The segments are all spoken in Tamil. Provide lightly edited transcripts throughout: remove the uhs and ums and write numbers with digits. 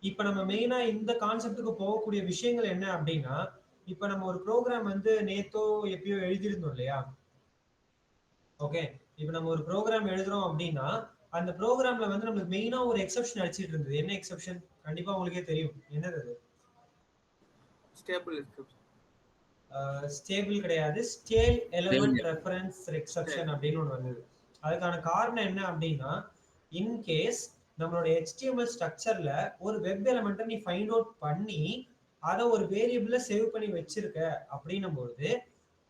இப்ப நம்ம மெயினா இந்த கான்செப்ட்டுக்கு போகக்கூடிய விஷயங்கள் என்ன அப்படின்னா, இப்ப நம்ம ஒரு ப்ரோகிராம் வந்து நேத்தோ எப்பயோ எழுதியிருந்தோம் இல்லையா? ஓகே. இப்ப நம்ம ஒரு ப்ரோகிராம் எழுதுறோம் அப்படின்னா, அந்த ப்ரோகிராம்ல வந்து நம்மளுக்கு மெயினா ஒரு எக்செப்ஷன் அடிச்சிட்டு இருந்தது. என்ன எக்செப்ஷன்? கண்டிப்பா உங்களுக்கே தெரியும். என்னது அது? Stable exception. ஸ்டேபிள் கிடையாது. ஸ்டேல் எலிமெண்ட் Stable. ரெஃபரன்ஸ் ஸ்டேல். எக்செப்ஷன் அப்படின்னு ஒண்ணு வந்தது. அதுக்கான காரணம் என்ன அப்படின்னா, இன் கேஸ் நம்மளோட HTML ஸ்ட்ரக்சர்ல ஒரு வெப் எலிமெண்ட்ட நீ ஃபைண்ட் அவுட் பண்ணி, அத ஒரு வேரியபிள்ல சேவ் பண்ணி வச்சிருக்க அப்படின்னும்பொழுது,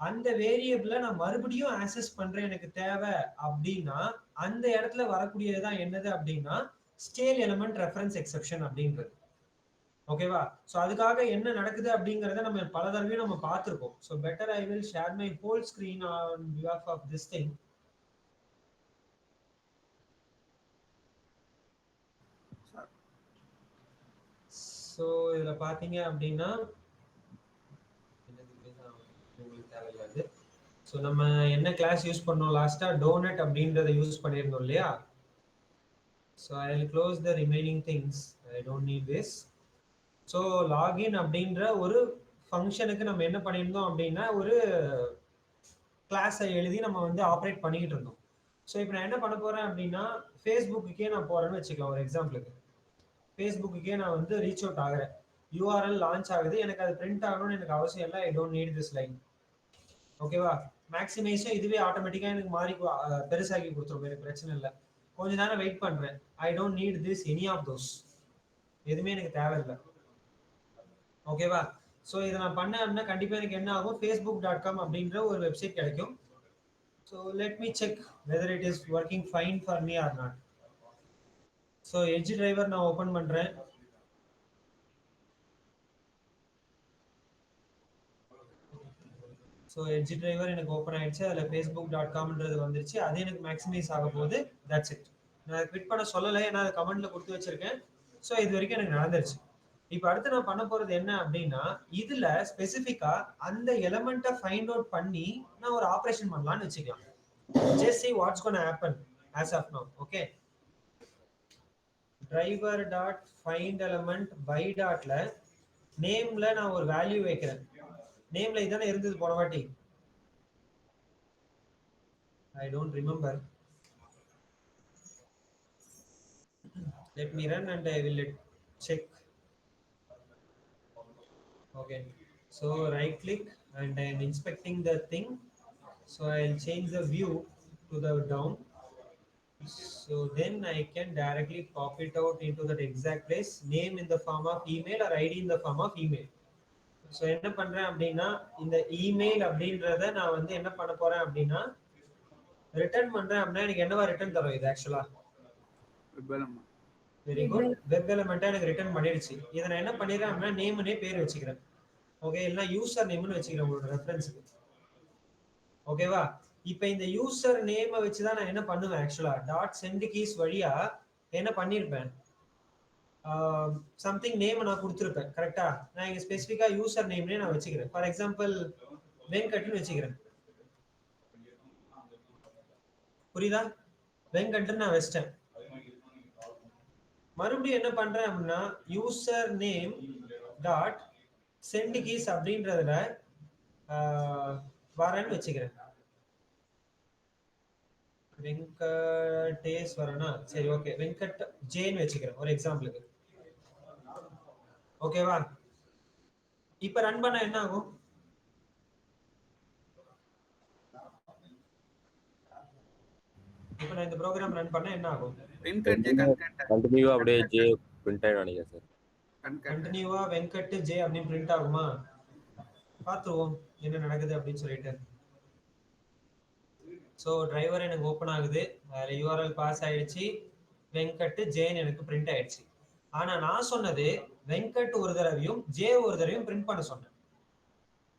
அந்த வேரியபிள நான் மறுபடியும் ஆக்சஸ் பண்றேன் எனக்கு தேவை அப்படின்னா, அந்த இடத்துல வரக்கூடியது தான் என்னது அப்படின்னா, ஸ்டேல் எலிமெண்ட் ரெஃபரன்ஸ் எக்செப்ஷன் அப்படின்றது. ஓகேவா? சோ அதுக்காக என்ன நடக்குது அப்படிங்கறத நம்ம பல தடவையும் நம்ம பார்த்திருக்கோம். So better I will share my whole screen on behalf of this thing. சோ இதுல பாத்தீங்க அப்படின்னா உங்களுக்கு தேவையில்லாது. சோ நம்ம என்ன கிளாஸ் யூஸ் பண்ணோம் லாஸ்டா? டோனட் அப்படின்றத யூஸ் பண்ணியிருந்தோம் இல்லையா? So I'll close the remaining things. I don't need this. So login அப்படின்ற ஒரு ஃபங்க்ஷனுக்கு நம்ம என்ன பண்ணியிருந்தோம் அப்படின்னா, ஒரு கிளாஸை எழுதி நம்ம வந்து ஆப்ரேட் பண்ணிக்கிட்டு இருந்தோம். ஸோ இப்போ நான் என்ன பண்ண போறேன் அப்படின்னா, ஃபேஸ்புக்குக்கே நான் போறேன்னு வச்சுக்கலாம் ஒரு எக்ஸாம்பிளுக்கு. ஃபேஸ்புக்குக்கே நான் வந்து ரீச் அவுட் ஆகுறேன். யூஆர்எல் லான்ச் ஆகுது. எனக்கு அது பிரிண்ட் ஆகணும்னு எனக்கு அவசியம் இல்லை. ஐ டோன்ட் நீட் திஸ் லைன். ஓகேவா? மேக்ஸிமைஸும் இதுவே ஆட்டோமேட்டிக்காக எனக்கு மாறி பெருசாக்கி கொடுத்துரும். எனக்கு பிரச்சனை இல்லை. கொஞ்ச நேரம் வெயிட் பண்றேன். I don't need this any of those. எதுவுமே எனக்கு தேவையில்லை. ஓகேவா? ஸோ இதை நான் பண்ணேன் அப்படின்னா கண்டிப்பாக எனக்கு என்ன ஆகும்? facebook.com அப்படின்ற ஒரு வெப்சைட் கிடைக்கும். So let me check whether it is working fine for me or not. So edge driver நான் ஓபன் பண்றேன். ஸோ எட்ஜ் டிரைவர் எனக்கு ஓப்பன் ஆயிடுச்சு. அதில் facebook.comன்றது வந்துருச்சு. அது எனக்கு மேக்ஸிமைஸ் ஆக போகுது. That's it. நான் குவிட் பண்ண சொல்லலை, ஏன்னா அதை கமெண்ட்ல கொடுத்து வச்சிருக்கேன். ஸோ இது வரைக்கும் எனக்கு நடந்துருச்சு. இப்போ அடுத்து நான் பண்ண போறது என்ன அப்படின்னா, இதுல ஸ்பெசிஃபிக்கா அந்த எலமெண்ட்டை ஃபைண்ட் அவுட் பண்ணி நான் ஒரு ஆப்ரேஷன் பண்ணலாம்னு வச்சுக்கலாம். Just see what's going to happen as of now. Okay. Driver dot find element by dotல நேம்ல நான் ஒரு வேல்யூ வைக்கிறேன். நேம்ல இதானே இருந்தது போன வாட்டி. I don't remember. Let me run and I will check. Okay. So right click and I am inspecting the thing. So I'll change the view to the down. So then I can directly pop it out into that exact place. Name in the form of email or ID in the form of email. So என்ன பண்றேன் அப்படின்னா, இந்த இமெயில் அப்படின்றத நான் வந்து என்ன பண்ண போறேன் அப்படின்னா, ரிட்டர்ன் பண்றேன் அப்படின்னா எனக்கு என்னவா ரிட்டர்ன் தரும் இது ஆக்சுவலா? Very good. வெப் எலிமெண்ட்டா எனக்கு ரிட்டர்ன் பண்ணிடுச்சு. இதை நான் என்ன பண்ணிடுறேன் அப்படின்னா, நேம்னே பேர் வச்சுக்கிறேன். ஓகே, இல்லைன்னா யூசர் நேம்னு வச்சுக்கிறேன் உங்களோட ரெஃபரன்ஸுக்கு. ஓகேவா? இப்போ இந்த யூசர் நேமை வச்சுதான் நான் என்ன பண்ணுவேன் ஆக்சுவலா? டாட் சென்ட் கீஸ் வழியா என்ன பண்ணியிருப்பேன்? சம்திங் நேம் நான் கொடுத்துருப்பேன். கரெக்டா? நான் இங்க ஸ்பெசிஃபிக்கா யூசர் நேம்னே நான் வச்சுக்கிறேன். ஃபார் எக்ஸாம்பிள் வெங்கட்னு வச்சுக்கிறேன். புரியுதா? வெங்கட்னு நான் வச்சிட்டேன். மறுபடியும் என்ன பண்றேன் அப்படின்னா, user name dot send keys அப்படின்றதுல வரேன்னு வச்சுக்கிறேன். வெங்கடேஸ்வரனா? சரி, ஓகே. வெங்கட் ஜேன்னு வச்சுக்கிறேன் ஒரு எக்ஸாம்பிளுக்கு. ஓகேவா? இப்ப ரன் பண்ண என்ன ஆகும்? இப்போ நான் இந்த ப்ரோகிராம் ரன் பண்ண என்ன ஆகும்? கண்டினியூவா அப்படியே ஜே பிரிண்ட் ஆயிடும் நினைக்கிறேன் சார். கண்டினியூவா வெங்கட் ஜே அப்படின்னு பிரிண்ட் ஆகுமா? பார்த்துருவோம் என்ன நடக்குது அப்படின்னு சொல்லிட்டு. ஸோ டிரைவர் எனக்கு ஓப்பன் ஆகுது. அதில் யூஆர்எல் பாஸ் ஆயிடுச்சு. வெங்கட் ஜேன்னு எனக்கு பிரிண்ட் ஆயிடுச்சு. ஆனா நான் சொன்னது வெங்கட் ஒரு தடவையும் ஜே ஒரு தடவையும் பிரிண்ட் பண்ண சொன்னேன்.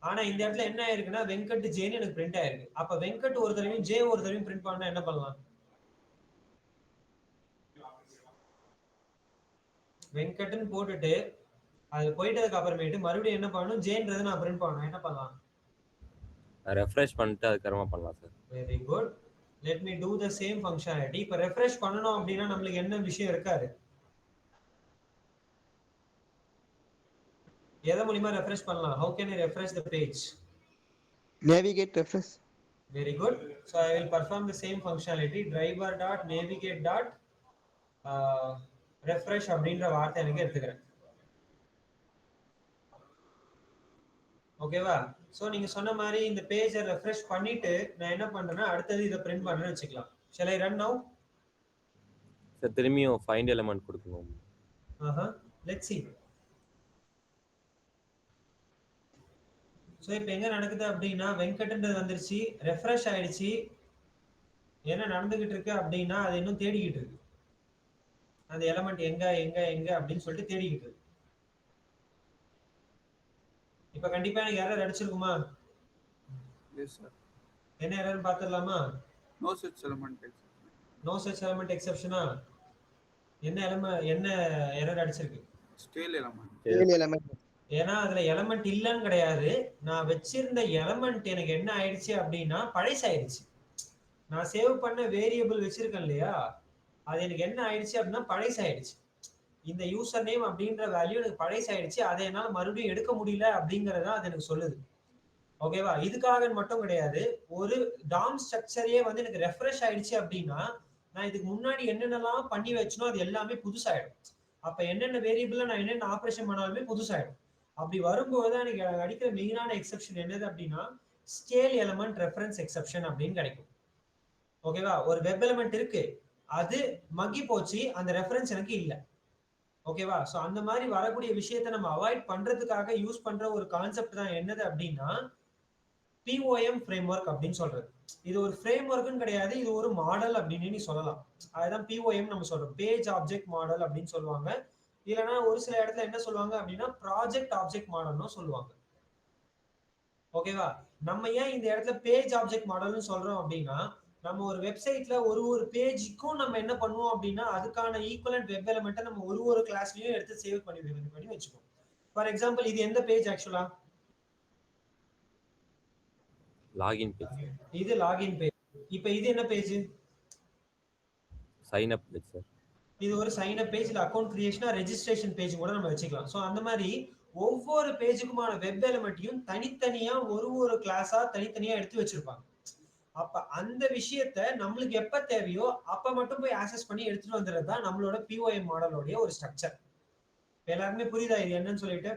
ஆனா இந்த இடத்துல என்ன ஆயிருக்குன்னா, வெங்கட் ஜேன்னு எனக்கு பிரிண்ட் ஆயிருக்கு. அப்ப வெங்கட் ஒரு தடவையும் ஜே ஒரு தடவையும் பிரிண்ட் பண்ணா என்ன பண்ணலாம்? வெங்கட்னு போட்டுட்டு அது போயிட்டதுக்கு அப்புறமேட்டு மறுபடியும் என்ன பண்ணணும்? ஜேன்றதை நான் பிரிண்ட் பண்ணணும். என்ன பண்ணலாம்? ரெஃப்ரெஷ் பண்ணிட்டு அதுக்கப்புறமா பண்ணலாம் sir. Very good. Let me do the same functionality. இப்போ ரெஃப்ரெஷ் பண்ணணும் அப்படின்னா நம்மளுக்கு என்ன விஷயம் இருக்காது? எதை மூலியமா ரெஃப்ரெஷ் பண்ணலாம்? How can I refresh the page? Navigate refresh. Very good. So I will perform the same functionality. Driver dot navigate dot refresh அப்படின்ற வார்த்தை எனக்கு எடுத்துக்கிறேன். ஓகேவா? ஸோ நீங்க சொன்ன மாதிரி இந்த பேஜை ரெஃப்ரெஷ் பண்ணிட்டு நான் என்ன பண்றேன்னா அடுத்தது இதை பிரிண்ட் பண்றேன்னு வச்சுக்கலாம். Shall I run now? Sir திரும்பியும் ஃபைண்ட் எலிமெண்ட் கொடுக்கணும். Let's see. ஸோ இப்போ எங்க நடக்குது அப்படின்னா வெங்கட்ன்றது வந்துருச்சு, ரெஃப்ரெஷ் ஆயிடுச்சு. என்ன நடந்துகிட்டு இருக்கு அப்படின்னா அது இன்னும் தேடிக்கிட்டு இருக்கு. அந்த எலிமெண்ட் எங்க எங்க எங்க அப்படின்னு சொல்லிட்டு தேடிக்கிட்டு இருக்கு. இப்ப கண்டிப்பா எனக்கு எரர் அடிச்சிருக்குமா? Yes sir. என்ன எரர்னு பாத்துடலாமா? No such element exception. No such element எக்ஸெப்ஷனா? என்ன எரர் அடிச்சிருக்கு? Stale element. Tail element. ஏன்னா அதுல எலிமெண்ட் இல்லன்னு கிடையாது. நான் வச்சிருந்த எலிமெண்ட் எனக்கு என்ன ஆயிடுச்சு அப்படின்னா பழசாயிடுச்சு. நான் சேவ் பண்ண வேரியபிள் வச்சிருக்கேன் இல்லையா, அது எனக்கு என்ன ஆயிடுச்சு அப்படின்னா பழசாயிடுச்சு. இந்த யூசர் நேம் அப்படின்ற வேல்யூ எனக்கு பழசாயிடுச்சு. அதை என்னால மறுபடியும் எடுக்க முடியல அப்படிங்கறத அது எனக்கு சொல்லுது. ஓகேவா? இதுக்காக மட்டும் கிடையாது, ஒரு டாம் ஸ்ட்ரக்சரையே வந்து எனக்கு ரெஃப்ரெஷ் ஆயிடுச்சு அப்படின்னா நான் இதுக்கு முன்னாடி என்னென்னலாம் பண்ணி வச்சனோ அது எல்லாமே புதுசாயிடும். அப்ப என்னென்ன வேரியபிள்ல நான் என்னென்ன ஆபரேஷன் பண்ணாலுமே புதுசாயிடும். அப்படி வரும்போது எனக்கு அடிக்கிற மெயினான எக்ஸெப்ஷன் என்னது அப்படின்னா ஸ்கேல் எலிமெண்ட் ரெஃபரன்ஸ் எக்ஸெப்ஷன் அப்படின்னு கிடைக்கும். ஓகேவா? ஒரு வெப் எலிமெண்ட் இருக்கு, அது மக்கி போச்சு, அந்த ரெஃபரன்ஸ் எனக்கு இல்லை. ஓகேவா? சோ அந்த மாதிரி வரக்கூடிய விஷயத்தை நம்ம அவாய்ட் பண்றதுக்காக யூஸ் பண்ற ஒரு கான்செப்ட் தான் என்னது அப்படின்னா POM framework அப்படின்னு சொல்றது. இது ஒரு ஃப்ரேம்வொர்க்னு கிடையாது, இது ஒரு மாடல் அப்படின்னு நீ சொல்லலாம். அதுதான் POM நம்ம சொல்றோம், பேஜ் ஆப்ஜெக்ட் மாடல் அப்படின்னு சொல்லுவாங்க. இல்லைன்னா ஒரு சில இடத்துல என்ன சொல்லுவாங்க அப்படின்னா ப்ராஜெக்ட் ஆப்ஜெக்ட் மாடல்னு சொல்லுவாங்க. ஓகேவா? நம்ம ஏன் இந்த இடத்துல பேஜ் ஆப்ஜெக்ட் மாடல்னு சொல்றோம் அப்படின்னா நம்ம ஒரு வெப்சைட்ல ஒரு பேஜுக்கும் நம்ம என்ன பண்ணுவோம் அப்படின்னா அதுக்கான ஈக்குவலன்ட் வெப் எலிமெண்ட்டை நம்ம ஒரு கிளாஸ்லயும் எடுத்து சேவ் பண்ணி வச்சுக்கோம். ஃபார் எக்ஸாம்பிள் இது எந்த பேஜ் ஆக்சுவலா? Login page. இது லாகின் பேஜ். இப்போ இது என்ன page? Sign up page sir. இது ஒரு சைன் அப் பேஜ், இல்ல அக்கவுண்ட் கிரியேஷனா ரெஜிஸ்ட்ரேஷன் பேஜ் கூட நம்ம வச்சுக்கலாம். சோ அந்த மாதிரி ஒவ்வொரு பேஜுக்குமான வெப் எலிமெண்ட்டையும் தனித்தனியா ஒரு கிளாஸா தனித்தனியா எடுத்து வச்சிருப்பாங்க. அப்ப அந்த விஷயத்தை நம்மளுக்கு எப்ப தேவையோ அப்ப மட்டும் போய் ஆக்சஸ் பண்ணி எடுத்துட்டு வந்துறது தான் நம்மளோட POM மாடலோட ஒரு ஸ்ட்ரக்சர். எல்லாருமே புரியுதா இது என்னன்னு சொல்லிட்டு?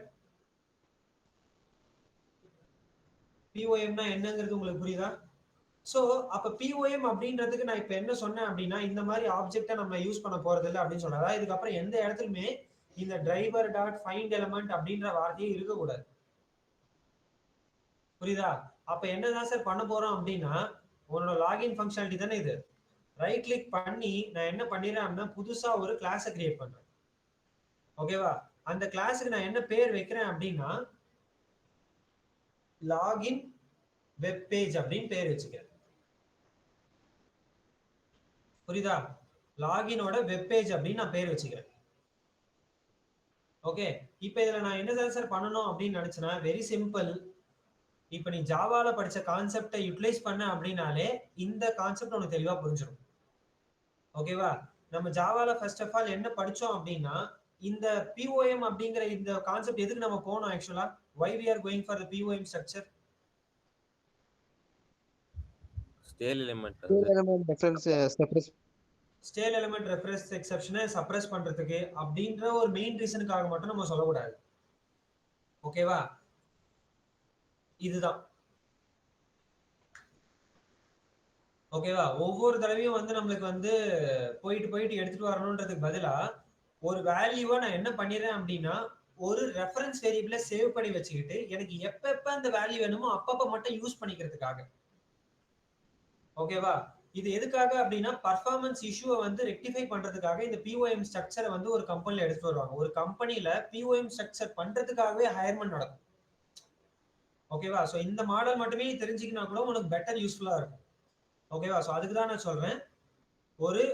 POMனா என்னங்கிறது உங்களுக்கு புரியுதா? சோ அப்ப POM அப்படின்றதுக்கு நான் இப்ப என்ன சொன்னேன் அப்படின்னா இந்த மாதிரி ஆப்ஜெக்ட்டை நம்ம யூஸ் பண்ண போறது இல்லை அப்படின்னு சொன்னேன். அதாவது இதுக்கப்புறம் எந்த இடத்துலயுமே இந்த டிரைவர் டாட் ஃபைண்ட் எலிமெண்ட் அப்படின்ற வார்த்தையே இருக்கக்கூடாது. புரியுதா? அப்ப என்னதான் சார் பண்ண போறோம் அப்படின்னா உன்னோட லாகின் ஃபங்க்ஷனாலிட்டி தானே இது. ரைட் கிளிக் பண்ணி நான் என்ன பண்ணிடுறேன் அப்படின்னா புதுசா ஒரு கிளாஸை கிரியேட் பண்றேன். ஓகேவா? அந்த கிளாஸுக்கு நான் என்ன பேர் வைக்கிறேன் அப்படின்னா லாகின் வெப் பேஜ் அப்படின்னு பேர் வச்சுக்கிறேன். புரியுதா? லாகினோட வெப் பேஜ் அப்படின்னு நான் பேர் வச்சுக்கிறேன். ஓகே, இப்போ இதுல நான் என்ன சார் பண்ணணும் அப்படின்னு நினைச்சேன்னா வெரி சிம்பிள். இப்போ நீ ஜாவால படிச்ச கான்செப்டை யூட்டிலைஸ் பண்ண அப்படின்னாலே இந்த கான்செப்ட் உனக்கு தெளிவா புரிஞ்சிடும். ஓகேவா? நம்ம ஜாவால ஃபர்ஸ்ட் ஆஃப் ஆல் என்ன படிச்சோம் அப்படின்னா இந்த POM அப்படிங்கிற இந்த கான்செப்ட் எதுக்கு நம்ம போனோம் ஆக்சுவலா? why we are going for the POM structure? Stale element Tail element reference suppress. Stale element reference எக்ஸெப்ஷனை சப்ரஸ் பண்றதுக்கு அப்படின்ற ஒரு மெயின் ரீசனுக்காக மட்டும் நம்ம சொல்லக்கூடாது. ஓகேவா? இதுதான். ஓகேவா? ஒவ்வொரு தடவையும் வந்து நம்மளுக்கு வந்து போயிட்டு எடுத்துட்டு வரணும்ன்றதுக்கு பதிலா ஒரு வேல்யூவை நான் என்ன பண்ணிடுறேன் அப்படின்னா ஒரு ரெஃபரன்ஸ் வேரியபிளை சேவ் பண்ணி வச்சுக்கிட்டு எனக்கு எப்ப அந்த வேல்யூ வேணுமோ அப்பப்ப மட்டும் யூஸ் பண்ணிக்கிறதுக்காக. ஓகேவா? இது எதுக்காக அப்படின்னா பர்ஃபார்மன்ஸ் இஷ்யூவை வந்து ரெக்டிஃபை பண்றதுக்காக இந்த POM ஸ்ட்ரக்சரை வந்து ஒரு கம்பெனில எடுத்துட்டு வருவாங்க. ஒரு கம்பெனில POM ஸ்ட்ரக்சர் பண்றதுக்காகவே ஹையர்மென்ட் நடக்கும். ஓகேவா? சோ இந்த மாடல் மட்டுமே தெரிஞ்சுக்கினா கூட உனக்கு பெட்டர் யூஸ்ஃபுல்லா இருக்கும். ஓகேவா? சோ அதுக்கு தான் நான் சொல்றேன் ஒரு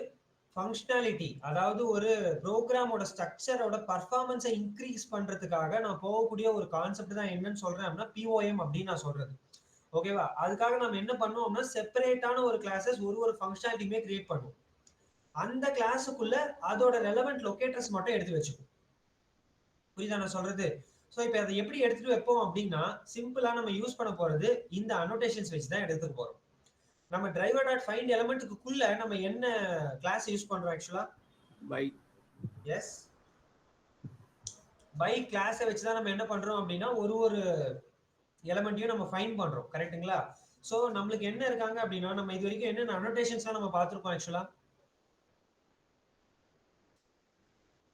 ஃபங்க்ஷனாலிட்டி, அதாவது ஒரு ப்ரோக்ராமோட ஸ்ட்ரக்சரோட பர்ஃபார்மன்ஸை இன்க்ரீஸ் பண்றதுக்காக நான் போகக்கூடிய ஒரு கான்செப்ட் தான் என்னன்னு சொல்றேன் அப்படின்னா POM அப்படின்னு நான் சொல்றது. ஓகேவா? அதுக்காக நம்ம என்ன பண்ணுவோம்னா செப்பரேட்டான ஒரு கிளாஸஸ் ஒரு ஃபங்க்ஷனாலிட்டியுமே கிரியேட் பண்ணுவோம். அந்த கிளாஸுக்குள்ள அதோட ரெலவெண்ட் லொகேட்டர்ஸ் மட்டும் எடுத்து வச்சுப்போம். புரியுதா நான் சொல்றது? ஸோ இப்போ அதை எப்படி எடுத்துட்டு வைப்போம் அப்படின்னா சிம்பிளா நம்ம யூஸ் பண்ண போறது இந்த அனோடேஷன்ஸ் வச்சு தான் எடுத்துட்டு போறோம். நம்ம டிரைவர் டாட் ஃபைண்ட் எலிமெண்ட்டுக்குள்ள நம்ம என்ன கிளாஸ் யூஸ் பண்றோம் ஆக்சுவலா? பை. எஸ், பை கிளாஸை வச்சு தான் நம்ம என்ன பண்றோம் அப்படின்னா ஒரு எலிமெண்ட்டையும் நம்ம ஃபைண்ட் பண்றோம். கரெக்ட்டுங்களா? ஸோ நம்மளுக்கு என்ன இருக்காங்க அப்படின்னா நம்ம இது வரைக்கும் என்னென்ன அனோடேஷன்ஸ்லாம் நம்ம பார்த்துருக்கோம் ஆக்சுவலா?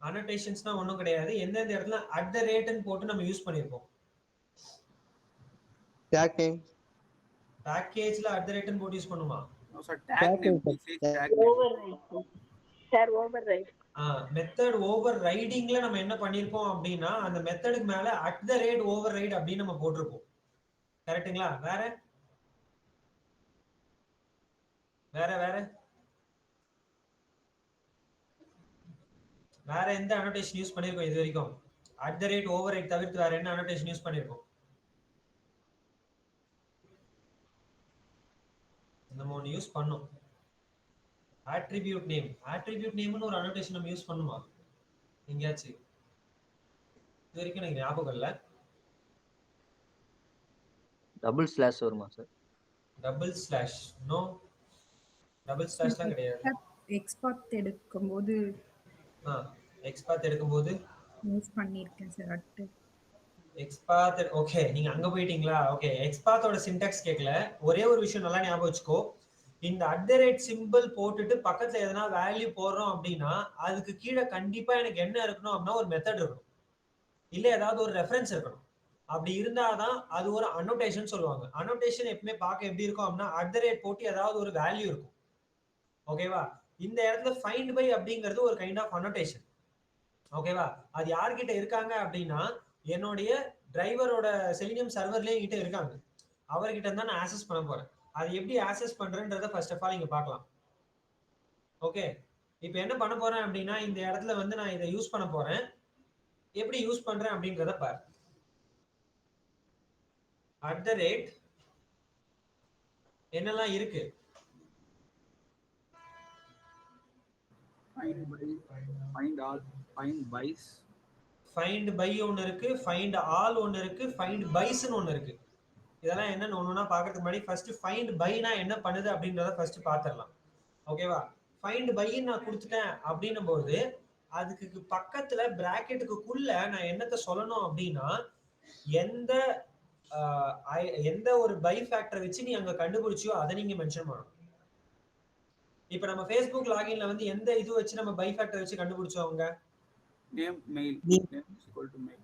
அனோடேஷன்ஸ்னா ஒன்றும் கிடையாது. எந்தெந்த இடத்துல அட் த ரேட்னு போட்டு நம்ம யூஸ் பண்ணியிருப்போம். Tag name. பேக்கேஜ்ல அட் த ரேட்னு போட்டு யூஸ் பண்ணுமா? No sir, tag name. We say tag name. Override. Sir, override. Method ஓவர் ரைடிங்ல நம்ம என்ன பண்ணிருப்போம் அப்படின்னா அந்த மெத்தடுக்கு மேல at the rate override அப்படின்னு நம்ம போட்டிருப்போம். கரெக்ட்டுங்களா? வேற வேற வேற வேற எந்த அனோடேஷன் யூஸ் பண்ணிருக்கோம் இது வரைக்கும்? At the rate over right தவிர்த்து வேற என்ன அனோடேஷன் யூஸ் பண்ணிருக்கோம்? நம்ம ஒன்று யூஸ் பண்ணோம், ஆட்ரிபியூட் நேம். ஆட்ரிபியூட் நேம்னு ஒரு அனோடேஷன் நம்ம யூஸ் பண்ணுமா எங்கேயாச்சு? இது வரைக்கும் எனக்கு ஞாபகம் இல்லை. டபுள் ஸ்லாஷ் வருமா sir? Double slash no, double ஸ்லாஷ்லாம் கிடையாது. எக்ஸ்பாத் எடுக்கும்போது எக்ஸ்பாத் எடுக்கும்போது யூஸ் பண்ணியிருக்கேன் சார். அட்டு எக்ஸ்பாத். ஓகே, நீங்க அங்க போயிட்டீங்களா? ஓகே, எக்ஸ்பாத்தோட சின்டாக்ஸ் கேட்கல. ஒரே ஒரு விஷயம் நல்லா ஞாபகம் வச்சுக்கோ, இந்த அட் த ரேட் சிம்பிள் போட்டுட்டு பக்கத்துல எதனா வேல்யூ போடுறோம் அப்படின்னா அதுக்கு கீழே கண்டிப்பா எனக்கு என்ன இருக்கணும் அப்படின்னா ஒரு மெத்தட் இருக்கணும், இல்ல ஏதாவது ஒரு ரெஃபரன்ஸ் இருக்கணும். அப்படி இருந்தாதான் அது ஒரு அனோடேஷன் சொல்லுவாங்க. அனோடேஷன் எப்பவுமே பார்க்க எப்படி இருக்கும் அப்படின்னா அட் த ரேட் போட்டு ஏதாவது ஒரு வேல்யூ இருக்கும். ஓகேவா? இந்த இடத்துல ஃபைண்ட் பை அப்படிங்கிறது ஒரு கைண்ட் ஆஃப் அனோடேஷன். ஓகேவா? அது யார்கிட்ட இருக்காங்க அப்படின்னா என்னுடைய டிரைவரோட செலினியம் சர்வர்லயே என்கிட்ட இருக்காங்க. அவர்கிட்ட தான் நான் ஆக்சஸ் பண்ண போறேன். அது எப்படி ஆக்சஸ் பண்றேன்றத ஃபர்ஸ்ட் ஆஃப் ஆல் இங்க பார்க்கலாம். ஓகே, இப்போ என்ன பண்ண போறேன் அப்படின்னா இந்த இடத்துல வந்து நான் இதை யூஸ் பண்ண போறேன். எப்படி யூஸ் பண்றேன் அப்படின்றத பாரு. அட் த ரேட் என்னெல்லாம் இருக்கு? Find by, find all, find bys. Find by ஒன்று இருக்கு, ஃபைண்ட் ஆல் ஒன்று இருக்கு, ஃபைண்ட் பைஸ்ன்னு ஒன்று இருக்கு. இதெல்லாம் என்னன்னு ஒன்றுனா பார்க்கறதுக்கு முன்னாடி ஃபர்ஸ்ட் ஃபைண்ட் பைனா என்ன பண்ணுது அப்படின்றத ஃபர்ஸ்ட் பார்த்துடலாம். ஓகேவா? ஃபைண்ட் பைன்னு நான் கொடுத்துட்டேன் அப்படின்னும் போது அதுக்கு பக்கத்துல பிராக்கெட்டுக்குள்ள நான் என்னத்தை சொல்லணும் அப்படின்னா எந்த ஒரு பை ஃபேக்டரை வச்சு நீ அங்க கண்டுபிடிச்சியோ அதை நீங்க மென்ஷன் பண்ணணும். இப்ப நம்ம ஃபேஸ்புக் லாகின்ல வந்து எந்த இது வச்சு நம்ம பை ஃபேக்டர் வச்சு கண்டுபிடிச்சோம்? அவங்க Name mail. Name is equal to mail.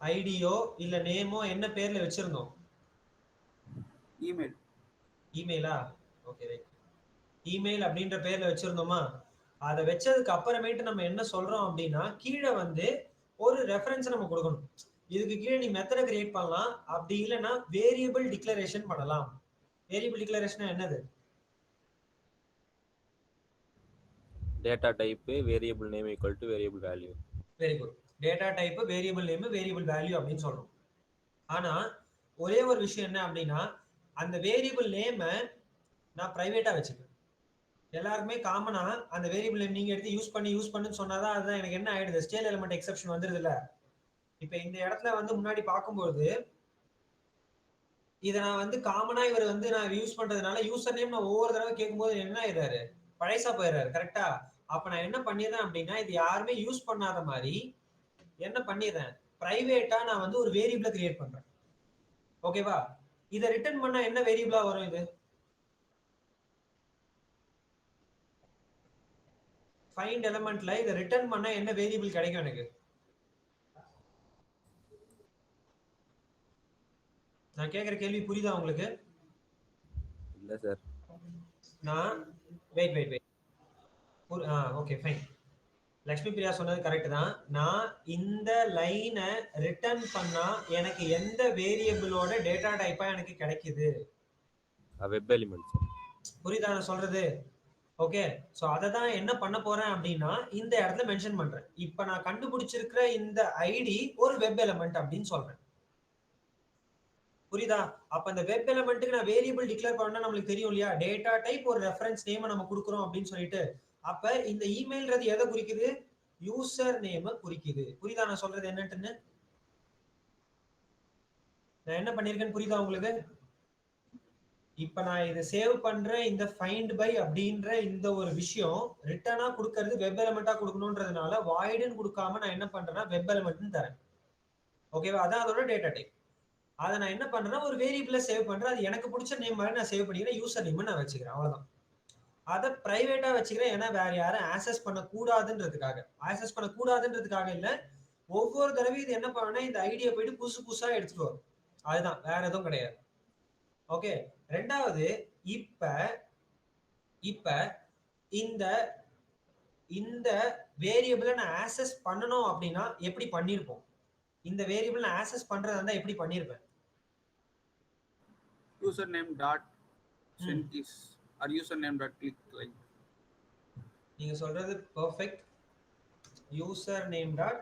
ஐடியோ இல்ல நேமோ என்ன பேர்ல வச்சிருந்தோம்? Email. இமெயிலா? Okay, right. இமெயில் அப்படின்ற பேர்ல வச்சிருந்தோமா? அதை வச்சதுக்கு அப்புறமேட்டு நம்ம என்ன சொல்றோம் அப்படின்னா கீழே வந்து ஒரு ரெஃபரன்ஸ் நம்ம கொடுக்கணும். இதுக்கு கீழே நீ மெத்தடை கிரியேட் பண்ணலாம், அப்படி இல்லைன்னா வேரியபிள் டிக்ளரேஷன் பண்ணலாம். வேரியபிள் டிக்ளரேஷன் என்னது? Data type variable name equal to variable value. Very good. Data type variable name variable value அப்படின்னு சொல்றோம். ஆனா ஒரே ஒரு விஷயம் என்ன அப்படின்னா அந்த வேரியபிள் நேமை நான் பிரைவேட்டா வச்சுக்கிறேன். எல்லாருக்குமே காமனா அந்த வேரியபிள் நேம் நீங்க எடுத்து யூஸ் பண்ணுன்னு சொன்னாதான் அதுதான் எனக்கு என்ன ஆயிடுது, ஸ்டேல் எலிமெண்ட் எக்ஸெப்ஷன் வந்துருது இல்ல. இப்ப இந்த இடத்துல வந்து முன்னாடி பார்க்கும்போது இதை நான் வந்து காமனா இவர் வந்து நான் யூஸ் பண்றதுனால யூசர் நேம் நான் ஒவ்வொரு தடவை கேட்கும்போது என்ன ஆயிடுறாரு, பழைசா போயிடுறாரு. கரெக்டா? அப்ப நான் என்ன பண்ணிடுறேன் அப்படின்னா இது யாருமே யூஸ் பண்ணாத மாதிரி என்ன பண்ணிடுறேன், பிரைவேட்டா நான் வந்து ஒரு வேரியபிளை கிரியேட் பண்றேன். ஓகேவா? இதை ரிட்டர்ன் பண்ணா என்ன வேரியபிளா வரும்? இது ஃபைண்ட் எலிமெண்ட்ல இதை ரிட்டர்ன் பண்ணா என்ன வேரியபிள் கிடைக்கும் எனக்கு? நான் கேக்குற கேள்வி புரியுதா உங்களுக்கு? இல்ல சார். நான் wait okay fine. Lakshmi Priya சொன்னது கரெக்ட் தான். நான் இந்த லைனை ரிட்டர்ன் பண்ணா எனக்கு எந்த வேரியபிளோட டேட்டா டைப்பா எனக்கு கிடைக்குது? Web element sir. புரியுதா நான் சொல்றது? ஓகே, சோ அதை தான் என்ன பண்ண போறேன் அப்படின்னா இந்த இடத்துல மென்ஷன் பண்றேன். இப்ப நான் கண்டுபிடிச்சிருக்கிற இந்த ஐடி ஒரு வெப் எலிமெண்ட் அப்படின்னு சொல்றேன். புரியுதா? அப்ப அந்த வெப் எலிமெண்ட்டுக்கு நான் வேரியபிள் டிக்ளேர் பண்ணா நம்மளுக்கு தெரியும் இல்லையா, டேட்டா டைப் ஒரு ரெஃபரன்ஸ் நேம் நம்ம கொடுக்குறோம் அப்படின்னு சொல்லிட்டு. அப்ப இந்த இமெயில்ன்றது எதை குறிக்குது? யூசர் நேம் குறிக்குது. புரியுதா நான் சொல்றது என்னன்னு? நான் என்ன பண்ணிருக்கேன்னு புரியுதா உங்களுக்கு? இப்ப நான் இதை சேவ் பண்ற இந்த ஃபைண்ட் பை அப்படின்ற இந்த ஒரு விஷயம் ரிட்டர்னா கொடுக்கறது வெப் எலிமெண்டா கொடுக்கணும்ன்றதுனால வாய்டுன்னு கொடுக்காம நான் என்ன பண்றேன்னா வெப் எலிமெண்ட்னு தரேன். ஓகேவா? அதான் அதோட டேட்டா டைப். அதை நான் என்ன பண்றேன்னா ஒரு வேரியபிள சேவ் பண்றேன். அது எனக்கு பிடிச்ச நேம் மாதிரி நான் சேவ் பண்ணிக்கிறேன். யூசர் நேம் நான் வச்சுக்கிறேன். அவ்வளவுதான். அதை பிரைவேட்டா வச்சுக்கிறேன். ஏன்னா வேற யாரும் ஆக்சஸ் பண்ண கூடாதுன்றதுக்காக. ஆக்சஸ் பண்ண கூடாதுன்றதுக்காக இல்ல. ஒவ்வொரு தடவையும் இது என்ன பண்ணா இந்த ஐடியா போயிட்டு புதுசு புதுசா எடுத்துட்டு வரும். அதுதான், வேற எதுவும் கிடையாது. ஓகே. ரெண்டாவது, இப்ப இப்ப இந்த இந்த வேரியபிளை நான் ஆக்சஸ் பண்ணணும் அப்படின்னா எப்படி பண்ணிருப்போம்? இந்த வேரியபிள் நான் ஆக்சஸ் பண்றதா இருந்தா எப்படி பண்ணிருப்பேன்? username dot send is or username dot click like. நீங்க சொல்றது பெர்ஃபெக்ட். யூசர் நேம் டாட்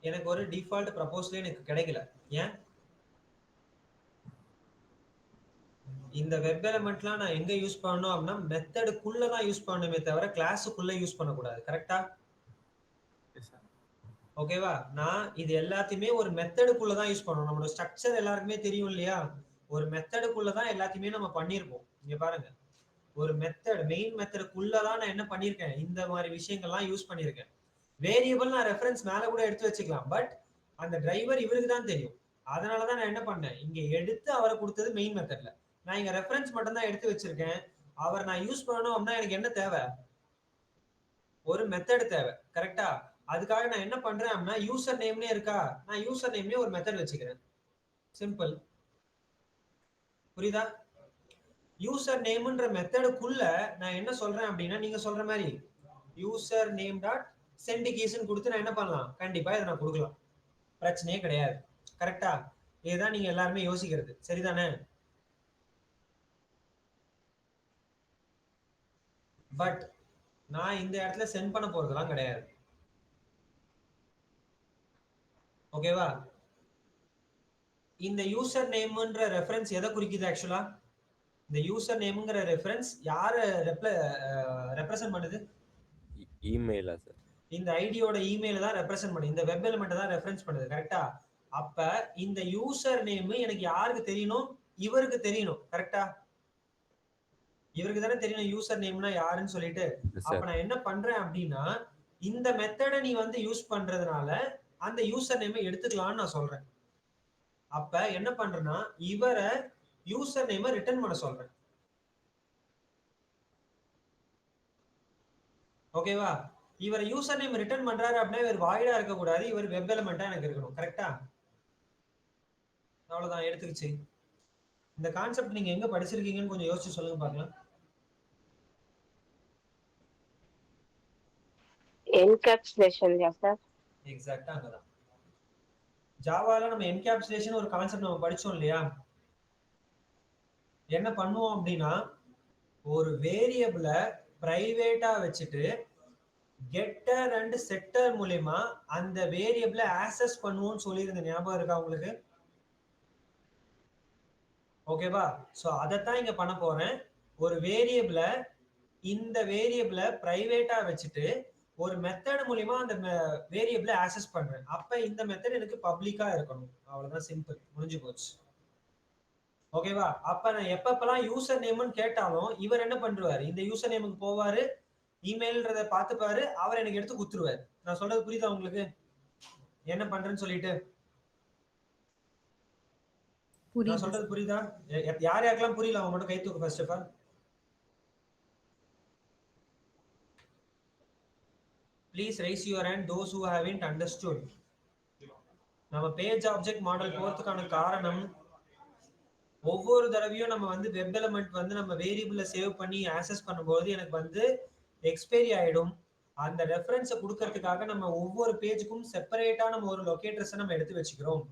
எனக்கு ஒரு டிஃபால்ட் ப்ரப்போஸ்ல எனக்கு கிடைக்கல. ஏன்? இந்த வெப் எலிமெண்ட்லாம் நான் எங்க யூஸ் பண்ணணும் அப்படின்னா மெத்தடுக்குள்ள தான் யூஸ் பண்ணணுமே தவிர கிளாஸுக்குள்ள யூஸ் பண்ணக்கூடாது. கரெக்டா? ஓகேவா? நான் இது எல்லாத்தையுமே ஒரு மெத்தடுக்குள்ள தான் யூஸ் பண்ணணும். நம்மளோட ஸ்ட்ரக்சர் எல்லாருக்குமே தெரியும் இல்லையா? ஒரு மெத்தடுக்குள்ள தான் எல்லாத்தையுமே நம்ம பண்ணிருப்போம். இங்க பாருங்க, ஒரு மெத்தட், மெயின் மெத்தடுக்குள்ள தான் நான் என்ன பண்ணிருக்கேன், இந்த மாதிரி விஷயங்கள்லாம் யூஸ் பண்ணிருக்கேன். வேரியபிள் நான் ரெஃபரன்ஸ் மேல கூட எடுத்து வச்சுக்கலாம். பட் அந்த டிரைவர் இவருக்கு தான் தெரியும். அதனாலதான் நான் என்ன பண்ணேன், இங்க எடுத்து அவரை கொடுத்தது மெயின் மெத்தட்ல. நான் இங்க ரெஃபரன்ஸ் மட்டும் தான் எடுத்து வச்சிருக்கேன். அவர் நான் யூஸ் பண்ணணும் அப்படின்னா எனக்கு என்ன தேவை? ஒரு மெத்தட் தேவை. கரெக்டா? அதுக்காக நான் என்ன பண்றேன் அப்படின்னா யூசர் நேம்னே இருக்கா, நான் யூசர் நேம்லயே ஒரு மெத்தட் வச்சுக்கிறேன். சிம்பிள். புரியுதா? யூசர் நேம்ன்ற மெத்தடுக்குள்ள நான் என்ன சொல்றேன் அப்படின்னா நீங்க சொல்ற மாதிரி யூசர் நேம் டாட் சென்ட் கீஸ்ன்னு கொடுத்து நான் என்ன பண்ணலாம், கண்டிப்பா இதை நான் கொடுக்கலாம். பிரச்சனையே கிடையாது. கரெக்டா? இதுதான் நீங்க எல்லாருமே யோசிக்கிறது. சரிதானே? பட் நான் இந்த இடத்துல சென்ட் பண்ண போறதெல்லாம் கிடையாது. ஓகேவா? இந்த யூசர் நேம்ன்ற ரெஃபரன்ஸ் எதை குறிக்குது? ஆக்சுவலா இந்த யூசர் நேம்ங்கிற ரெஃபரன்ஸ் யார ரெப்ரசன்ட் பண்ணுது? இமெயிலா சார்? இந்த ஐடியோட இமெயில தான் ரெப்ரசன்ட் பண்ணுது. இந்த வெப் எலிமெண்ட் தான் ரெஃபரன்ஸ் பண்ணுது. கரெக்டா? அப்ப இந்த யூசர் நேம் எனக்கு யாருக்கு தெரியணும்? இவருக்கு தெரியணும். கரெக்டா? இவருக்கு தானே தெரியணும் யூசர் நேம்னா யாருன்னு சொல்லிட்டு. அப்ப நான் என்ன பண்றேன் அப்படின்னா இந்த மெத்தடை நீ வந்து யூஸ் பண்றதுனால அந்த யூசர் நேமை எடுத்துக்கலாம்னு நான் சொல்றேன். அப்ப என்ன பண்றேன்னா இவரை யூசர் நேமை ரிட்டர்ன் பண்ண சொல்றேன். ஓகேவா? இவர் யூசர் நேம் ரிட்டர்ன் பண்றாரு அப்படின்னா இவர் வாய்டா இருக்க கூடாது, இவர் வெப் எலிமெண்டா எனக்கு இருக்கணும். கரெக்டா? அவ்வளவுதான், எடுத்துக்கிச்சு. இந்த கான்செப்ட் நீங்க எங்க படிச்சிருக்கீங்கன்னு கொஞ்சம் யோசிச்சு சொல்லுங்க பார்க்கலாம். Encapsulation sir. எக்ஸாக்ட்டா அங்கதான். ஜாவால நம்ம என்கேப்சுலேஷன் ஒரு கான்செப்ட் நம்ம படிச்சோம் இல்லையா? என்ன பண்ணுவோம் அப்படின்னா ஒரு வேரியபிளை பிரைவேட்டா வச்சுட்டு கெட்டர் அண்ட் செட்டர் மூலமா அந்த வேரியபிளை ஆக்சஸ் பண்ணுவோம்னு சொல்லியிருந்த ஞாபகம் இருக்கா உங்களுக்கு? ஓகேவா? சோ அதைத்தான் இங்க பண்ண போறேன். ஒரு வேரியபிளை இந்த வேரியபிளை பிரைவேட்டா வச்சுட்டு ஒரு மெத்தட் மூலமா அந்த வேரியபிளை ஆக்சஸ் பண்றேன். அப்ப இந்த மெத்தட் எனக்கு பப்ளிக்கா இருக்கணும். அவ்வளவுதான், சிம்பிள், முடிஞ்சு போச்சு. ஓகேவா? அப்ப நான் எப்பப்பெல்லாம் யூசர் நேம்னு கேட்டாலும் இவர் என்ன பண்றாரு, இந்த யூசர் நேமுக்கு போவாரு, இமெயில்ன்றத பாத்துப்பாரு, அவர் எனக்கு எடுத்து குத்துருவாரு. நான் சொல்றது புரியுதா உங்களுக்கு என்ன பண்றேன்னு சொல்லிட்டு? நான் சொல்றது புரியுதா? யார் யாருக்கெல்லாம் புரியல அவங்க மட்டும் கை தூக்கு first of all. Please raise your hand those who haven't understood. நம்ம பேஜ் ஆப்ஜெக்ட் மாடல் போறதுக்கான காரணம் ஒவ்வொரு தடவையும் நம்ம வந்து வெப் எலிமெண்ட் வந்து நம்ம வேரியபிள்ல சேவ் பண்ணி ஆக்சஸ் பண்ணும்போது எனக்கு வந்து எக்ஸ்பைரி ஆயிடும். அந்த ரெஃபரன்ஸை கொடுக்கறதுக்காக நம்ம ஒவ்வொரு பேஜுக்கும் செப்பரேட்டா நம்ம ஒரு லொகேட்டர்ஸை நம்ம எடுத்து வச்சுக்கிறோம்.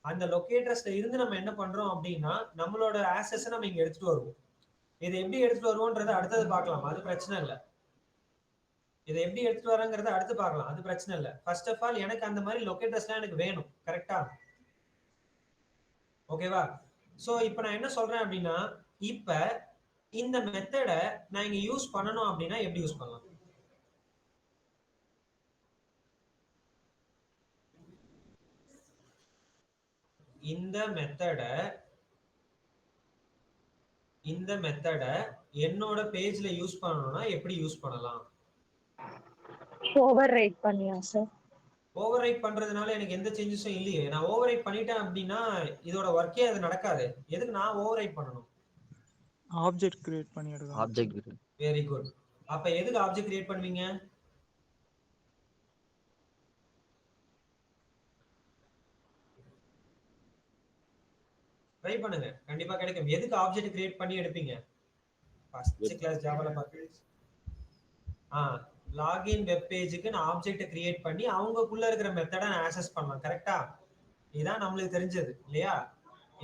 அந்த லொகேட்டர்ஸ்ல இருந்து நம்ம என்ன பண்றோம் அப்படின்னா நம்மளோட ஆக்சஸை நம்ம இங்க எடுத்துட்டு வருவோம். இதை எப்படி எடுத்துட்டு வருவோம்ன்றதை அடுத்தது பார்க்கலாம், அது பிரச்சனை இல்லை. இதை எப்படி எடுத்துட்டு வரங்கிறத அடுத்து பார்க்கலாம், அது பிரச்சனை இல்லை. ஃபர்ஸ்ட் ஆஃப் ஆல் எனக்கு அந்த மாதிரி லொகேட்டர்ஸ்லாம் எனக்கு வேணும். கரெக்டா? ஓகேவா? சோ இப்போ நான் என்ன சொல்றேன் அப்படின்னா இப்ப இந்த மெத்தடை நான் இங்க யூஸ் பண்ணணும் அப்படின்னா எப்படி யூஸ் பண்ணலாம்? இந்த மெத்தட என்னோட பேஜ்ல யூஸ் பண்ணனும்னா எப்படி யூஸ் பண்ணலாம்? ஓவர் ரைட் பண்ணியா சார்? ஓவர் ரைட் பண்றதுனால எனக்கு எந்த சேஞ்சஸும் இல்லையே. நான் ஓவர் ரைட் பண்ணிட்டேன் அப்படின்னா இதோட ஒர்க்கே அது நடக்காது. எதுக்கு நான் ஓவர் ரைட் பண்ணணும்? ஆப்ஜெக்ட் கிரியேட் பண்ணி எடுக்கலாம். Object very good. அப்ப எதுக்கு ஆப்ஜெக்ட் கிரியேட் பண்ணுவீங்க? ட்ரை பண்ணுங்க, கண்டிப்பா கிடைக்கும். எதுக்கு ஆப்ஜெக்ட் கிரியேட் பண்ணி எடுப்பீங்க? ஃபர்ஸ்ட் கிளாஸ் ஜாவால பாத்து லாகின் வெப் பேஜுக்கு நான் ஆப்ஜெக்ட் கிரியேட் பண்ணி அவங்களுக்குள்ள இருக்கிற மெத்தடை நான் ஆக்சஸ் பண்ணலாம். கரெக்டா? இதுதான் நம்மளுக்கு தெரிஞ்சது இல்லையா?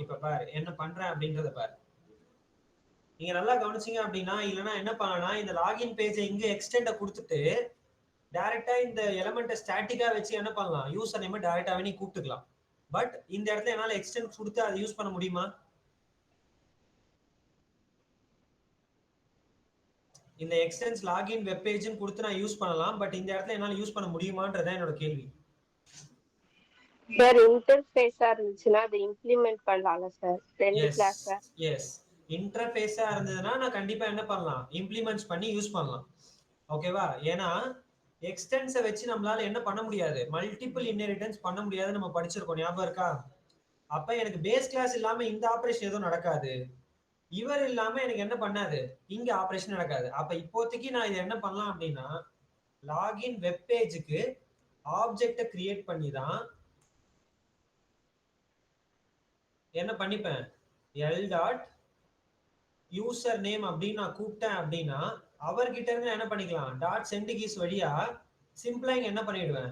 இப்ப பாரு என்ன பண்றேன் அப்படின்றத பாரு. நீங்க நல்லா கவனிச்சீங்க அப்படின்னா, இல்லைன்னா என்ன பண்ணலாம், இந்த லாகின் பேஜை இங்க எக்ஸ்டெண்ட கொடுத்துட்டு டைரக்டா இந்த எலிமெண்ட்டை ஸ்டாட்டிக்கா வச்சு என்ன பண்ணலாம், யூசர் நேம் டைரக்டாவே நீ கூப்பிட்டுக்கலாம். பட் இந்த இடத்துல என்னால எக்ஸ்டெண்ட் கொடுத்து அதை யூஸ் பண்ண முடியுமா? இந்த எக்ஸ்டென்ஸ் லாகின் வெப் பேஜ்னு கொடுத்து நான் யூஸ் பண்ணலாம். பட் இந்த இடத்துல என்னால யூஸ் பண்ண முடியுமான்றதா என்னோட கேள்வி. சார் இன்டர்ஃபேஸா இருந்துச்சுன்னா அதை இம்ப்ளிமெண்ட் பண்ணலாம்ல சார் ரெண்டு கிளாஸ்ல? எஸ், இன்டர்ஃபேஸா இருந்ததுன்னா நான் கண்டிப்பா என்ன பண்ணலாம், இம்ப்ளிமெண்ட்ஸ் பண்ணி யூஸ் பண்ணலாம். ஓகேவா? ஏன்னா எக்ஸ்டென்ஸை வச்சு நம்மளால என்ன பண்ண முடியாது, மல்டிபிள் இன்ஹெரிட்டன்ஸ் பண்ண முடியாது. நம்ம படிச்சிருக்கோம், ஞாபகம் இருக்கா? அப்ப எனக்கு பேஸ் கிளாஸ் இல்லாம இந்த ஆபரேஷன் எதுவும் நடக்காது. இவர் இல்லாம எனக்கு என்ன பண்ணாது, இங்க ஆபரேஷன் நடக்காது. அப்ப இப்போதைக்கு நான் இதை என்ன பண்ணலாம் அப்படின்னா, லாகின் வெப் பேஜுக்கு ஆப்ஜெக்ட கிரியேட் பண்ணி தான் என்ன பண்ணிப்பேன், எல் டாட் யூசர் நேம் அப்படின்னு நான் கூப்பிட்டேன் அப்படின்னா அவர்கிட்ட இருந்து என்ன பண்ணிக்கலாம், டாட் சென்ட் கீஸ் வழியா சிம்பிளா இங்க என்ன பண்ணிடுவேன்,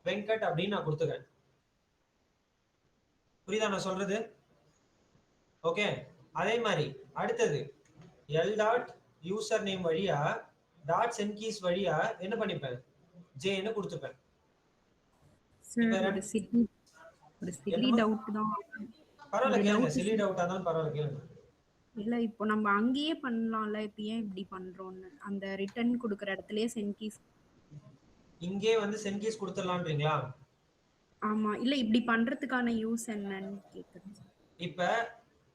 வெங்கட் அப்படின்னு நான் கொடுத்துக்கிறேன். புரியுதா நான் சொல்றது? ஓகே. அதே மாதிரி அடுத்தது எல் டாட் யூசர் நேம் வழியா டாட் சென்ட் கீஸ் வழியா என்ன பண்ணிப்பேன், ஜேன்னு கொடுத்துப்பேன். சார் ஒரு சில்லி டவுட் தான். பரவாயில்ல கேளுங்க, சில்லி டவுட்டா தான் பரவாயில்ல கேளுங்க. இல்ல இப்போ நம்ம அங்கேயே பண்ணலாம்ல, இப்போ ஏன் இப்படி பண்றோம்னு. அந்த ரிட்டர்ன் கொடுக்குற இடத்துலயே சென்கீஸ் இங்கே வந்து சென்ட் கீஸ் கொடுத்துடலான்றீங்களா? ஆமா, இல்ல இப்படி பண்றதுக்கான யூஸ் என்னன்னு கேக்குறேன். இப்ப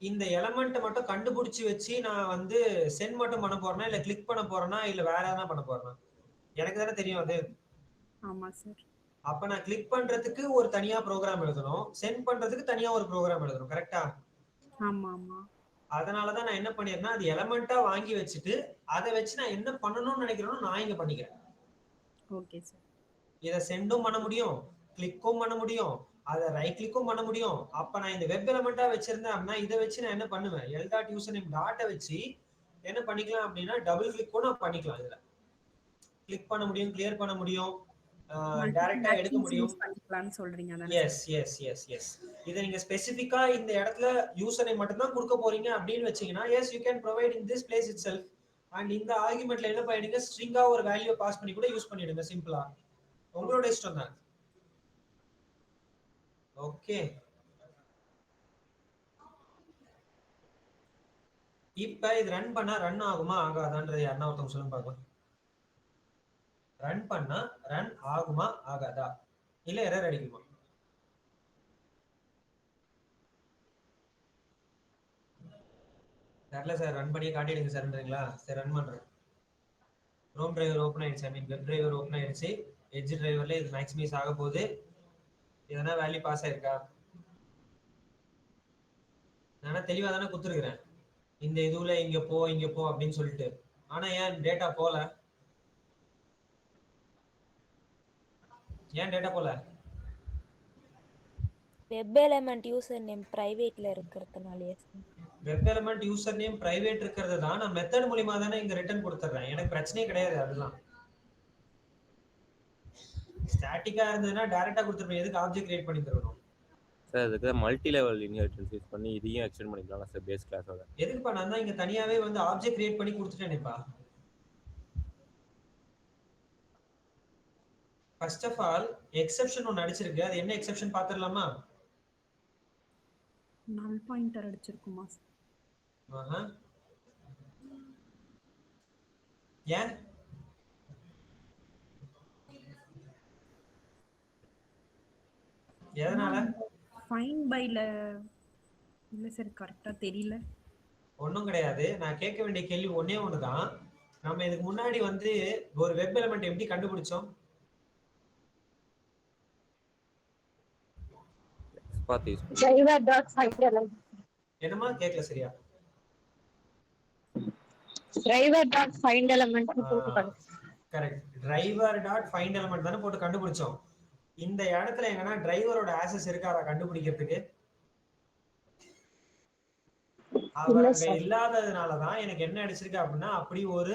இந்த எலமெண்ட் மட்டும் கண்டுபிடிச்சு வச்சு நான் வந்து சென்ட் மட்டும் பண்ண போறேனா, இல்ல கிளிக் பண்ண போறேனா, இல்ல வேற எதனா பண்ண போறேனா? எனக்கு தானே தெரியும் அது. ஆமா சார். அப்ப நான் கிளிக் பண்றதுக்கு ஒரு தனியா ப்ரோக்ராம் எழுதணும், சென்ட் பண்றதுக்கு தனியா ஒரு ப்ரோக்ராம் எழுதணும். கரெக்டா? ஆமா ஆமா. அதனாலதான் நான் என்ன பண்ணிருந்தேன், அது எலமெண்டா வாங்கி வச்சுட்டு அதை வச்சு நான் என்ன பண்ணணும்னு நினைக்கிறேனோ நான் இங்க பண்ணிக்கிறேன். Okay sir. இதை சென்டும் பண்ண முடியும், கிளிக்கும் பண்ண முடியும், அதை ரைட் கிளிக்கும் பண்ண முடியும். அப்ப நான் இந்த வெப் எலமெண்டா வச்சிருந்தேன் அப்படின்னா இதை வச்சு நான் என்ன பண்ணுவேன், எல் டாட் யூசர் நேம் டாட்டை வச்சு என்ன பண்ணிக்கலாம் அப்படின்னா டபுள் கிளிக்கும் நான் பண்ணிக்கலாம். இதுல கிளிக் பண்ண முடியும், கிளியர் பண்ண முடியும், டைரக்டா எடுக்க முடியும். பண்ணிக்கலாம்னு சொல்றீங்க அதானே? Yes yes yes yes. இதை நீங்க ஸ்பெசிஃபிக்கா இந்த இடத்துல யூசர் நேம் மட்டும் தான் கொடுக்க போறீங்க அப்படின்னு வச்சீங்கன்னா yes you can provide in this place itself. And இந்த ஆர்குமெண்ட்ல என்ன பண்ணிடுங்க, ஸ்ட்ரிங்கா ஒரு வேல்யூ பாஸ் பண்ணி கூட யூஸ் பண்ணிடுங்க. சிம்பிளா உங்களோட இஷ்டம் தான். ஓகே. இப்ப இது ரன் பண்ணா ரன் ஆகுமா ஆகாதான்றது யாருன்னா ஒருத்தவங்க சொல்லுங்க பார்க்கலாம். ரன் பண்ணா ரன் ஆகுமா ஆகாதா, இல்ல எரர் அடிக்குமா? தெரியல சார், ரன் பண்ணி காட்டிடுங்க சார்ன்றீங்களா? சரி ரன் பண்றேன். ரோம் டிரைவர் ஓப்பன் ஆயிடுச்சு, ஐ மீன் வெப் டிரைவர் ஓப்பன் ஆயிடுச்சு. எட்ஜ் டிரைவர்ல இது மேக்ஸிமைஸ் ஆக போகுது. எதனா வேல்யூ பாஸ் ஆயிருக்கா? நான் தெளிவா தானே கொடுத்துருக்கிறேன், இந்த இதுல இங்க போ இங்க போ அப்படின்னு சொல்லிட்டு. ஆனா ஏன் டேட்டா போல, ஏன் டேட்டா போல? வெப் எலிமெண்ட் யூசர் நேம் பிரைவேட்ல இருக்கிறதுனாலயே. Web element user name private இருக்கிறது தான் நான் மெத்தட் மூலமா தானே இங்க ரிட்டர்ன் கொடுத்துறேன். எனக்கு பிரச்சனையே கிடையாது. அதெல்லாம் ஸ்டாட்டிக்கா இருந்ததுன்னா டைரக்டா கொடுத்துருப்பேன். எதுக்கு ஆப்ஜெக்ட் கிரியேட் பண்ணி தரணும் சார்? அதுக்கு மல்டி லெவல் இன்ஹெரிட்டன்ஸ் யூஸ் பண்ணி இதையும் எக்ஸ்டெண்ட் பண்ணிக்கலாம் சார் பேஸ் கிளாஸோட. எதுக்குப்பா? நான் தான் இங்க தனியாவே வந்து ஆப்ஜெக்ட் கிரியேட் பண்ணி கொடுத்துட்டேனேப்பா. ஃபர்ஸ்ட் ஆஃப் ஆல் எக்ஸெப்ஷன் ஒன்னு அடிச்சிருக்கு. அது என்ன எக்ஸெப்ஷன் பாத்துறலாமா? நல் பாயிண்டர் அடிச்சிருக்குமா சார்? ஏன் எதனால? ஃபைண்ட் பைல இல்ல சார் கரெக்டா தெரியல. ஒண்ணும் கிடையாது. நான் கேட்க வேண்டிய கேள்வி ஒண்ணே ஒண்ணுதான். நம்ம இதுக்கு முன்னாடி வந்து ஒரு வெப் எலிமெண்ட் எப்படி கண்டுபிடிச்சோம்? XPath யூஸ் பண்ணி driver dot find element. என்னமா கேட்கல சரியா? driver dot find element போட்டு correct. Driver dot find element தானே போட்டு கண்டுபிடிச்சோம். இந்த இடத்துல எங்கன்னா டிரைவரோட ஆக்சஸ் இருக்காரா கண்டுபிடிக்கிறதுக்கு? அவர் அங்க இல்லாததுனாலதான் எனக்கு என்ன அடிச்சிருக்கு அப்படின்னா அப்படி ஒரு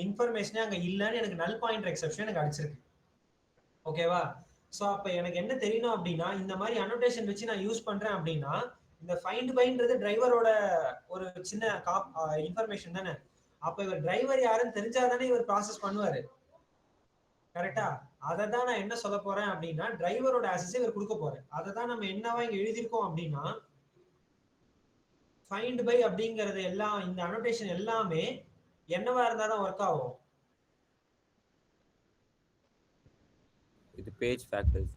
இன்ஃபர்மேஷனே அங்க இல்லன்னு எனக்கு நல் பாயிண்டர் எக்ஸெப்ஷன் எனக்கு அடிச்சிருக்கு. ஓகேவா? சோ அப்ப எனக்கு என்ன தெரியணும் அப்படின்னா இந்த மாதிரி அனோடேஷன் வச்சு நான் யூஸ் பண்றேன் அப்படின்னா இந்த ஃபைண்ட் பைன்றது டிரைவரோட ஒரு சின்ன இன்ஃபர்மேஷன் தானே. அப்ப இவர் டிரைவர் யாருன்னு தெரிஞ்சாதானே இவர் ப்ராசஸ் பண்ணுவாரு. கரெக்டா? அதை தான் நான் என்ன சொல்ல போறேன் அப்படின்னா டிரைவரோட ஆக்சஸ் இவர் கொடுக்க போறேன். அதை தான் நம்ம என்னவா இங்க எழுதியிருக்கோம் அப்படின்னா ஃபைண்ட் பை அப்படிங்கறது எல்லாம் இந்த அனோடேஷன் எல்லாமே என்னவா இருந்தா தான் ஒர்க் ஆகும். இது பேஜ் ஃபேக்டர்ஸ்.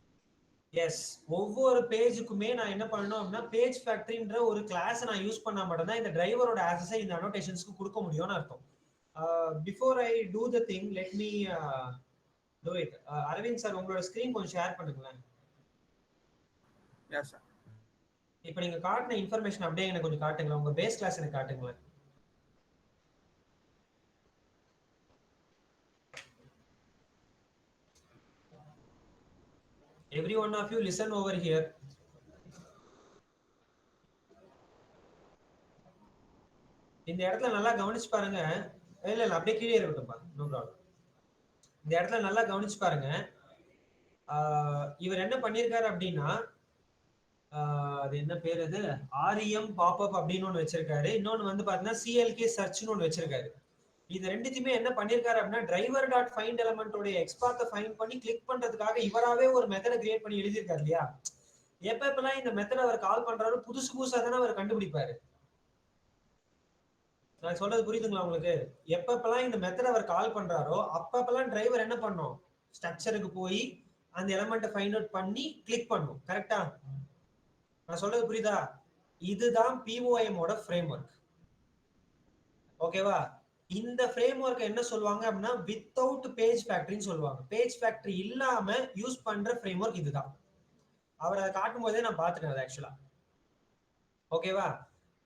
எஸ், ஒவ்வொரு பேஜுக்குமே நான் என்ன பண்ணணும் அப்படின்னா பேஜ் ஃபேக்டரின்ற ஒரு கிளாஸ் நான் யூஸ் பண்ணா மட்டும்தான் இந்த டிரைவரோட ஆக்சஸை இந்த அனோடேஷன்ஸ்க்கு கொடுக்க முடியும்னு அர்த்தம். Before I do the thing let me do it. Aravind sir உங்களோட ஸ்கிரீன் கொஞ்சம் ஷேர் பண்ணுங்களேன். Yes sir. இப்போ நீங்க காட்டின இன்ஃபர்மேஷன் அப்படியே எனக்கு கொஞ்சம் காட்டுங்களேன். உங்க பேஸ் கிளாஸ் எனக்கு காட்டுங்களேன். Every one of you listen over here. இந்த இடத்துல நல்லா கவனிச்சு பாருங்க. இல்ல அப்படியே கீழே இருக்கட்டும்பா, நோ ப்ராப்ளம். இந்த இடத்துல நல்லா கவனிச்சு பாருங்க. இவர் என்ன பண்ணிருக்காரு அப்படின்னா அது என்ன பேர், அது ஆர்இஎம் பாப்அப் அப்படின்னு ஒன்று வச்சிருக்காரு. இன்னொன்னு வந்து பாத்தீங்கன்னா சிஎல்கே சர்ச்னு ஒன்று வச்சிருக்காரு. இது ரெண்டுத்தையுமே என்ன பண்ணிருக்காரு அப்படின்னா டிரைவர் டாட் ஃபைண்ட் எலிமெண்டோட எக்ஸ்பாத்தை ஃபைண்ட் பண்ணி கிளிக் பண்றதுக்காக இவராவே ஒரு மெத்தடை கிரியேட் பண்ணி எழுதியிருக்காரு இல்லையா. எப்பெல்லாம் இந்த மெத்தட் அவர் கால் பண்றாரு புதுசு புதுசா தானே அவர் கண்டுபிடிப்பாரு. நான் சொல்றது புரியுதுங்களா உங்களுக்கு? எப்பெல்லாம் இந்த மெத்தட் அவர் கால் பண்றாரோ அப்பப்பெல்லாம் டிரைவர் என்ன பண்ணும், ஸ்ட்ரக்சருக்கு போய் அந்த எலிமெண்ட்டை ஃபைண்ட் அவுட் பண்ணி கிளிக் பண்ணும். கரெக்டா? நான் சொல்றது புரியுதா? இதுதான் POM ஓட ஃப்ரேம் ஒர்க். ஓகேவா? இந்த ஃப்ரேம் ஒர்க் என்ன சொல்லுவாங்க அப்படின்னா வித்தவுட் பேஜ் ஃபேக்டரின்னு சொல்லுவாங்க. பேஜ் ஃபேக்டரி இல்லாம யூஸ் பண்ற ஃப்ரேம் ஒர்க் இதுதான். அவர் அதை காட்டும் போதே நான் பார்த்துட்டேன் அது ஆக்சுவலா. ஓகேவா?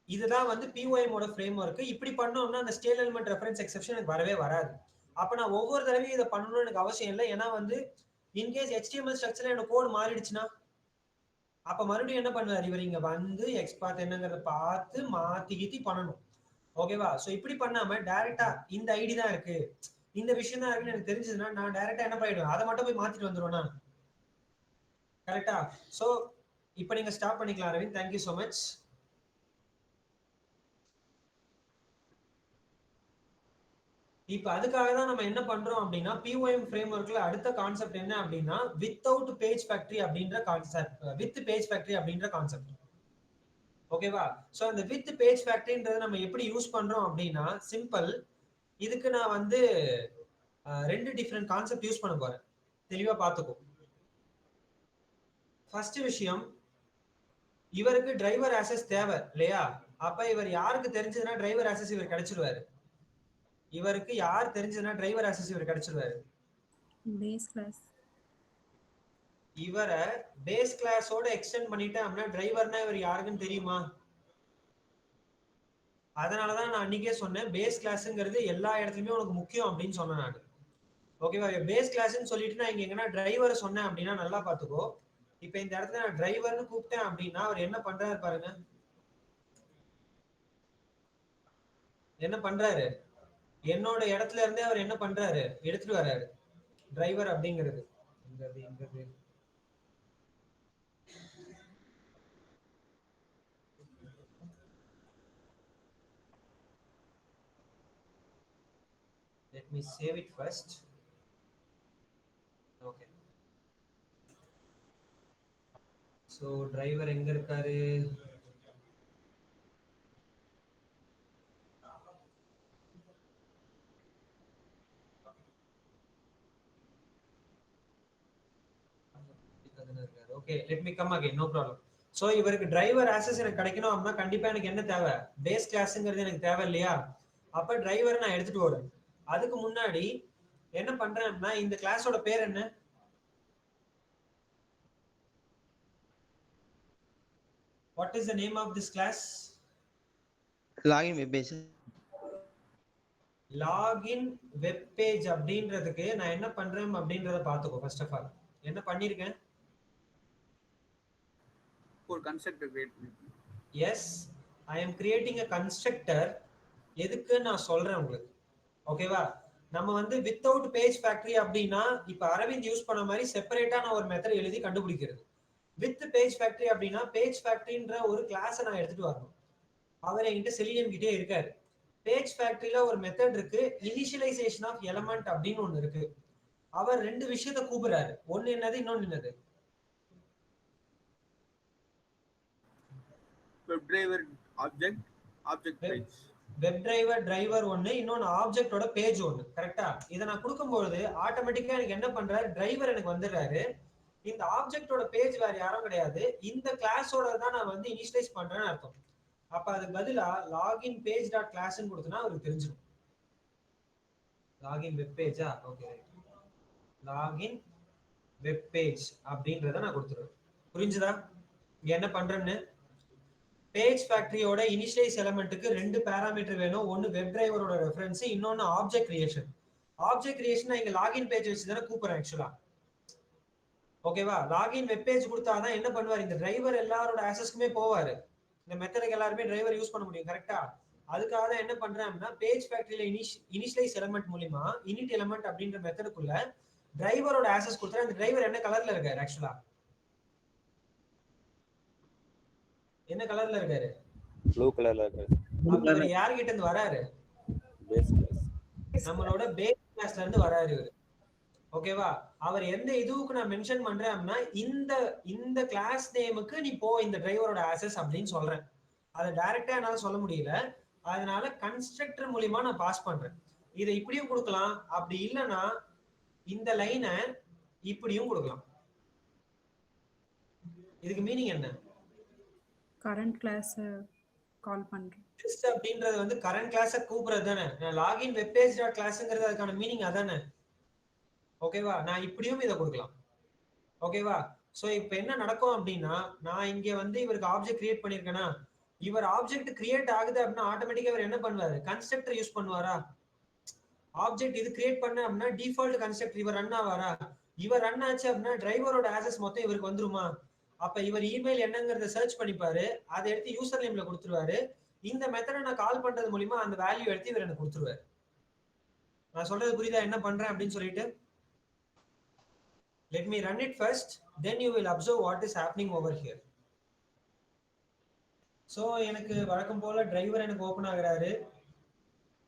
இதுதான் வந்து POM ஓட ஃப்ரேம் ஒர்க். இப்படி பண்ணோம்னா அந்த ஸ்கேல் எலிமெண்ட் ரெஃபரன்ஸ் எக்ஸெப்ஷன் எனக்கு வரவே வராது. அப்ப நான் ஒவ்வொரு தடவையும் இதை பண்ணணும்னு எனக்கு அவசியம் இல்லை. ஏன்னா வந்து இன்கேஸ் HTML ஸ்ட்ரக்சர்ல என்னோட கோட் மாறிடுச்சுன்னா அப்ப மறுபடியும் என்ன பண்ணுவார், இவர் இங்க வந்து எக்ஸ்பாத் என்னங்கிறத பார்த்து மாத்தி கீத்தி பண்ணணும். ஓகேவா? சோ இப்படி பண்ணாம டைரக்டா இந்த ஐடி தான் இருக்கு, இந்த விஷயம் தான் இருக்குன்னு எனக்கு தெரிஞ்சதுன்னா நான் டைரக்டா என்ன பண்ணிடுவேன், அதை மட்டும் போய் மாத்திட்டு வந்துருவேனா. கரெக்டா? சோ இப்போ நீங்க ஸ்டாப் பண்ணிக்கலாம் அரவிந்த். Thank you so much. இப்போ அதுக்காக தான் நம்ம என்ன பண்றோம் அப்படின்னா POM ஃப்ரேம் ஒர்க்ல அடுத்த கான்செப்ட் என்ன அப்படின்னா வித்தவுட் பேஜ் ஃபேக்டரி அப்படின்ற கான்செப்ட், வித் பேஜ் ஃபேக்டரி அப்படின்ற கான்செப்ட். ஓகேவா? சோ அந்த வித் பேஜ் ஃபேக்டரின்றதை நம்ம எப்படி யூஸ் பண்றோம் அப்படின்னா சிம்பிள். இதுக்கு நான் வந்து ரெண்டு டிஃபரெண்ட் கான்செப்ட் யூஸ் பண்ண போறேன். தெளிவா பார்த்துக்கோ. ஃபர்ஸ்ட் விஷயம், இவருக்கு டிரைவர் ஆக்சஸ் தேவை இல்லையா. அப்ப இவர் யாருக்கு தெரிஞ்சதுன்னா டிரைவர் ஆக்சஸ் இவர் கிடைச்சிருவாரு. இவருக்கு யார் தெரிஞ்சதுன்னா டிரைவர் ஆக்சஸ் இவர் கிடைச்சிருவாரு. பேஸ் கிளாஸ் இவரை பேஸ் கிளாஸோட எக்ஸ்டெண்ட் பண்ணிட்டேன் அப்படின்னா டிரைவர்னா இவர் யாருக்குன்னு தெரியுமா? அதனாலதான் நான் அன்னைக்கே சொன்னேன் பேஸ் கிளாஸ்ங்கிறது எல்லா இடத்துலயுமே உனக்கு முக்கியம் அப்படின்னு சொன்னேன் நான். ஓகேவா? பேஸ் கிளாஸ்ன்னு சொல்லிட்டு நான் இங்க எங்கன்னா டிரைவர் சொன்னேன் அப்படின்னா நல்லா பாத்துக்கோ. இப்ப இந்த இடத்துல நான் டிரைவர்னு கூப்பிட்டேன் அப்படின்னா அவர் என்ன பண்றாரு பாருங்க. என்ன பண்றாரு, என்னோட இடத்துல இருந்தே அவர் என்ன பண்றாரு, எடுத்துட்டு வர்றாரு டிரைவர் அப்படிங்கிறது. Let me save it first. Okay. So driver எங்க இருக்காரு? Okay, let me come again, no problem. So இவருக்கு டிரைவர் ஆக்சஸ் எனக்கு கிடைக்கணும் அப்படின்னா கண்டிப்பா எனக்கு என்ன தேவை, பேஸ் கிளாஸ்ங்கிறது எனக்கு தேவை இல்லையா? அப்ப டிரைவர் நான் எடுத்துட்டு வரேன். அதுக்கு முன்னாடி என்ன பண்றேன் அப்படின்னா இந்த கிளாஸோட பேர் என்ன? What is the name of this class? Login web page. Login web page அப்படின்றதுக்கு நான் என்ன பண்றேன் அப்படின்றத பாத்துக்கோ. ஃபர்ஸ்ட் ஆஃப் ஆல் என்ன பண்ணிருக்கேன்? ஒரு கன்ஸ்ட்ரக்டர் கிரியேட் பண்ணிருக்கேன். Yes, I am creating a constructor. எதுக்கு நான் சொல்றேன் உங்களுக்கு, ஓகேவா? நம்ம வந்து வித்தவுட் பேஜ் ஃபேக்டரி அப்படின்னா இப்ப அரவிந்த் யூஸ் பண்ண மாதிரி செப்பரேட்டா நான் ஒரு மெத்தட் எழுதி கண்டுபிடிக்கிறது. வித் பேஜ் ஃபேக்டரி அப்படின்னா பேஜ் ஃபேக்டரின்ற ஒரு கிளாஸை நான் எடுத்துட்டு வரணும். அவர் என்கிட்ட செலினியம் கிட்டே இருக்காரு. பேஜ் ஃபேக்டரியில ஒரு மெத்தட் இருக்கு, இனிஷியலைசேஷன் ஆஃப் எலமெண்ட் அப்படின்னு ஒண்ணு இருக்கு. அவர் ரெண்டு விஷயத்த கூப்பிடுறாரு. ஒண்ணு என்னது, இன்னொன்னு என்னது? Web driver object page. Web driver ஒண்ணு, இன்னொன்னு ஆப்ஜெக்டோட பேஜ் ஒண்ணு. கரெக்டா? இதை நான் கொடுக்கும்போது ஆட்டோமேட்டிக்கா எனக்கு என்ன பண்றாரு, டிரைவர் எனக்கு வந்துடுறாரு. இந்த ஆப்ஜெக்டோட பேஜ் வேற யாரும் கிடையாது, இந்த கிளாஸோட தான் நான் வந்து இனிஷியலைஸ் பண்றேன்னு அர்த்தம். அப்ப அதுக்கு பதிலா லாகின் பேஜ் டாட் கிளாஸ்ன்னு கொடுத்தனா அவருக்கு தெரிஞ்சிடும். லாகின் வெப் பேஜா? ஓகே, லாகின் வெப் பேஜ் அப்படின்றத நான் கொடுத்துருவேன். புரிஞ்சுதா இங்க என்ன பண்றேன்னு? பேஜ் ஃபேக்டரியோட இனிஷியலைஸ் எலிமெண்ட்டுக்கு ரெண்டு பாராமீட்டர் வேணும். ஒன்னு வெப் டிரைவரோட ரெஃபரன்ஸ், இன்னொன்னு ஆப்ஜெக்ட் கிரியேஷன். ஆப்ஜெக்ட் கிரியேஷன் இங்க லாகின் பேஜ் வச்சு தானே கூப்பிடுறேன் ஆக்சுவலா. ஓகேவா? லாகின் வெப் பேஜ் கொடுத்தாதான் என்ன பண்ணுவார், இந்த டிரைவர் எல்லாரோட ஆக்சஸ்க்குமே போவாரு. இந்த மெத்தடுக்கு எல்லாருமே டிரைவர் யூஸ் பண்ண முடியும். கரெக்டா? அதுக்காக தான் என்ன பண்றேன் அப்படின்னா பேஜ் ஃபேக்டரியில இனிஷியலைஸ் எலிமெண்ட் மூலமா இனிட் எலிமெண்ட் அப்படின்ற மெத்தடுக்குள்ள டிரைவரோட ஆக்சஸ் கொடுத்தா அந்த டிரைவர் என்ன கலர்ல இருக்காரு, ஆக்சுவலா என்ன கலர்ல இருக்காரு? ப்ளூ கலர்ல இருக்காரு. அவர் யார்கிட்ட இருந்து வராரு? Base class. நம்மளோட பேஸ் கிளாஸ்ல இருந்து வராரு இவரு. ஓகேவா? அவர் எந்த இதுவுக்கு நான் மென்ஷன் பண்றேன் அப்படின்னா இந்த கிளாஸ் நேமுக்கு நீ போ, இந்த டிரைவரோட ஆக்சஸ் அப்படின்னு சொல்றேன். அதை டைரக்டா என்னால சொல்ல முடியல, அதனால கன்ஸ்ட்ரக்டர் மூலியமா நான் பாஸ் பண்றேன். இதை இப்படியும் கொடுக்கலாம், அப்படி இல்லைன்னா இந்த லைனை இப்படியும் கொடுக்கலாம். இதுக்கு மீனிங் என்ன? கரண்ட் கிளாஸ் கால் பண்றேன். திஸ் அப்படின்றது வந்து கரண்ட் கிளாஸை கூப்பிடுறது தானே. லாகின் வெப் பேஜ் டாட் கிளாஸ்ங்கிறது அதுக்கான மீனிங் அதானே. ஓகேவா? நான் இப்படியும் இதை கொடுக்கலாம். ஓகேவா? சோ இப்போ என்ன நடக்கும் அப்படின்னா நான் இங்க வந்து இவருக்கு ஆப்ஜெக்ட் கிரியேட் பண்ணிருக்கேனா, இவர் ஆப்ஜெக்ட் கிரியேட் ஆகுது அப்படின்னா ஆட்டோமேட்டிக்கா இவர் என்ன பண்ணுவாரு, கன்ஸ்ட்ரக்டர் யூஸ் பண்ணுவாரா? ஆப்ஜெக்ட் இது கிரியேட் பண்ண அப்படின்னா டிஃபால்ட் கன்ஸ்ட்ரக்டர் இவர் ரன் ஆவாரா? இவர் ரன் ஆச்சு அப்படின்னா டிரைவரோட ஆக்சஸ் மொத்தம் இவருக்கு வந்துருமா? அப்ப இவர் இமெயில் என்னங்கறத சர்ச் பண்ணிப்பாரு, அதை எடுத்து யூசர் நேம்ல கொடுத்துருவாரு. இந்த மெத்தடை நான் கால் பண்றது மூலமா அந்த வேல்யூ எடுத்து இவர் எனக்கு கொடுத்துருவாரு. நான் சொல்றது புரியுதா என்ன பண்றேன் அப்படின்னு சொல்லிட்டு? Let me run it first, then you will observe what is happening over here. So எனக்கு வழக்கம் போல டிரைவர் எனக்கு ஓபன் ஆகுறாரு.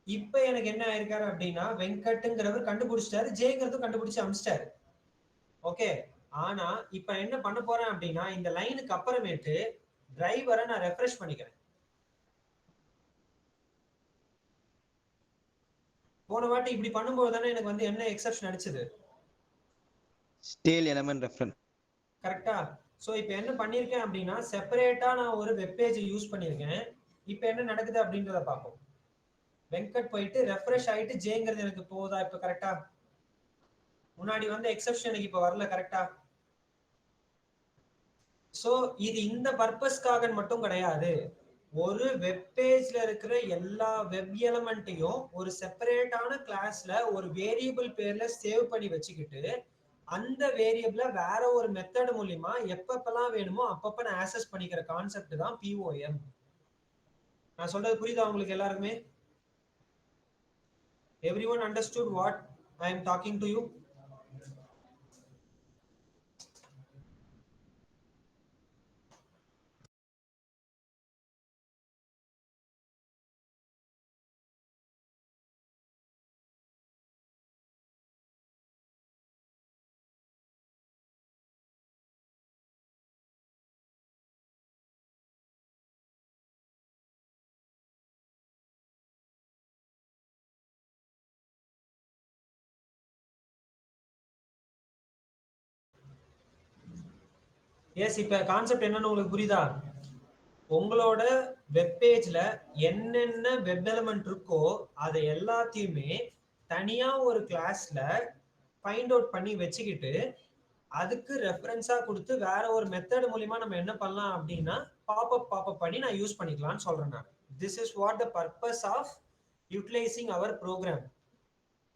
இப்போ எனக்கு என்ன ஆயிருக்காரு அப்படின்னா வெங்கட்ங்கிறவர் கண்டுபிடிச்சிட்டாரு, ஜேங்கிறதும் கண்டுபிடிச்சு அமிச்சிட்டாரு. ஓகே, ஆனா இப்ப என்ன பண்ண போறேன் அப்படின்னா இந்த லைனுக்கு அப்புறமேட்டு டிரைவரை நான் ரெஃப்ரெஷ் பண்ணிக்கிறேன். போன வாட்டி இப்படி பண்ணும்போது தானே எனக்கு வந்து என்ன எக்ஸெப்ஷன் அடிச்சது, Stale element reference. கரெக்டா? சோ இப்போ என்ன பண்ணிருக்கேன் அப்படின்னா செப்பரேட்டா நான் ஒரு வெப் பேஜ் யூஸ் பண்ணிருக்கேன். இப்போ என்ன நடக்குது அப்படின்றத பார்ப்போம். வெங்கட் போயிட்டு ரெஃப்ரெஷ் ஆயிட்டு ஜேங்கிறது எனக்கு போகுதா இப்போ? கரெக்டா? முன்னாடி வந்து எக்ஸெப்ஷன் எனக்கு இப்போ வரல. கரெக்டா? சோ இது இந்த பர்பஸ்க்காக மட்டும் கிடையாது. ஒரு வெப் பேஜ்ல இருக்கிற எல்லா வெப் எலிமெண்ட்டையும் ஒரு செப்பரேட்டான கிளாஸ்ல ஒரு வேரியபிள் பேர்ல சேவ் பண்ணி வச்சுக்கிட்டு அந்த வேரியபிள வேற ஒரு மெத்தட் மூலமா எப்பப்பெல்லாம் வேணுமோ அப்பப்ப நான் ஆக்சஸ் பண்ணிக்கிற கான்செப்ட் தான் POM. நான் சொல்றது புரியுதா உங்களுக்கு எல்லாருக்குமே? Everyone understood what I am talking to you? Yes, இப்ப கான்செப்ட் என்னன்னு உங்களுக்கு புரியுதா? உங்களோட வெப் பேஜ்ல என்னென்ன வெப் எலிமெண்ட் இருக்கோ அதை எல்லாத்தையுமே தனியா ஒரு கிளாஸ்ல ஃபைண்ட் அவுட் பண்ணி வச்சுக்கிட்டு அதுக்கு ரெஃபரன்ஸா கொடுத்து வேற ஒரு மெத்தட் மூலியமா நம்ம என்ன பண்ணலாம் அப்படின்னா பாப்அப் பண்ணி நான் யூஸ் பண்ணிக்கலாம்னு சொல்றேன் நான். This is what the purpose of utilizing our program.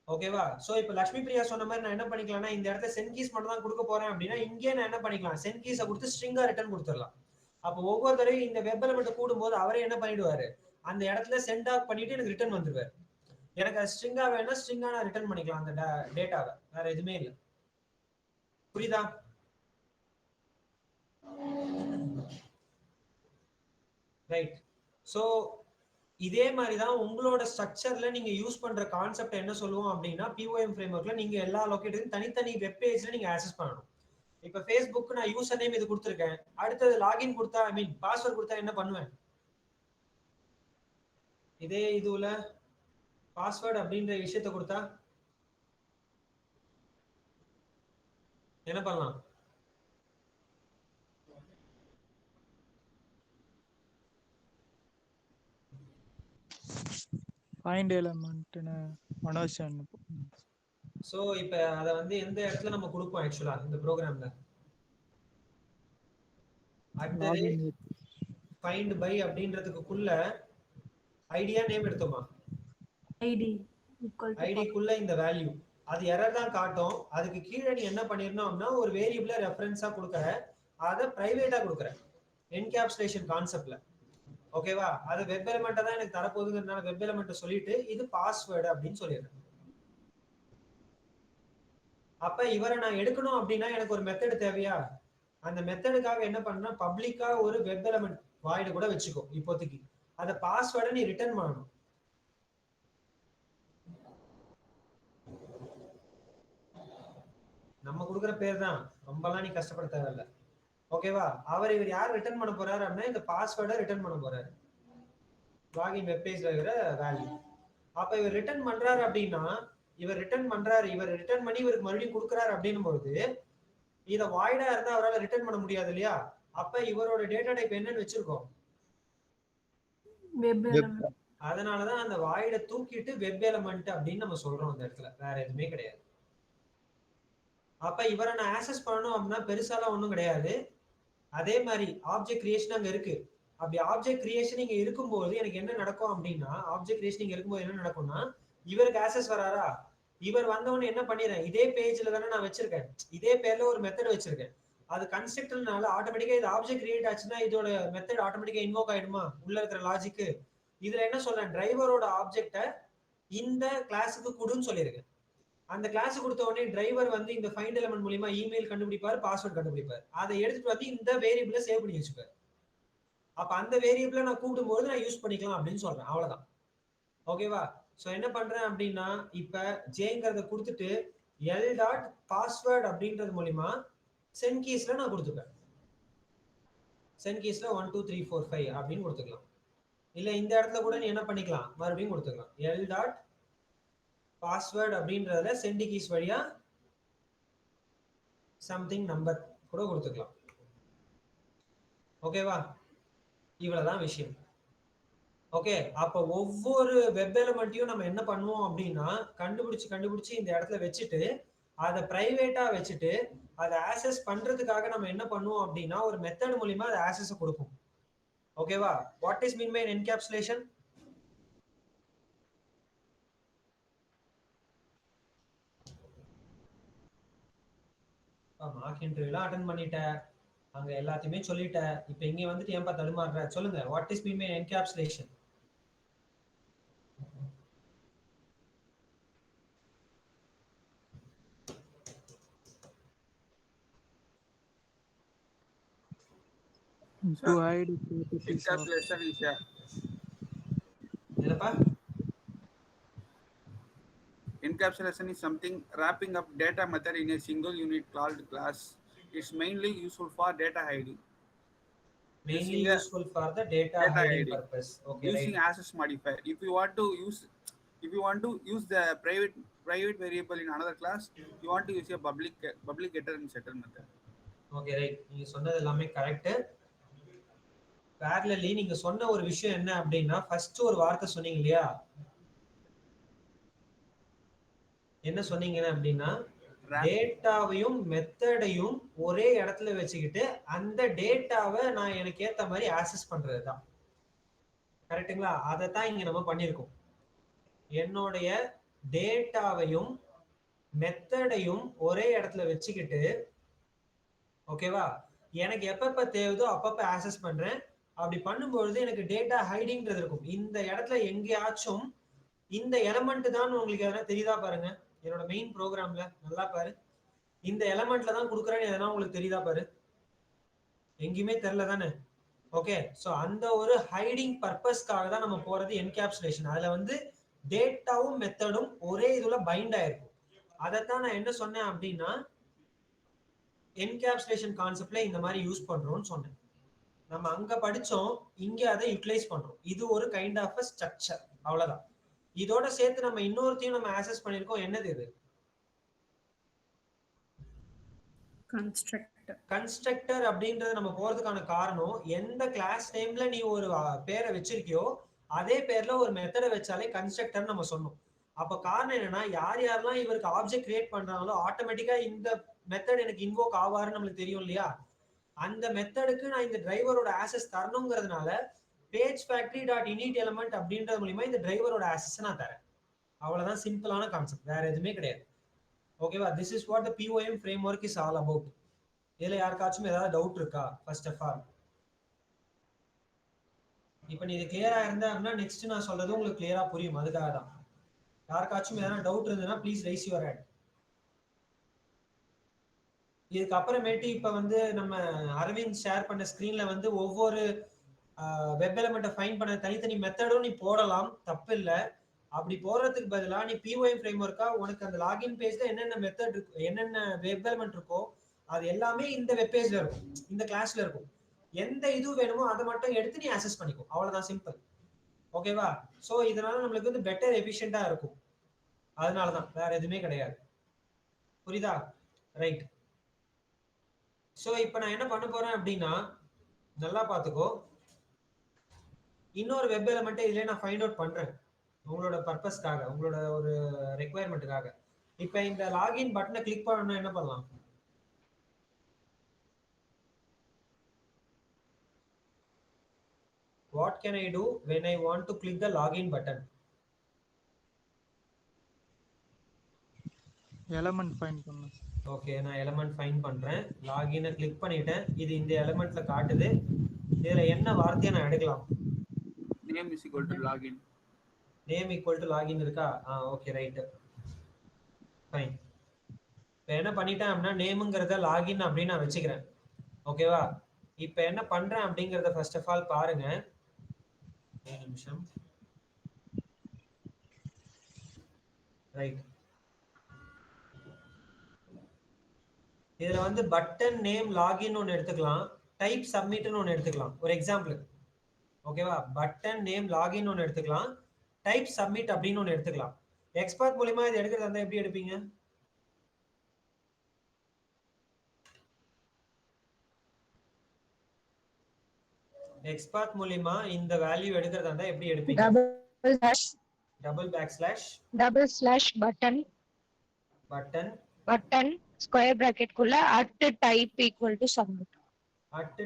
ஓகேவா? சோ இப்போ லட்சுமி பிரியா சொன்ன மாதிரி நான் என்ன பண்ணிக்கலாம்னா இந்த இடத்துல சென்ட் கீஸ் மட்டும் தான் கொடுக்க போறேன் அப்படின்னா இங்கே நான் என்ன பண்ணிக்கலாம், சென்ட் கீஸை கொடுத்து ஸ்ட்ரிங்கா ரிட்டர்ன் கொடுத்துடலாம். அப்போ ஒவ்வொரு தடவையும் இந்த வெப் எலிமெண்ட் கூடும்போது அவரே என்ன பண்ணிடுவாரு, அந்த இடத்துல சென்ட் ஆஃப் பண்ணிட்டு எனக்கு ரிட்டர்ன் வந்துருவாரு. எனக்கு அது ஸ்ட்ரிங்கா வேணா ஸ்ட்ரிங்கா நான் ரிட்டர்ன் பண்ணிக்கலாம் அந்த டேட்டாவை, வேற எதுவுமே இல்லை. புரியுதா? ரைட். சோ இதே மாதிரி தான் உங்களோட ஸ்ட்ரக்சர்ல நீங்க யூஸ் பண்ற கான்செப்ட் என்ன சொல்லுவோம் அப்படின்னா POM ஃப்ரேம்வொர்க்ல நீங்க எல்லா லொகேட்டரும் தனித்தனி வெப் பேஜ்ல நீங்க ஆக்சஸ் பண்ணணும். இப்ப Facebook நான் யூசர் நேம் இது கொடுத்துருக்கேன், அடுத்தது லாகின் கொடுத்தா ஐ மீன் பாஸ்வேர்ட் கொடுத்தா என்ன பண்ணுவேன்? இதே இதுல பாஸ்வேர்ட் அப்படின்ற விஷயத்தை கொடுத்தா என்ன பண்ணலாம்? ஃபைண்ட் எலிமெண்ட்னு மனோஜ் சோ இப்ப அத வந்து எந்த இடத்துல நம்ம கொடுப்போம் ஆக்சுவலா இந்த ப்ரோக்ராம்ல? ஃபைண்ட் பை அப்படின்றதுக்குள்ள ஐடியா நேம் எடுத்தோமா, ஐடிக்குள்ள இந்த வேல்யூ அது எரர் தான் காட்டும். அதுக்கு கீழே நீ என்ன பண்ணிரணும் அப்படின்னா ஒரு வேரியபிள ரெஃபரன்ஸா கொடுக்கற, அதை பிரைவேட்டா கொடுக்கற என்கேப்சுலேஷன் கான்செப்ட்ல. ஓகேவா? அது வெப் எலிமெண்ட்டை தான் எனக்கு தரப்போகுதுங்கிறதுனால வெப் எலிமெண்ட்டை சொல்லிட்டு இது பாஸ்வேர்டு அப்படின்னு சொல்லிடுறேன். அப்ப இவரை நான் எடுக்கணும் அப்படின்னா எனக்கு ஒரு மெத்தட் தேவையா? அந்த மெத்தடுக்காக என்ன பண்ணா பப்ளிக்கா ஒரு வெப் எலிமெண்ட் வாய்டு கூட வச்சுக்கோ இப்போதைக்கு. அத பாஸ்வேர்டை நீ ரிட்டர்ன் பண்ணணும். நம்ம கொடுக்குற பேர் தான், ரொம்பலாம் நீ கஷ்டப்பட தேவையில்ல. ஓகேவா? இவர் யார் ரிட்டர்ன் பண்ண போறாரு அப்படின்னா இந்த பாஸ்வேர்டை ரிட்டர்ன் பண்ண போறாரு லாகின் வெப் பேஜ்ல இருக்கிற வேல்யூ. அப்ப இவர் ரிட்டர்ன் பண்றாரு அப்படின்னா இவர் ரிட்டர்ன் பண்ணி இவருக்கு மறுபடியும் கொடுக்குறாரு அப்படின்னும் போது இத வாய்டா இருந்தா அவரால் ரிட்டர்ன் பண்ண முடியாது இல்லையா? அப்ப இவரோட டேட்டா டைப் என்னன்னு வச்சிருக்கோம், அதனாலதான் அந்த வாய்டை தூக்கிட்டு வெப் எலிமெண்ட் அப்படின்னு நம்ம சொல்றோம் அந்த இடத்துல, வேற எதுவுமே கிடையாது. அப்ப இவரை நான் ஆக்சஸ் பண்ணணும் அப்படின்னா பெருசாலாம் ஒண்ணும் கிடையாது. அதே மாதிரி ஆப்ஜெக்ட் கிரியேஷன் அங்க இருக்கு. அப்படி ஆப்ஜெக்ட் கிரியேஷன் இங்க இருக்கும்போது எனக்கு என்ன நடக்கும் அப்படின்னா ஆப்ஜெக்ட் கிரியேஷன் இங்க இருக்கும்போது என்ன நடக்கும்னா இவருக்கு ஆக்சஸ் வராரா, இவர் வந்தவொடனே என்ன பண்ணிடுறேன், இதே பேஜ்ல தானே நான் வச்சிருக்கேன், இதே பேர்ல ஒரு மெத்தட் வச்சிருக்கேன். அது கன்ஸ்ட்ரக்டர்னால ஆட்டோமேட்டிக்கா இது ஆப்ஜெக்ட் கிரியேட் ஆச்சுன்னா இதோட மெத்தட் ஆட்டோமேட்டிக்கா இன்வோக் ஆயிடுமா உள்ள இருக்கிற லாஜிக். இதுல என்ன சொல்றேன், டிரைவரோட ஆப்ஜெக்ட இந்த கிளாஸுக்கு கொடுன்னு சொல்லியிருக்கேன். அந்த கிளாஸ் கொடுத்த உடனே டிரைவர் வந்து இந்த ஃபைண்ட் எலிமெண்ட் மூலமா இமெயில் கண்டுபிடிப்பார், பாஸ்வேர்ட் கண்டுபிடிப்பார். அதை எடுத்துட்டு வந்து இந்த வேரியபிள சேவ் பண்ணி வச்சுப்பார். அப்ப அந்த வேரியபிள நான் கூப்பிடும்போது நான் யூஸ் பண்ணிக்கலாம் அப்படின்னு சொல்றேன். அவ்வளவுதான். ஓகேவா? சோ என்ன பண்றேன் அப்படின்னா இப்ப ஜேங்கிறத கொடுத்துட்டு எல் டாட் பாஸ்வேர்ட் அப்படின்றது மூலமா சென்ட் கீஸ்ல நான் கொடுத்துப்பேன். சென்ட் கீஸ்ல 1 2 3 4 5 அப்படின்னு கொடுத்துக்கலாம். இல்ல இந்த இடத்துல கூட நீ என்ன பண்ணிக்கலாம், மறுபடியும் கொடுத்துக்கலாம். எல் டாட் பாஸ்வேர்ட் அப்படின்றதுல சென்ட் கீஸ் வழியா சம்திங் நம்பர் கூட கொடுத்துக்கலாம். ஓகேவா? இவ்வளவுதான் விஷயம். ஓகே, அப்ப ஒவ்வொரு வெப் எலிமெண்ட்டையும் நம்ம என்ன பண்ணுவோம் அப்படின்னா கண்டுபிடிச்சு இந்த இடத்துல வச்சுட்டு அதை பிரைவேட்டா வச்சுட்டு அதை ஆக்சஸ் பண்றதுக்காக நம்ம என்ன பண்ணுவோம் அப்படின்னா ஒரு மெத்தட் மூலமா அதை ஆக்சஸ் கொடுப்போம். ஓகேவா? What is mean by encapsulation? Mark இன்டர்வியூலாம் அட்டெண்ட் பண்ணிட்டேன், அங்க எல்லாத்தையுமே சொல்லிட்டேன். இப்போ இங்க வந்துட்டு ஏன்பா தடுமாறுற? சொல்லுங்க, what is mean by encapsulation? to hide properties of Encapsulation is a என்னப்பா? encapsulation is something wrapping up data method in a single unit called class. It's mainly useful for data hiding. Mainly useful for the data hiding purpose. Okay, using right. access modifier. If you want to use the private variable in another class, you want to use a public getter and setter method. Okay right, நீங்க சொன்னது எல்லாமே கரெக்ட். parallelly நீங்க சொன்ன ஒரு விஷயம் என்ன அப்படின்னா, ஃபர்ஸ்ட் ஒரு வார்த்தை சொன்னீங்க இல்லையா, என்ன சொன்னீங்க அப்படின்னா டேட்டாவையும் மெத்தடையும் ஒரே இடத்துல வச்சுக்கிட்டு அந்த டேட்டாவை நான் எனக்கு ஏத்த மாதிரி ஆக்சஸ் பண்றது தான். கரெக்ட்டுங்களா? அதை தான் இங்க நம்ம பண்ணியிருக்கோம். என்னுடைய டேட்டாவையும் மெத்தடையும் ஒரே இடத்துல வச்சுக்கிட்டு, ஓகேவா, எனக்கு எப்பப்ப தேவையோ அப்பப்ப ஆக்சஸ் பண்றேன். அப்படி பண்ணும்பொழுது எனக்கு டேட்டா ஹைடிங்கிறது இருக்கும். இந்த இடத்துல எங்கேயாச்சும் இந்த எலமெண்ட் தான் உங்களுக்கு எதனா தெரியுதா பாருங்க. என்னோட மெயின் ப்ரோக்ராம்ல நல்லா பாரு, இந்த எலமெண்ட்ல தான் கொடுக்குறேன்னு எதனா உங்களுக்கு தெரியுதா பாரு. எங்கேயுமே தெரியல தானே? ஓகே, ஸோ அந்த ஒரு ஹைடிங் பர்பஸ்க்காக தான் நம்ம போறது என்கேப்சுலேஷன். அதுல வந்து டேட்டாவும் மெத்தடும் ஒரே இதுல பைண்ட் ஆயிருக்கும். அதைத்தான் நான் என்ன சொன்னேன் அப்படின்னா, என்கேப்சுலேஷன் கான்செப்ட்ல இந்த மாதிரி யூஸ் பண்றோம்னு சொன்னேன். நம்ம அங்க படிச்சோம், இங்க அதை யூட்டிலைஸ் பண்றோம். இது ஒரு கைண்ட் ஆஃப் ஸ்ட்ரக்சர், அவ்வளவுதான். இதோட சேர்த்து நம்ம இன்னொருத்தையும் நம்ம ஆக்சஸ் பண்ணிருக்கோம். என்னது இது? கன்ஸ்ட்ரக்டர் அப்படின்றது நம்ம போறதுக்கான காரணம், எந்த கிளாஸ் நேம்ல நீ ஒரு பேரை வச்சிருக்கியோ அதே பேர்ல ஒரு மெத்தடை வச்சாலே கன்ஸ்ட்ரக்டர் நம்ம சொன்னோம். அப்ப காரணம் என்னன்னா, யார் யாரெல்லாம் இவருக்கு ஆப்ஜெக்ட் கிரியேட் பண்றாங்களோ ஆட்டோமேட்டிக்கா இந்த மெத்தட் எனக்கு இன்வோக் ஆவாருன்னு நம்மளுக்கு தெரியும் இல்லையா? அந்த மெத்தடுக்கு நான் இந்த டிரைவரோட ஆக்சஸ் தரணுங்கிறதுனால page factory dot init element அப்படின்றது மூலமா இந்த டிரைவரோட ஆக்சஸ் நான் தரேன். அவ்வளவுதான், சிம்பிளான கான்செப்ட், வேற எதுவுமே கிடையாது. ஓகேவா? This is what the POM framework is all about. இதுல யாருக்காச்சும் ஏதாவது டவுட் இருக்கா? ஃபர்ஸ்ட் ஆஃப் ஆல் இப்போ நீ இது கிளியரா இருந்தா அப்படின்னா நெக்ஸ்ட் நான் சொல்றது உங்களுக்கு கிளியரா புரியும். அதுக்காக தான். யாருக்காச்சும் ஏதாவது டவுட் இருந்ததுன்னா ப்ளீஸ் ரைஸ் யுவர் ஹேண்ட். இதுக்கு அப்புறமேட்டு இப்போ வந்து நம்ம அரவிந்த் ஷேர் பண்ண ஸ்கிரீன்ல வந்து ஒவ்வொரு வெப் எலிமெண்ட்டை ஃபைண்ட் பண்ண தனித்தனி மெத்தடும் நீ போடலாம், தப்பு இல்லை. அப்படி போடுறதுக்கு பதிலாக நீ POM framework உனக்கு அந்த லாகின் பேஜ்ல என்னென்ன மெத்தட் இருக்கு, என்னென்ன வெப் எலிமெண்ட் இருக்கோ அது எல்லாமே இந்த வெப் பேஜ்ல இருக்கும், இந்த கிளாஸ்ல இருக்கும். எந்த இது வேணுமோ அதை மட்டும் எடுத்து நீ ஆக்சஸ் பண்ணிக்கோ, அவ்வளவுதான், சிம்பிள். ஓகேவா? ஸோ இதனால நம்மளுக்கு வந்து பெட்டர் எஃபிஷியண்டா இருக்கும். அதனாலதான், வேற எதுவுமே கிடையாது. புரியுதா? ரைட். ஸோ இப்போ நான் என்ன பண்ண போறேன் அப்படின்னா, நல்லா பார்த்துக்கோ, இன்னொரு வெப் எலிமெண்ட்டை இதுல நான் ஃபைண்ட் அவுட் பண்றேன் உங்களோட பர்பஸ்க்காக, உங்களோட ஒரு ரெக்குவயர்மெண்ட்டுக்காக. இப்போ இந்த லாகின் பட்டனை கிளிக் பண்ணணும், என்ன பண்ணலாம்? What can I do when I want to click the login button? Element find பண்ணு. ஓகே, நான் எலிமெண்ட் ஃபைண்ட் பண்றேன். லாகினை கிளிக் பண்ணிட்டேன். இது இந்த எலிமெண்ட்ல காட்டுது. இதுல என்ன வார்த்தையை நான் எடுக்கலாம்? Name is equal to login. Name equal to login இருக்கா? Okay right, fine. இப்போ என்ன பண்ணிட்டேன் அப்படின்னா, நேமுங்கிறத லாகின் அப்படின்னு நான் வச்சுக்கிறேன். ஓகேவா? இப்போ என்ன பண்றேன் அப்படிங்கிறத ஃபர்ஸ்ட் ஆஃப் ஆல் பாருங்க. ஒரு நிமிஷம். ரைட், இதுல வந்து பட்டன் நேம் லாகின் ஒன்று எடுத்துக்கலாம், டைப் சப்மிட்னு ஒன்று எடுத்துக்கலாம். ஒரு எக்ஸாம்பிள், ஓகேவா? பட்டன் நேம் லாகின் ஒன்று எடுத்துக்கலாம், டைப் சப்மிட் அப்படின்னு ஒன்று எடுத்துக்கலாம். எக்ஸ்பர்ட் மூலியமா இது எடுக்கிறதா இருந்தா எப்படி எடுப்பீங்க? எக்ஸ்பர்ட் மூலியமா இந்த வேல்யூ எடுக்கிறதா இருந்தா எப்படி எடுப்பீங்க? Double back slash button square bracket குள்ள @type equal to submit.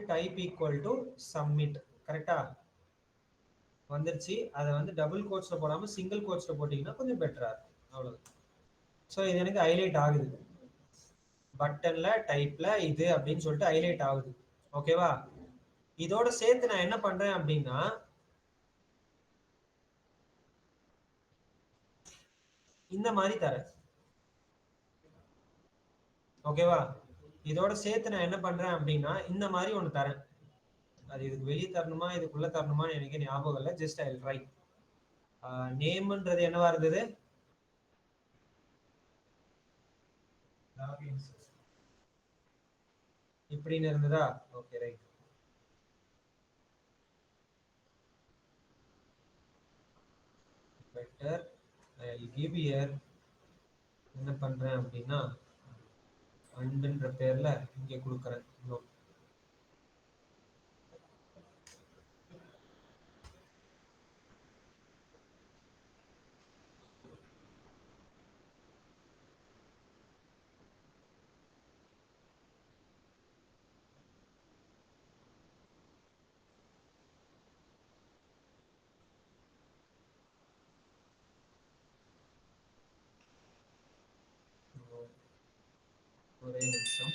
@type equal to submit. கரெக்டா வந்துருச்சு. அதை வந்து டபுள் கோட்ஸ்ல போடாம சிங்கிள் கோட்ஸ்ல போட்டீங்கன்னா கொஞ்சம் பெட்டரா இருக்கும். அவ்வளவுதான். ஸோ இது எனக்கு ஹைலைட் ஆகுது, பட்டன்ல டைப்ல இது அப்படின்னு சொல்லிட்டு ஹைலைட் ஆகுது. ஓகேவா? இதோட சேர்த்து நான் என்ன பண்றேன் அப்படின்னா, இந்த மாதிரி தரேன். ஓகேவா? இதோட சேர்த்து நான் என்ன பண்றேன் அப்படின்னா இந்த மாதிரி ஒன்று தரேன். அது இதுக்கு வெளியே தரணுமா இதுக்குள்ள தரணுமான்னு எனக்கு ஞாபகம் இல்லை. Just I will write. நேம்ன்றது என்னவா இருந்தது? இப்படின்னு இருந்ததா? Okay right. Better I will give here. என்ன பண்றேன் அப்படின்னா, அண்டுன்ற பேர்ல இங்க கொடுக்குறேன். நோ. ஒரே நிமிஷம்.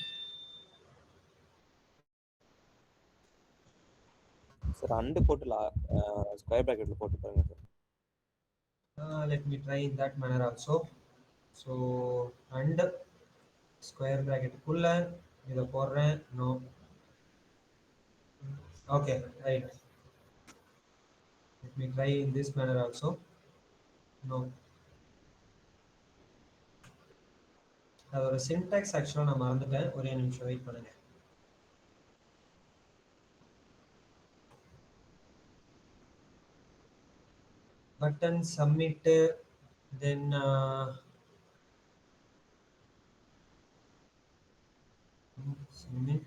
சார் அண்டு போட்டு ஸ்கொயர் பிராக்கெட்ல போட்டு பாருங்க sir. Let me try in that manner also. So and square bracket குள்ள இத போடுறேன். No. Okay, right. Let me try in this manner also. No. அதோட syntax actually நான் மறந்துட்டேன். ஒரே நிமிஷம் வெயிட் பண்ணுங்க. Button submit, then submit.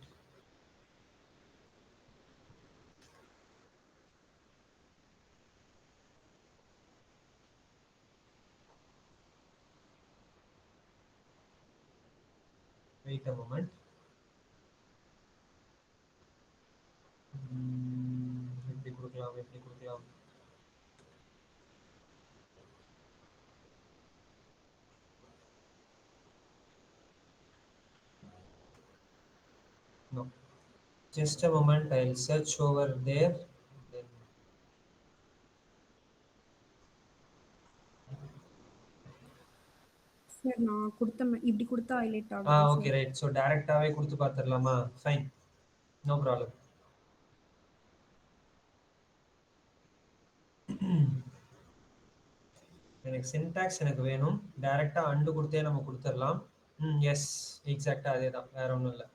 Wait a moment. எப்படி கொடுக்கலாம். No. Just a moment. I'll search over there. Then sir நான் இப்படி கொடுத்தா ஹைலைட் ஆகுது. okay, right. So டைரக்டாவே கொடுத்து பார்த்துடலாமா? Fine. No problem. எனக்கு syntax எனக்கு வேணும். டைரக்டா அண்டு கொடுத்தே நம்ம கொடுத்துடலாம். எஸ், எக்ஸாக்டா அதே தான், வேற ஒன்றும் இல்லை.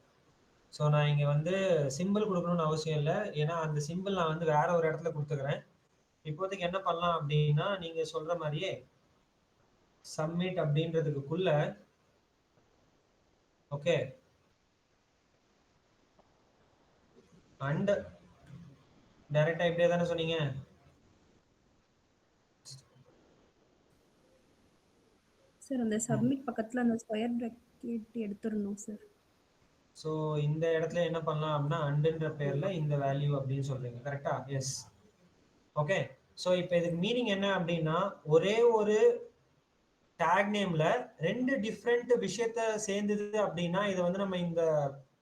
ஸோ நான் இங்கே வந்து சிம்பிள் கொடுக்கணும்னு அவசியம் இல்லை, ஏன்னா அந்த சிம்பிள் நான் வந்து வேற ஒரு இடத்துல கொடுத்துக்கிறேன். இப்போதைக்கு என்ன பண்ணலாம் அப்படின்னா, நீங்க சொல்ற மாதிரியே சப்மிட் அப்படின்றதுக்குள்ள ஓகே அண்ட் டைரக்டா இப்படியே தானே சொன்னீங்க? சார் அந்த சப்மிட் பக்கத்துல அந்த ஸ்கொயர் பிராக்கெட் எடுத்துறணும் சார். ஸோ இந்த இடத்துல என்ன பண்ணலாம் அப்படின்னா, அண்டுன்ற பேர்ல இந்த வேல்யூ அப்படின்னு சொல்றீங்க, கரெக்டா? எஸ். ஓகே. ஸோ இப்போ இதுக்கு மீனிங் என்ன அப்படின்னா, ஒரே ஒரு டேக் நேம்ல ரெண்டு டிஃப்ரெண்ட் விஷயத்த சேர்ந்தது அப்படின்னா, இது வந்து நம்ம இந்த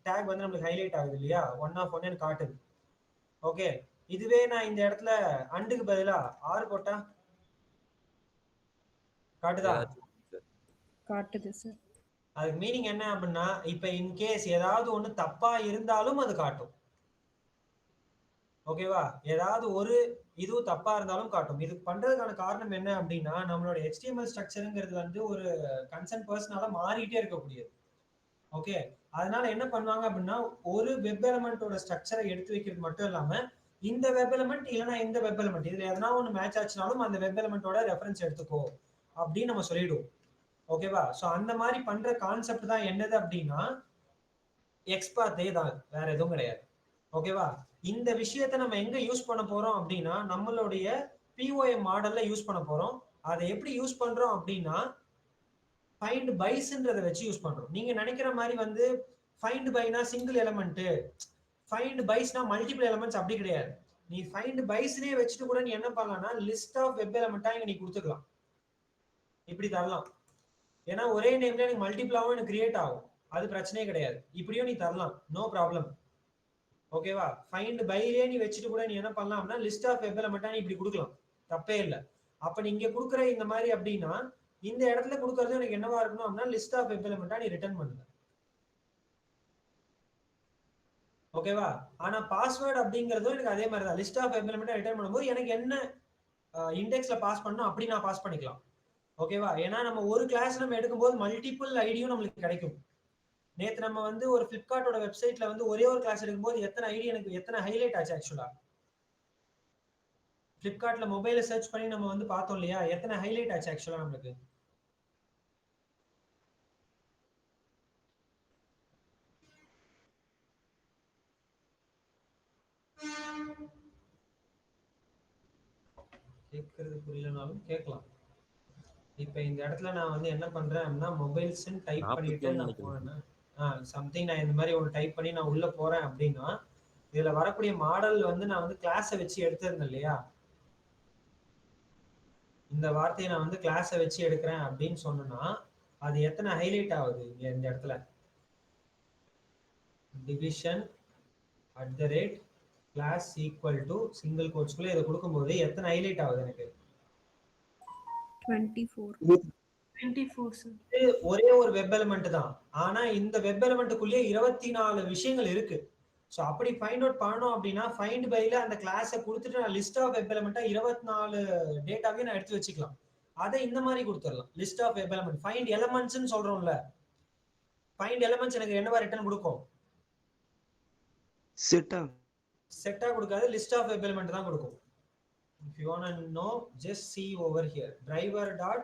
டேக் வந்து நம்மளுக்கு ஹைலைட் ஆகுது இல்லையா, 1 of 1 காட்டுது. ஓகே. இதுவே நான் இந்த இடத்துல அண்டுக்கு பதிலா ஆர் போட்டா காட்டுதா? காட்டுது சார். அதுக்கு மீனிங் என்ன அப்படின்னா, இப்ப இன்கேஸ் ஏதாவது ஒண்ணு தப்பா இருந்தாலும் அது காட்டும். ஓகேவா? ஏதாவது ஒரு இதுவும் தப்பா இருந்தாலும் காட்டும். இது பண்றதுக்கான காரணம் என்ன அப்படின்னா, நம்மளோட HTML ஸ்ட்ரக்சருங்கிறது வந்து ஒரு கன்சர்ன் பர்சனால மாறிட்டே இருக்கக்கூடியது. ஓகே. அதனால என்ன பண்ணுவாங்க அப்படின்னா, ஒரு வெப் எலிமெண்டோட ஸ்ட்ரக்சரை எடுத்து வைக்கிறது மட்டும் இல்லாம, இந்த வெப் எலிமெண்ட் இல்லைன்னா இந்த வெப் எலிமெண்ட் இதுல எதனா ஒன்று மேட்ச் ஆச்சுனாலும் அந்த வெப் எலிமெண்டோட ரெஃபரன்ஸ் எடுத்துக்கோ அப்படின்னு நம்ம சொல்லிடுவோம். ஓகேவா? ஸோ அந்த மாதிரி பண்ற கான்செப்ட் தான் என்னது அப்படின்னா, எக்ஸ்பாத்தே தான், வேற எதுவும் கிடையாது. ஓகேவா? இந்த விஷயத்தை நம்ம எங்க யூஸ் பண்ண போறோம் அப்படின்னா, நம்மளுடைய POM மாடல்ல யூஸ் பண்ண போறோம். அதை எப்படி யூஸ் பண்றோம் அப்படின்னா, ஃபைண்ட் பைஸ்ன்றதை வச்சு யூஸ் பண்றோம். நீங்க நினைக்கிற மாதிரி வந்து ஃபைண்ட் பைனா சிங்கிள் எலிமெண்ட், ஃபைண்ட் பைஸ்னா மல்டிபிள் எலிமெண்ட்ஸ் அப்படி கிடையாது. நீ ஃபைண்ட் பைஸ்னே வச்சுட்டு கூட நீ என்ன பண்ணலாம்னா, லிஸ்ட் ஆஃப் வெப் எலிமெண்டா இங்க நீ கொடுத்துக்கலாம், இப்படி தரலாம். ஏன்னா ஒரே நேம்ல எனக்கு மல்டிபிளாவும் எனக்கு கிரியேட் ஆகும், அது பிரச்சனையே கிடையாது. இப்படியும் நீ தரலாம், நோ ப்ராப்ளம். ஓகேவா? ஃபைண்ட் பைலே நீ வச்சுட்டு கூட நீ என்ன பண்ணலாம்னா, லிஸ்ட் ஆஃப் வெப் எலிமெண்டா நீ இப்படி கொடுக்கலாம், தப்பே இல்லை. அப்ப நீங்க கொடுக்குற இந்த மாதிரி அப்படின்னா, இந்த இடத்துல கொடுக்கறது எனக்கு என்னவா இருக்கணும் அப்படின்னா, லிஸ்ட் ஆஃப் வெப் எலிமெண்டா நீ ரிட்டர்ன் பண்ணுங்க. ஓகேவா? ஆனா பாஸ்வேர்ட் அப்படிங்கறதும் எனக்கு அதே மாதிரி தான், லிஸ்ட் ஆஃப் வெப் எலிமெண்டா ரிட்டர்ன் பண்ணும்போது எனக்கு என்ன இண்டெக்ஸ்ல பாஸ் பண்ணணும் அப்படி நான் பாஸ் பண்ணிக்கலாம். ஓகேவா? ஏன்னா நம்ம ஒரு கிளாஸ் நம்ம எடுக்கும்போது மல்டிபிள் ஐடியும் நம்மளுக்கு கிடைக்கும். நேத்து நம்ம வந்து ஒரு பிளிப்கார்ட்டோட வெப்சைட்ல வந்து ஒரே ஒரு கிளாஸ் எடுக்கும்போது எத்தனை ஐடி எனக்கு எத்தனை ஹைலைட் ஆச்சு ஆக்சுவலா. பிளிப்கார்ட்ல மொபைல சர்ச் பண்ணி நம்ம வந்து பார்த்தோம் இல்லையா, எத்தனை ஹைலைட் ஆச்சு ஆக்சுவலா நம்மளுக்கு. கேட்கறது புரியலனாலும் கேட்கலாம். இப்போ இந்த இடத்துல நான் வந்து என்ன பண்றேன் அப்படின்னா மொபைல்ஸ்ன்னு டைப் பண்ணிட்டு நான் போனேன்னா சம்திங் நான் இந்த மாதிரி ஒரு டைப் பண்ணி நான் உள்ள போறேன் அப்படின்னா இதுல வரக்கூடிய மாடல் வந்து நான் வந்து கிளாஸை வச்சு எடுத்திருந்தேன் இல்லையா, இந்த வார்த்தையை நான் வந்து கிளாஸை வச்சு எடுக்கிறேன் அப்படின்னு சொன்னா அது எத்தனை ஹைலைட் ஆகுது இங்க இந்த இடத்துல? Division @ class equal to single கோட்ஸ்குள்ள இதை கொடுக்கும்போது எத்தனை ஹைலைட் ஆகுது எனக்கு? 24 சார். இது ஒரே ஒரு வெப் எலிமெண்ட் தான், ஆனா இந்த வெப் எலிமெண்ட்டுக்குள்ளேயே 24 விஷயங்கள் இருக்கு. ஸோ அப்படி ஃபைண்ட் அவுட் பண்ணணும் அப்படின்னா ஃபைண்ட் பைல அந்த கிளாஸை கொடுத்துட்டு நான் லிஸ்ட் ஆஃப் வெப் எலிமெண்ட்டா 24 டேட்டாவையும் நான் எடுத்து வச்சுக்கலாம். அதை இந்த மாதிரி கொடுத்துடலாம், list of web element. Find எலிமெண்ட்ஸ்னு சொல்றோம்ல, ஃபைண்ட் எலிமெண்ட்ஸ் எனக்கு என்னவா ரிட்டர்ன் கொடுக்கும்? செட்டா கொடுக்காது, லிஸ்ட் ஆஃப் வெப் எலிமெண்ட் தான் கொடுக்கும். If you want to know, just see over here. Driver dot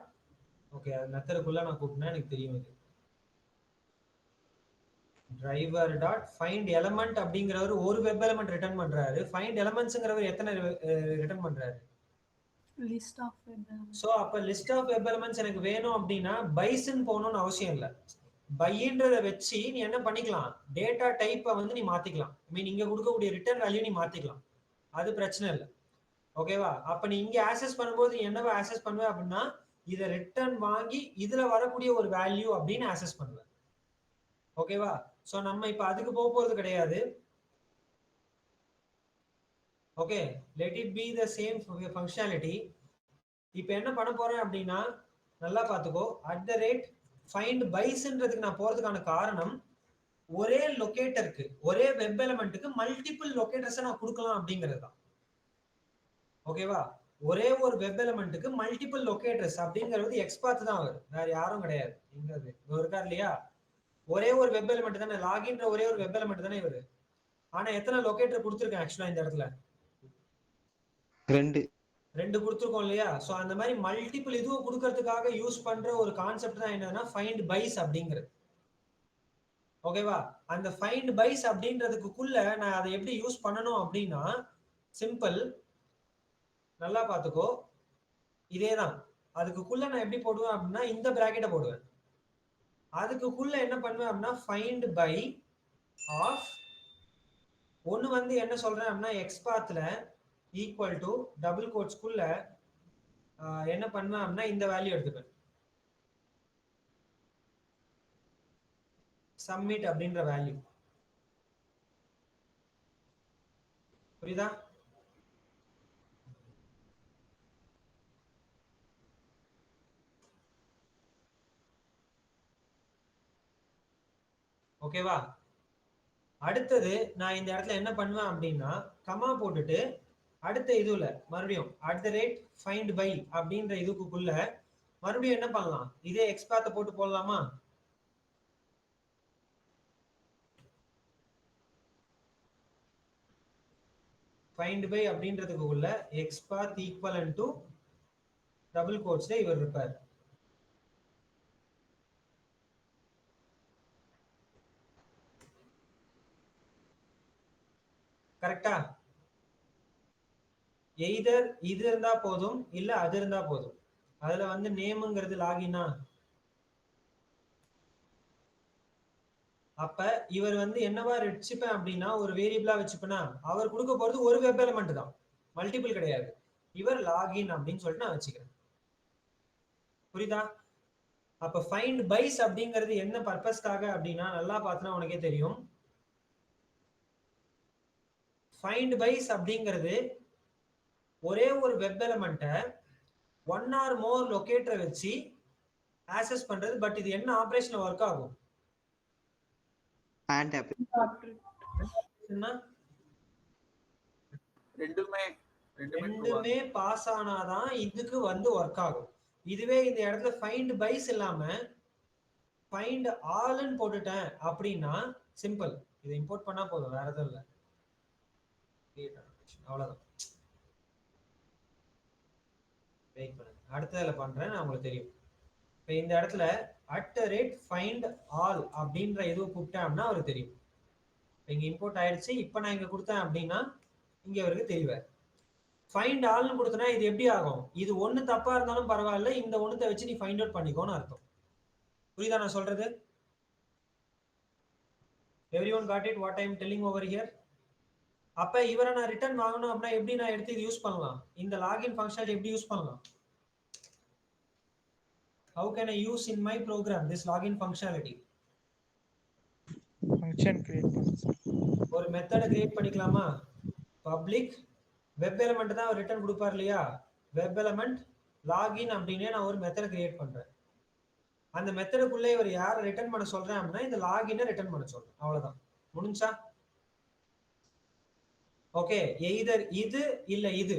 okay, மெத்தடுக்குள்ள நான் கூப்பிட்டேன்னா எனக்கு தெரியும். இது driver dot find element அப்படிங்கறவர் ஒரு வெப் எலிமெண்ட் ரிட்டர்ன் பண்றாரு. find elementsங்கறவர் எத்தனை ரிட்டர்ன் பண்றாரு? List of web elements. So அப்ப லிஸ்ட் ஆஃப் வெப் எலிமெண்ட்ஸ் எனக்கு வேணும் அப்படின்னா பைஸ்ன்னு போகணும்னு அவசியம் இல்லை. பைன்றத வச்சு நீ என்ன பண்ணிக்கலாம், டேட்டா டைப்பை வந்து நீ மாத்திக்கலாம். ஐ மீன் இங்க கொடுக்கக்கூடிய ரிட்டர்ன் வேல்யூ நீ மாத்திக்கலாம், அது பிரச்சனை இல்லை. ஓகேவா? அப்ப நீ இங்க ஆக்சஸ் பண்ணும்போது என்னவா ஆக்சஸ் பண்ணுவ அப்படின்னா இதை ரிட்டர்ன் வாங்கி இதுல வரக்கூடிய ஒரு வேல்யூ அப்படின்னு ஆக்சஸ் பண்ணுவேன். ஓகேவா? சோ நம்ம இப்ப அதுக்கு போறது கிடையாது. Okay, let it be the same functionality. இப்ப என்ன பண்ண போறேன் அப்படின்னா நல்லா பாத்துக்கோ, @find bysன்றதுக்கு நான் போறதுக்கான காரணம் ஒரே லொகேட்டருக்கு ஒரே வெப் எலிமெண்ட்டுக்கு மல்டிபிள் லொகேட்டர்ஸை நான் கொடுக்கலாம் அப்படிங்கிறது தான். ஓகேவா? ஒரே ஒரு வெப் எலிமெண்ட்டுக்கு மல்டிபிள் லொகேட்டர்ஸ் அப்படிங்கிறது எக்ஸ்பாத் தான் வரும், வேற யாரும் கிடையாது. இங்க இருக்கார் இல்லையா, ஒரே ஒரு வெப் எலிமெண்ட் தானே, லாகின்ற ஒரே ஒரு வெப் எலிமெண்ட் தானே இவரு. ஆனா எத்தனை லொகேட்டர் கொடுத்துருக்கேன் ஆக்சுவலா இந்த இடத்துல? 2 கொடுத்துருக்கோம் இல்லையா? சோ அந்த மாதிரி மல்டிபிள் இதுவும் கொடுக்கறதுக்காக யூஸ் பண்ற ஒரு கான்செப்ட் தான் என்னன்னா ஃபைண்ட் பைஸ் அப்படிங்கிறது. ஓகேவா? அந்த ஃபைண்ட் பைஸ் அப்படின்றதுக்குள்ள நான் அதை எப்படி யூஸ் பண்ணணும் அப்படின்னா சிம்பிள், நல்லா பாத்துக்கோ, இதேதான். அதுக்குள்ள நான் எப்படி போடுவேன் அப்படின்னா இந்த பிராக்கெட்டை போடுவேன். அதுக்குள்ள என்ன பண்ணுவேன் அப்படின்னா ஃபைண்ட் பை ஆஃப் ஒன்னு வந்து என்ன சொல்றேன் அப்படின்னா எக்ஸ்பாத்ல ஈக்குவல் டு டபுள் கோட்ஸ்குள்ள என்ன பண்ணுவேன் அப்படின்னா இந்த வேல்யூ எடுத்துப்பேன், சப்மிட் அப்படின்ற வேல்யூ. புரியுதா? ஓகேவா? அடுத்தது நான் இந்த இடத்துல என்ன பண்ணுவேன் அப்படின்னா கமா போட்டுட்டு அடுத்த இதுல மறுபடியும் @find by அப்படின்ற இதுக்குள்ள மறுபடியும் என்ன பண்ணலாம், இதே எக்ஸ்பாத்த போட்டு போடலாமா? find by அப்படின்றதுக்குள்ள எக்ஸ்பாத் ஈக்குவலன்ட் டு டபுள் கோட்ஸ்ல இவர் இருப்பார். கரெக்டா? எய்தர் இது இருந்தா போதும் இல்ல அது இருந்தா போதும். அதுல வந்து நேம்ங்கிறது லாகினா, அப்ப இவர் வந்து என்னவா வச்சுப்பேன் அப்படின்னா ஒரு வேரியபிளா வச்சுப்பேனா அவர் கொடுக்க போறது ஒரு வெப் எலிமெண்ட் தான், மல்டிபிள் கிடையாது. இவர் லாகின் அப்படின்னு சொல்லிட்டு நான் வச்சுக்கிறேன். புரியுதா? அப்ப ஃபைண்ட் பைஸ் அப்படிங்கிறது என்ன பர்பஸ்க்காக அப்படின்னா நல்லா பார்த்தா உனக்கே தெரியும். ஃபைண்ட் பைஸ் அப்படிங்கிறது ஒரே ஒரு வெப் எலிமெண்ட்டை 1 or more லொகேட்டரை வச்சு ஆக்சஸ் பண்றது. பட் இது என்ன ஆபரேஷன் ஒர்க் ஆகும்? ரெண்டுமே பாஸ் ஆனாதான் இதுக்கு வந்து ஒர்க் ஆகும். இதுவே இந்த இடத்துல ஃபைண்ட் பைஸ் இல்லாம ஃபைண்ட் ஆல்னு போட்டுட்டேன் அப்படின்னா சிம்பிள், இதை இம்போர்ட் பண்ணா போதும், வேற எதுவும் இல்லை. அவ்வளவுதான். வெயிட் பண்ணுங்க, அடுத்ததுல பண்றேன், நான் உங்களுக்கு தெரியும். இப்போ இந்த இடத்துல @find all அப்படின்ற இது கூப்பிட்டேன் அப்படின்னா அவருக்கு தெரியும். இங்க இம்போர்ட் ஆயிடுச்சு. இப்போ நான் இங்க கொடுத்தேன் அப்படின்னா இங்க அவருக்கு தெரிவார். ஃபைண்ட் ஆல்னு கொடுத்தனா இது எப்படி ஆகும்? இது ஒன்னு தப்பா இருந்தாலும் பரவாயில்ல, இந்த ஒண்ணுத்தை வச்சு நீ ஃபைண்ட் அவுட் பண்ணிக்கோன்னு அர்த்தம். புரியுதா நான் சொல்றது? Everyone got it what I am telling over here? அப்ப இவரை நான் ரிட்டர்ன் வாங்கணும் அப்படின்னா எப்படி நான் எடுத்து இது யூஸ் பண்ணலாம்? இந்த லாகின் ஃபங்க்ஷனாலிட்டி எப்படி யூஸ் பண்ணலாம்? How can I use in my program this login functionality? Function create ஒரு மெத்தட் கிரியேட் பண்ணிக்கலாமா? பப்ளிக் வெப் எலிமெண்ட் தான் ரிட்டர்ன் கொடுப்பார் இல்லையா? வெப் எலிமெண்ட் லாகின் அப்படின்னே நான் ஒரு மெத்தட் கிரியேட் பண்றேன். அந்த மெத்தடுக்குள்ளே இவர் யாரை ரிட்டர்ன் பண்ண சொல்றேன் அப்படின்னா இந்த லாகினை ரிட்டர்ன் பண்ண சொல்றேன். அவ்வளவுதான். முடிஞ்சா? ஓகே, எய்தர் இது இல்ல இது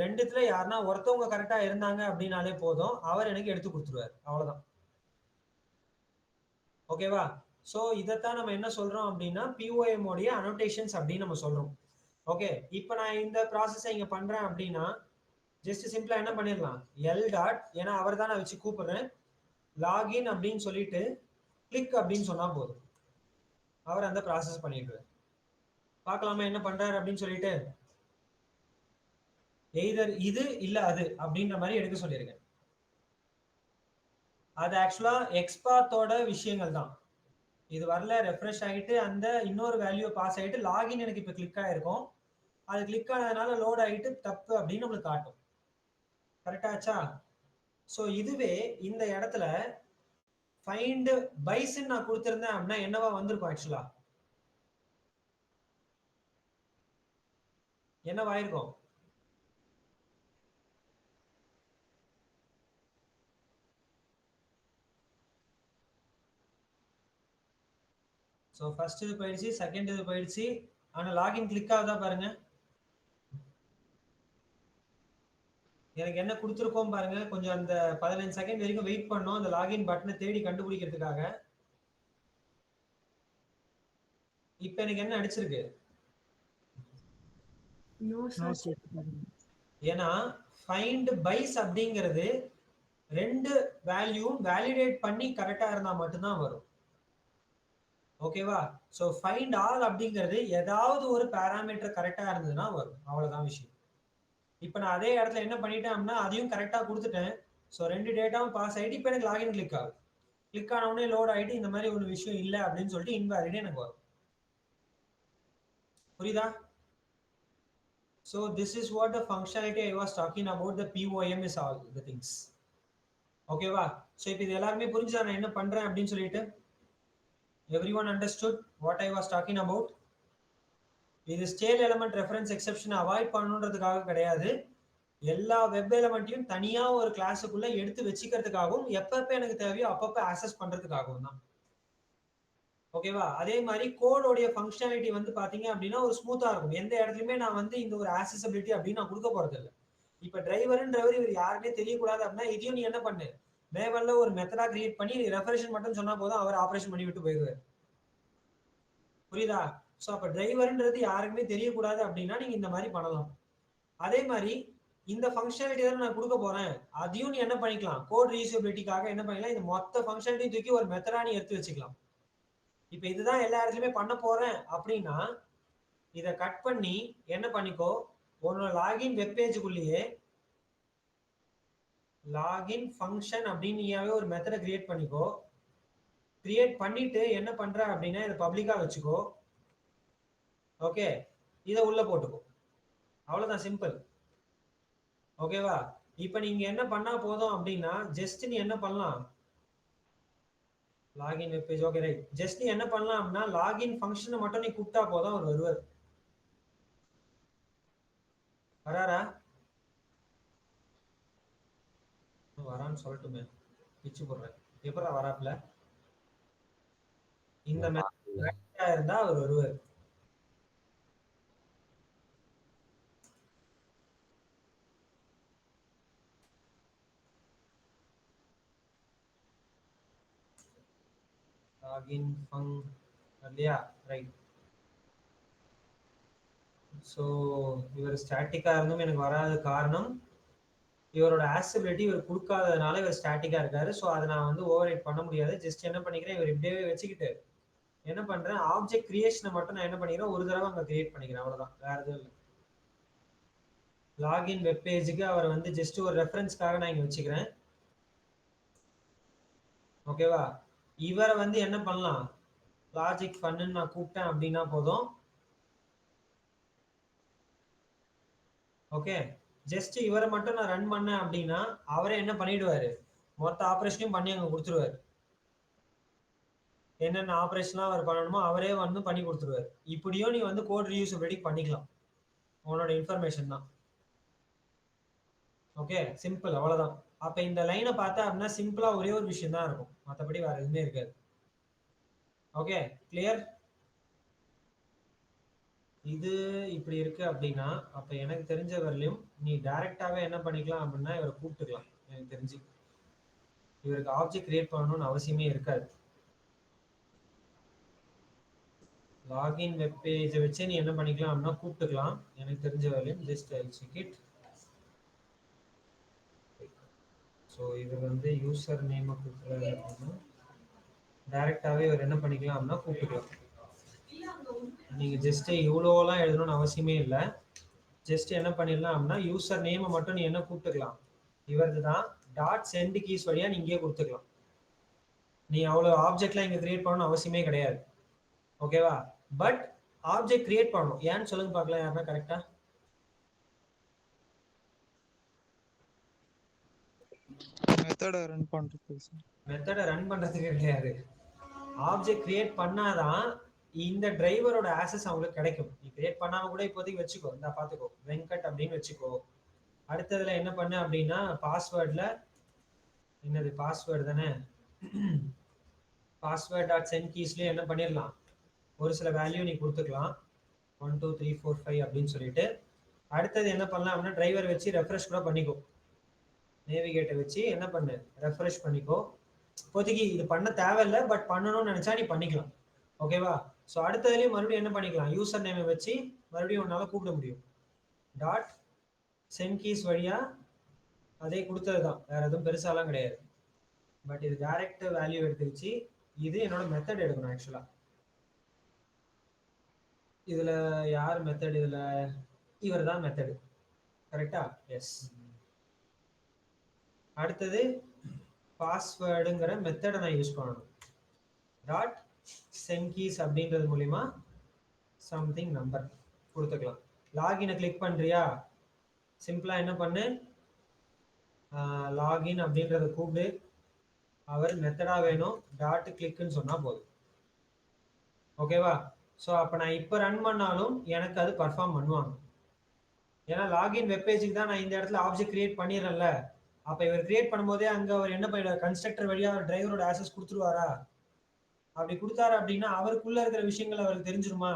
ரெண்டுத்துல யாருன்னா ஒருத்தவங்க கரெக்டா இருந்தாங்க அப்படின்னாலே போதும், அவர் எனக்கு எடுத்து கொடுத்துருவாரு. அவ்வளவுதான். ஓகேவா? சோ இதைத்தான் நம்ம என்ன சொல்றோம் அப்படின்னா POM உடைய அனோட்டேஷன்ஸ் அப்படின்னு நம்ம சொல்றோம். ஓகே, இப்போ நான் இந்த ப்ராசஸை இங்க பண்றேன் அப்படின்னா ஜஸ்ட் சிம்பிளா என்ன பண்ணிடலாம், எல் டாட், ஏன்னா அவர் தான் நான் வச்சு கூப்பிடுறேன், லாகின் அப்படின்னு சொல்லிட்டு கிளிக் அப்படின்னு சொன்னா போதும், அவர் அந்த ப்ராசஸ் பண்ணிடுவார். பார்க்கலாமா என்ன பண்றாரு அப்படின்னு சொல்லிட்டு. எய்தர் இது இல்ல அது அப்படின்ற மாதிரி எடுக்க சொல்லியிருக்கேன். அது ஆக்சுவலா எக்ஸ்பாத்தோட விஷயங்கள் தான். இது வரல, ரெஃப்ரெஷ் ஆகிட்டு அந்த இன்னொரு வேல்யூ பாஸ் ஆகிட்டு லாகின் எனக்கு இப்போ கிளிக் ஆயிருக்கும், அது கிளிக் ஆனதுனால லோட் ஆகிட்டு தப்பு அப்படின்னு நம்மளுக்கு காட்டும். கரெக்டாச்சா? ஸோ இதுவே இந்த இடத்துல ஃபைண்ட் பைஸ்ன்னு நான் கொடுத்துருந்தேன் அப்படின்னா என்னவா வந்திருக்கும்? ஆக்சுவலா என்னவாயிருக்கும்? ஸோ ஃபர்ஸ்ட் இது போயிடுச்சு, செகண்ட் இது போயிடுச்சு, ஆனால் லாகின் கிளிக் ஆகுதா பாருங்க. எனக்கு என்ன கொடுத்துருக்கோம் பாருங்க, கொஞ்சம் அந்த 15 செகண்ட் வரைக்கும் வெயிட் பண்ணோம் அந்த லாகின் பட்டனை தேடி கண்டுபிடிக்கிறதுக்காக. இப்போ எனக்கு என்ன அடிச்சிருக்கு? ஏன்னா ஃபைண்ட் பைஸ் அப்படிங்கிறது ரெண்டு வேல்யூவும் வேலிடேட் பண்ணி கரெக்டா இருந்தா மட்டும்தான் வரும். ஓகேவா? ஸோ ஃபைண்ட் ஆல் அப்படிங்கிறது ஏதாவது ஒரு பேராமீட்டர் கரெக்டா இருந்ததுன்னா வரும். அவ்வளவுதான் விஷயம். இப்போ நான் அதே இடத்துல என்ன பண்ணிட்டேன் அப்படின்னா அதையும் கரெக்டா கொடுத்துட்டேன். ஸோ ரெண்டு டேட்டாவும் பாஸ் ஆகிட்டு இப்போ எனக்கு லாகின் கிளிக் ஆகுது. கிளிக் ஆன உடனே லோட் ஆகிட்டு இந்த மாதிரி ஒரு விஷயம் இல்லை அப்படின்னு சொல்லிட்டு இன்வாலிடே எனக்கு வரும். புரியுதா? So this is what the functionality I was talking about. The POM is all the things. Okay va? So இப்போ இது எல்லாருமே புரிஞ்சா நான் என்ன பண்றேன் அப்படின்னு சொல்லிட்டு everyone understood what I was talking about? இது stale element reference exception avoid பண்ணணுன்றதுக்காக கிடையாது, எல்லா வெப் எலிமெண்ட்டையும் தனியா ஒரு கிளாஸுக்குள்ள எடுத்து வச்சுக்கிறதுக்காகவும் எப்பப்ப எனக்கு தேவையோ அப்பப்ப ஆக்சஸ் பண்றதுக்காகவும் தான். ஓகேவா? அதே மாதிரி கோடோடைய ஃபங்க்ஷனாலிட்டி வந்து பாத்தீங்க அப்படின்னா ஒரு ஸ்மூத்தா இருக்கும். எந்த இடத்துலயுமே நான் வந்து இந்த ஒரு ஆக்சஸபிலிட்டி அப்படின்னு நான் கொடுக்க போறது இல்லை. இப்ப டிரைவர்ன்றவர் இவர் யாருன்னே தெரியக்கூடாது அப்படின்னா இதையும் நீ என்ன பண்ணு, மேவல்ல ஒரு மெத்தடா கிரியேட் பண்ணி ரெஃபரேஷன் மட்டும் சொன்னா போதும், அவர் ஆபரேஷன் பண்ணி விட்டு போயிடுவார். புரியுதா? ஸோ அப்ப டிரைவர்ன்றது யாருக்குமே தெரியக்கூடாது அப்படின்னா நீங்க இந்த மாதிரி பண்ணலாம். அதே மாதிரி இந்த ஃபங்க்ஷனாலிட்டி தான் நான் கொடுக்க போறேன், அதையும் நீ என்ன பண்ணிக்கலாம், கோட் ரீயூசபிலிட்டிக்காக என்ன பண்ணிக்கலாம், இந்த மொத்த ஃபங்க்ஷனாலிட்டி தூக்கி ஒரு மெத்தடா நீ எடுத்து வச்சுக்கலாம். இப்ப இதுதான் எல்லா இடத்துலயுமே பண்ண போறேன் அப்படின்னா இதை கட் பண்ணி என்ன பண்ணிக்கோ, உன்னோட லாகின் வெப் பேஜுக்குள்ளேயே லாகின் ஃபங்க்ஷன் அப்படின்னு நீயாவே ஒரு மெத்தடை கிரியேட் பண்ணிக்கோ. கிரியேட் பண்ணிட்டு என்ன பண்ற அப்படின்னா இதை பப்ளிக்கா வச்சுக்கோ. ஓகே, இதை உள்ள போட்டுக்கோ. அவ்வளவுதான், சிம்பிள். ஓகேவா? இப்ப நீங்க என்ன பண்ணா போதும் அப்படின்னா ஜஸ்ட் நீ என்ன பண்ணலாம், login web page. Okay right. Just நீ என்ன பண்ணலாம் அப்படின்னா லாகின் ஃபங்க்ஷனை மட்டும் நீ கூப்பிட்டா போதும், அவர் வருவார். வராரா? வரான்னு சொல்லட்டுமே, பிச்சு போடுறேன். எப்படா வராப்ல? இந்த மெத்தட் இருந்தா அவர் வருவார். லாகின் ஃபங் இல்லையா? ரைட். ஸோ இவர் ஸ்டாட்டிக்கா இருந்தும் எனக்கு வராத காரணம் இவரோட ஆக்சபிலிட்டி இவர் கொடுக்காததுனால இவர் ஸ்டாட்டிக்கா இருக்காரு. ஸோ அதை நான் வந்து ஓவர் ரைட் பண்ண முடியாது. ஜஸ்ட் என்ன பண்ணிக்கிறேன், இவர் இப்படியே வச்சுக்கிட்டு என்ன பண்றேன், ஆப்ஜெக்ட் கிரியேஷனை மட்டும் நான் என்ன பண்ணிக்கிறேன், ஒரு தடவை அங்கே கிரியேட் பண்ணிக்கிறேன். அவ்வளவுதான், வேற எதுவும் இல்லை. லாகின் வெப் பேஜுக்கு அவர் வந்து ஜஸ்ட் ஒரு ரெஃபரன்ஸ்க்காக நான் இங்க வச்சுக்கிறேன். ஓகேவா? இவரை வந்து என்ன பண்ணலாம், லாஜிக் ஃபன்னு நான் கூப்பிட்டேன் அப்படின்னா போதும். ஓகே, ஜஸ்ட் இவரை மட்டும் நான் ரன் பண்ணேன் அப்படின்னா அவரே என்ன பண்ணிடுவாரு, மொத்த ஆப்ரேஷனையும் பண்ணி அங்க கொடுத்துருவாரு. என்னென்ன ஆப்ரேஷன்லாம் அவர் பண்ணணுமோ அவரே வந்து பண்ணி கொடுத்துருவாரு. இப்படியும் நீ வந்து கோட் ரீயூசபிலிட்டி பண்ணிக்கலாம், உன்னோட இன்ஃபர்மேஷன் தான். ஓகே, சிம்பிள், அவ்வளவுதான். அப்ப இந்த லைனை பார்த்தா அப்படின்னா சிம்பிளா ஒரே ஒரு விஷயம் தான் இருக்கும், மற்றபடி வேற எதுவுமே இருக்காது. Okay, clear? இது இப்படி இருக்கு அப்படின்னா அப்ப எனக்கு தெரிஞ்ச வரலையும் நீ டைரக்டாவே என்ன பண்ணிக்கலாம் அப்படின்னா இவரை கூப்பிட்டுக்கலாம். எனக்கு தெரிஞ்சு இவருக்கு ஆப்ஜெக்ட் கிரியேட் பண்ணணும்னு அவசியமே இருக்காது. லாகின் வெப் பேஜை வச்சு நீ என்ன பண்ணிக்கலாம் அப்படின்னா கூப்பிட்டுக்கலாம். எனக்கு தெரிஞ்ச வரலையும் just I check it. So இவர் வந்து யூசர் நேமை கொடுக்குறாரு அப்படின்னா டைரக்டாவே இவர் என்ன பண்ணிக்கலாம் அப்படின்னா கூப்பிட்டுக்கலாம். நீங்க ஜஸ்ட் இவ்வளோலாம் எழுதணும்னு அவசியமே இல்லை. ஜஸ்ட் என்ன பண்ணிடலாம் அப்படின்னா யூசர் நேமை மட்டும் நீ என்ன கூப்பிட்டுக்கலாம், இவரது தான் டாட் சென்ட் கீஸ் வழியா நீ இங்கே கொடுத்துக்கலாம். நீ அவ்வளோ ஆப்ஜெக்ட்லாம் இங்கே கிரியேட் பண்ணணும்னு அவசியமே கிடையாது. ஓகேவா? பட் ஆப்ஜெக்ட் கிரியேட் பண்ணணும். ஏன்னு சொல்லுங்க பார்க்கலாம், யாருன்னா கரெக்டா? மெத்தட ரன் பண்றது சார். மெத்தட ரன் பண்றதுக்கு கிடையாது, ஆப்ஜெக்ட் கிரியேட் பண்ணாதான் இந்த டிரைவரோட ஆக்சஸ் அவங்களுக்கு கிடைக்கும். நீ கிரியேட் பண்ணாம கூட இப்போதைக்கு வச்சுக்கோ, இந்த பாத்துக்கோ வெங்கட் அப்படின்னு வச்சுக்கோ. அடுத்ததுல என்ன பண்ண அப்படின்னா பாஸ்வேர்ட்ல என்னது பாஸ்வேர்டு தானே, பாஸ்வேர்ட் டாட் சென்ட் கீஸ்லயே என்ன பண்ணிடலாம், ஒரு சில வேல்யூ நீ கொடுத்துக்கலாம், 1 2 3 4 5 அப்படின்னு சொல்லிட்டு. அடுத்தது என்ன பண்ணலாம் அப்படின்னா டிரைவர் வச்சு ரெஃப்ரெஷ் கூட பண்ணிக்கோ, நேவிகேட்டை வச்சு என்ன பண்ணு ரெஃப்ரெஷ் பண்ணிக்கோ. இப்போதைக்கு இது பண்ண தேவையில்லை, பட் பண்ணணும்னு நினைச்சா நீ பண்ணிக்கலாம். ஓகேவா? ஸோ அடுத்ததுலேயும் மறுபடியும் என்ன பண்ணிக்கலாம், யூசர் நேமை வச்சு மறுபடியும் உன்னால கூப்பிட முடியும். டாட் சென்ட் கீஸ் வழியா அதே கொடுத்தது தான், வேற எதுவும் பெருசாலாம் கிடையாது. பட் இது டைரக்ட் வேல்யூ எடுத்து வச்சு இது என்னோட மெத்தட் எடுக்கணும். ஆக்சுவலா இதுல யார் மெத்தட், இதுல இவர் தான் மெத்தடு, கரெக்டா? எஸ். அடுத்தது பாஸ்வேர்டுங்கிற மெத்தடை நான் யூஸ் பண்ணணும். டாட் சென்ட் கீஸ் அப்படின்றது மூலிமா சம்திங் நம்பர் கொடுத்துக்கலாம். லாகினை கிளிக் பண்றியா, சிம்பிளா என்ன பண்ணு, லாகின் அப்படின்றத கூப்பிடு, அவர் மெத்தடா வேணும் டாட் கிளிக்னு சொன்னா போதும். ஓகேவா? ஸோ அப்போ நான் இப்போ ரன் பண்ணாலும் எனக்கு அது பர்ஃபார்ம் பண்ணுவாங்க. ஏன்னா லாகின் வெப்பேஜுக்கு தான் நான் இந்த இடத்துல ஆப்ஜெக்ட் கிரியேட் பண்ணிடுறேன்ல. அப்போ இவர் கிரியேட் பண்ணும்போதே அங்கே அவர் என்ன பண்ணிடுவார், கன்ஸ்ட்ரக்டர் வழியாக அவர் டிரைவரோட ஆக்சஸ் கொடுத்துருவாரா? அப்படி கொடுத்தாரு அப்படின்னா அவருக்குள்ள இருக்கிற விஷயங்கள் அவருக்கு தெரிஞ்சிருமா,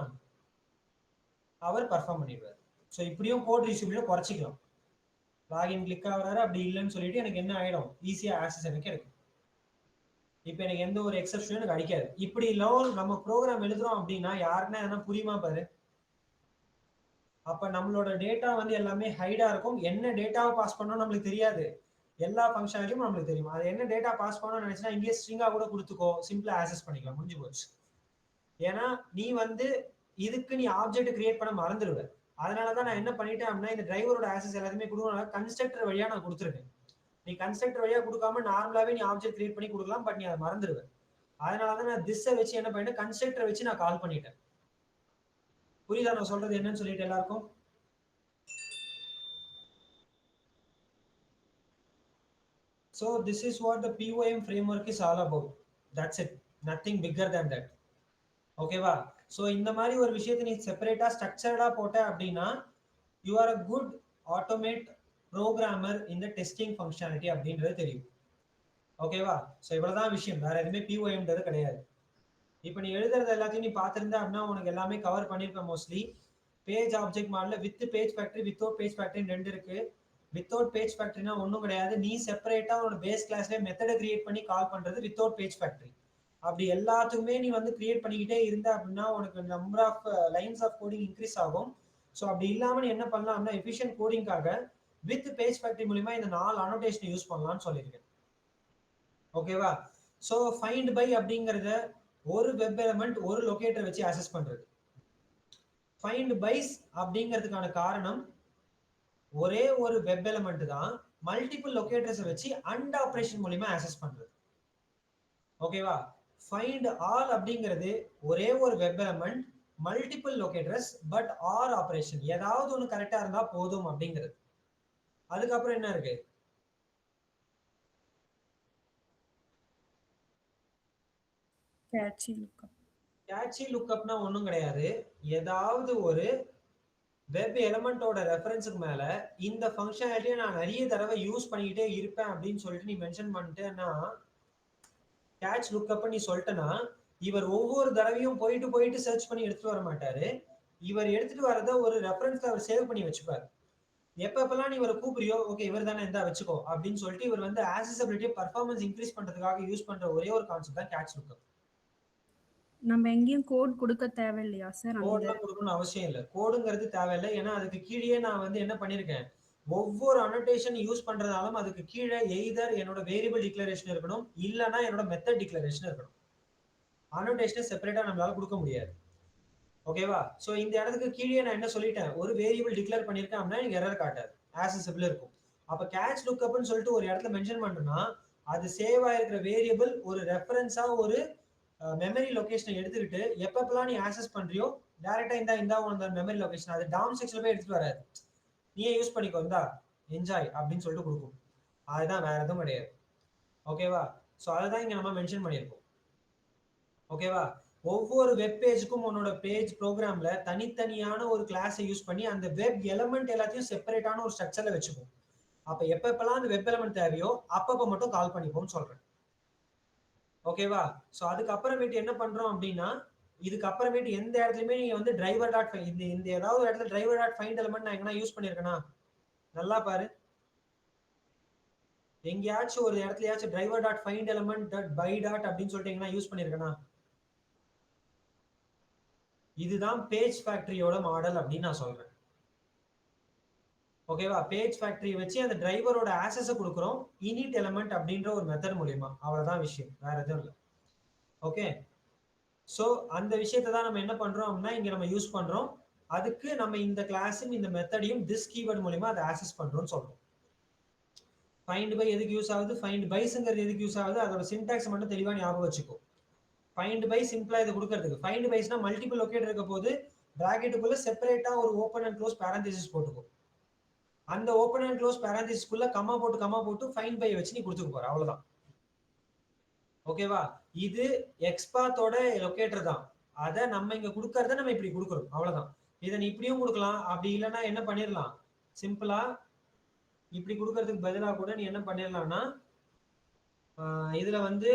அவர் பர்ஃபார்ம் பண்ணிடுவார். ஸோ இப்படியும் கோட் ரீயூசபிலிட்டியை குறைச்சிக்கலாம். லாகின் கிளிக் ஆகிறாரு அப்படி இல்லைன்னு சொல்லிட்டு எனக்கு என்ன ஆகிடும், ஈஸியாக ஆக்சஸ் எனக்கு கிடைக்கும். இப்போ எனக்கு எந்த ஒரு எக்ஸப்ஷனும் எனக்கு அடிக்காது. இப்படி நம்ம ப்ரோக்ராம் எழுதுறோம் அப்படின்னா யாருன்னா என்ன புரியுமா பாரு. அப்போ நம்மளோட டேட்டா வந்து எல்லாமே ஹைடாக இருக்கும். என்ன டேட்டாவை பாஸ் பண்ணணும் நம்மளுக்கு தெரியாது, எல்லா ஃபங்க்ஷனாலிட்டியும் நம்மளுக்கு தெரியும். அது என்ன டேட்டா பாஸ் பண்ணணும்னு நினைச்சுன்னா இங்கேயே ஸ்ட்ரிங்கா கூட கொடுத்துக்கோ, சிம்பிளா ஆக்சஸ் பண்ணிக்கலாம், முடிஞ்சு போச்சு. ஏன்னா நீ வந்து இதுக்கு நீ ஆப்ஜெக்ட் கிரியேட் பண்ண மறந்துடுவ. அதனாலதான் நான் என்ன பண்ணிட்டேன் அப்படின்னா இந்த டிரைவரோட ஆக்சஸ் எல்லாத்தையுமே கொடுக்கணும், கன்ஸ்ட்ரக்டர் வழியா நான் கொடுத்துருக்கேன். நீ கன்ஸ்ட்ரக்டர் வழியா கொடுக்காம நார்மலாவே நீ ஆப்ஜெக்ட் கிரியேட் பண்ணி கொடுக்கலாம், பட் நீ அதை மறந்துடுவ. அதனாலதான் நான் திஸ்ஸை வச்சு என்ன பண்ணிட்டேன், கன்ஸ்ட்ரக்டர் வச்சு நான் கால் பண்ணிட்டேன். புரியுதா நான் சொல்றது என்னன்னு சொல்லிட்டு எல்லாருக்கும்? So this is what the POM framework is all about. That's it. Nothing bigger than that. ஓகேவா? ஸோ இந்த மாதிரி ஒரு விஷயத்தை நீ செப்பரேட்டா ஸ்ட்ரக்சர்டா போட்ட அப்படின்னா you are a good automate programmer இந்த டெஸ்டிங் ஃபங்க்ஷனாலிட்டி அப்படின்றது தெரியும். ஓகேவா? ஸோ இவ்வளவுதான் விஷயம், வேற எதுவுமே POMன்றது கிடையாது. இப்போ நீ எழுதுறது எல்லாத்தையும் நீ பார்த்துருந்த அப்படின்னா உனக்கு எல்லாமே கவர் பண்ணிருப்பேன் மோஸ்ட்லி. பேஜ் ஆப்ஜெக்ட் மாடல with page factory, without page ஃபேக்டரின்னு ரெண்டு இருக்கு. வித்தவுட் பேஜ் ஃபேக்டரினா ஒன்றும் கிடையாது, நீ செப்பரேட்டா உன்னோட பேஸ் கிளாஸ்ல மெத்தடை கிரியேட் பண்ணி கால் பண்றது வித்தவுட் பேஜ் ஃபேக்டரி. அப்படி எல்லாத்துக்குமே நீ வந்து கிரியேட் பண்ணிக்கிட்டே இருந்த அப்படின்னா உனக்கு number of lines of coding increase ஆகும். ஸோ அப்படி இல்லாம நீ என்ன பண்ணலாம் அப்படின்னா எஃபிஷியன்ட் கோடிங்காக வித் பேஜ் ஃபேக்டரி மூலமா இந்த 4 அனோடேஷன் யூஸ் பண்ணலாம்னு சொல்லியிருக்கேன். ஓகேவா? ஸோ ஃபைண்ட் பை அப்படிங்கறத ஒரு வெப் எலிமெண்ட் ஒரு லொகேட்டர் வச்சு அக்சஸ் பண்றது. ஃபைண்ட் பைஸ் அப்படிங்கிறதுக்கான காரணம் ஒரே ஒரு வெப் எலிமெண்ட் தான் மல்டிபிள் லொகேட்டர்ஸ் வச்சு அண்ட் ஆபரேஷன் மூலமா ஆக்சஸ் பண்றது. ஓகேவா? ஃபைண்ட் ஆல் அப்படிங்கிறது ஒரே ஒரு web element multiple locators but or operation, ஏதாவது ஒன்று கரெக்டா இருந்தா போதும் அப்படிங்கிறது. அதுக்கப்புறம் என்ன இருக்கு? கேட்சி லுக்கப்னா ஒன்றும் கிடையாது. ஏதாவது ஒரு வெப் எலிமெண்டோட ரெஃபரன்ஸுக்கு மேல இந்த ஃபங்க்ஷனாலிட்டியை நான் நிறைய தடவை யூஸ் பண்ணிக்கிட்டே இருப்பேன் அப்படின்னு சொல்லிட்டு நீ மென்ஷன் பண்ணிட்டேன்னா கேட்ச் லுக்கப் நீ சொல்லிட்டேன்னா இவர் ஒவ்வொரு தடவையும் போயிட்டு போயிட்டு சர்ச் பண்ணி எடுத்துட்டு வர மாட்டாரு. இவர் எடுத்துட்டு வரத ஒரு ரெஃபரன்ஸ்ல அவர் சேவ் பண்ணி வச்சுப்பாரு. எப்பப்பெல்லாம் நீ இவரை கூப்பிடுறியோ ஓகே இவர் தானே இருந்தா வச்சுக்கோ அப்படின்னு சொல்லிட்டு இவர் வந்து ஆக்சஸபிலிட்டி பர்ஃபார்மன்ஸ் இன்க்ரீஸ் பண்றதுக்காக யூஸ் பண்ற ஒரே ஒரு கான்செப்ட் தான் கேட்ச் லுக்கப். நம்ம எங்கேயும் கோட் கொடுக்க தேவையில்லையா சார்? கோட்லாம் கொடுக்கணும்னு அவசியம் இல்லை. கோடுங்கிறது தேவையில்லை. ஏன்னா அதுக்கு கீழே நான் வந்து என்ன பண்ணிருக்கேன், ஒவ்வொரு அனோட்டேஷன் யூஸ் பண்றதாலும் அதுக்கு கீழே எய்தர் என்னோட வேரியபிள் டிக்ளரேஷன் இருக்கணும் இல்லைன்னா என்னோட மெத்தட் டிக்ளரேஷன் இருக்கணும். அனோட்டேஷனை செப்பரேட்டா நம்மளால கொடுக்க முடியாது. ஓகேவா? சோ இந்த இடத்துக்கு கீழே நான் என்ன சொல்லிட்டேன், ஒரு வேரியபிள் டிக்ளேர் பண்ணிருக்கேன் அப்படின்னா எனக்கு எரர் காட்டாது, ஆக்சஸபிள் இருக்கும். அப்ப கேட்ச் லுக்கப்னு சொல்லிட்டு ஒரு இடத்துல மென்ஷன் பண்றோம்னா அது சேவ் ஆயிருக்கிற வேரியபிள் ஒரு ரெஃபரன்ஸா ஒரு மெமரி லொகேஷனை எடுத்துக்கிட்டு எப்பப்பெல்லாம் நீ ஆக்சஸ் பண்றியோ டைரக்டா இந்த அந்த மெமரி லொகேஷன் அது டவுன் செக்ஷன்ல போய் எடுத்துட்டு வராது, நீயே யூஸ் பண்ணிக்கோ இந்தா என்ஜாய் அப்படின்னு சொல்லிட்டு கொடுக்கும். அதுதான், வேற எதுவும் கிடையாது. ஓகேவா? ஸோ அதுதான் இங்க நம்ம மென்ஷன் பண்ணியிருக்கோம். ஓகேவா? ஒவ்வொரு வெப் பேஜுக்கும் உன்னோட பேஜ் ப்ரோக்ராம்ல தனித்தனியான ஒரு கிளாஸை யூஸ் பண்ணி அந்த வெப் எலிமெண்ட் எல்லாத்தையும் செப்பரேட்டான ஒரு ஸ்ட்ரக்சர்ல வச்சுப்போம். அப்ப எப்பப்பெல்லாம் அந்த வெப் எலிமெண்ட் தேவையோ அப்பப்ப மட்டும் கால் பண்ணிப்போம்னு சொல்றேன். ஓகேவா? சோ அதுக்கப்புறமேட்டு என்ன பண்றோம் அப்படின்னா இதுக்கு அப்புறமேட்டு எந்த இடத்துலயுமே நீங்க வந்து டிரைவர் டாட் இந்த ஏதாவது இடத்துல டிரைவர் டாட் ஃபைண்ட் எலிமெண்ட் நான் எங்கன்னா யூஸ் பண்ணிருக்கேனா நல்லா பாரு. எங்கேயாச்சும் ஒரு இடத்துலயாச்சும் driver dot find element dot by dot அப்படின்னு சொல்லிட்டு எங்கன்னா யூஸ் பண்ணிருக்கேனா? இதுதான் பேஜ் ஃபேக்டரியோட மாடல் அப்படின்னு நான் சொல்றேன். ஓகேவா? பேஜ் ஃபேக்டரி வச்சு அந்த டிரைவரோட ஆக்சஸை கொடுக்குறோம் இனிட் எலிமெண்ட் அப்படின்ற ஒரு மெத்தட் மூலியமா. அவ்வளவுதான் விஷயம், வேற எதுவும் இல்லை. ஓகே, ஸோ அந்த விஷயத்தை தான் நம்ம என்ன பண்றோம் அப்படின்னா இங்க நம்ம யூஸ் பண்றோம். அதுக்கு நம்ம இந்த கிளாஸும் இந்த மெத்தடையும் திஸ் கீவேர்ட் மூலியமா அதை ஆக்சஸ் பண்றோம்னு சொல்றோம். ஃபைண்ட் பை எதுக்கு யூஸ் ஆகுது, ஃபைண்ட் பைஸ்ங்கிறது எதுக்கு யூஸ் ஆகுது, அதோட சின்டாக்ஸ் மட்டும் தெளிவா ஞாபகம் வச்சுக்கோ. ஃபைண்ட் பை சிம்பிளா இதை கொடுக்கறதுக்கு, ஃபைண்ட் பைஸ்னா மல்டிபிள் லொகேட்டர் இருக்க போது பிராக்கெட்டுக்குள்ள செப்பரேட்டா ஒரு ஓப்பன் அண்ட் க்ளோஸ் பேரந்தசிஸ் போட்டுக்கோ. அந்த ஓப்பன் அண்ட் க்ளோஸ் பேரந்தசிஸ்க்குள்ள கமா போட்டு ஃபைண்ட் பை வச்சு நீ கொடுத்துக்க போற, அவ்வளவுதான். ஓகேவா? இது எக்ஸ்பாத்தோட லொகேட்டர் தான். அதை நம்ம இங்க கொடுக்கறத நம்ம இப்படி கொடுக்குறோம், அவ்வளவுதான். இதை நீ இப்படியும் கொடுக்கலாம், அப்படி இல்லைன்னா என்ன பண்ணிடலாம், சிம்பிளா இப்படி கொடுக்கறதுக்கு பதிலாக கூட நீ என்ன பண்ணிடலாம்னா இதுல வந்து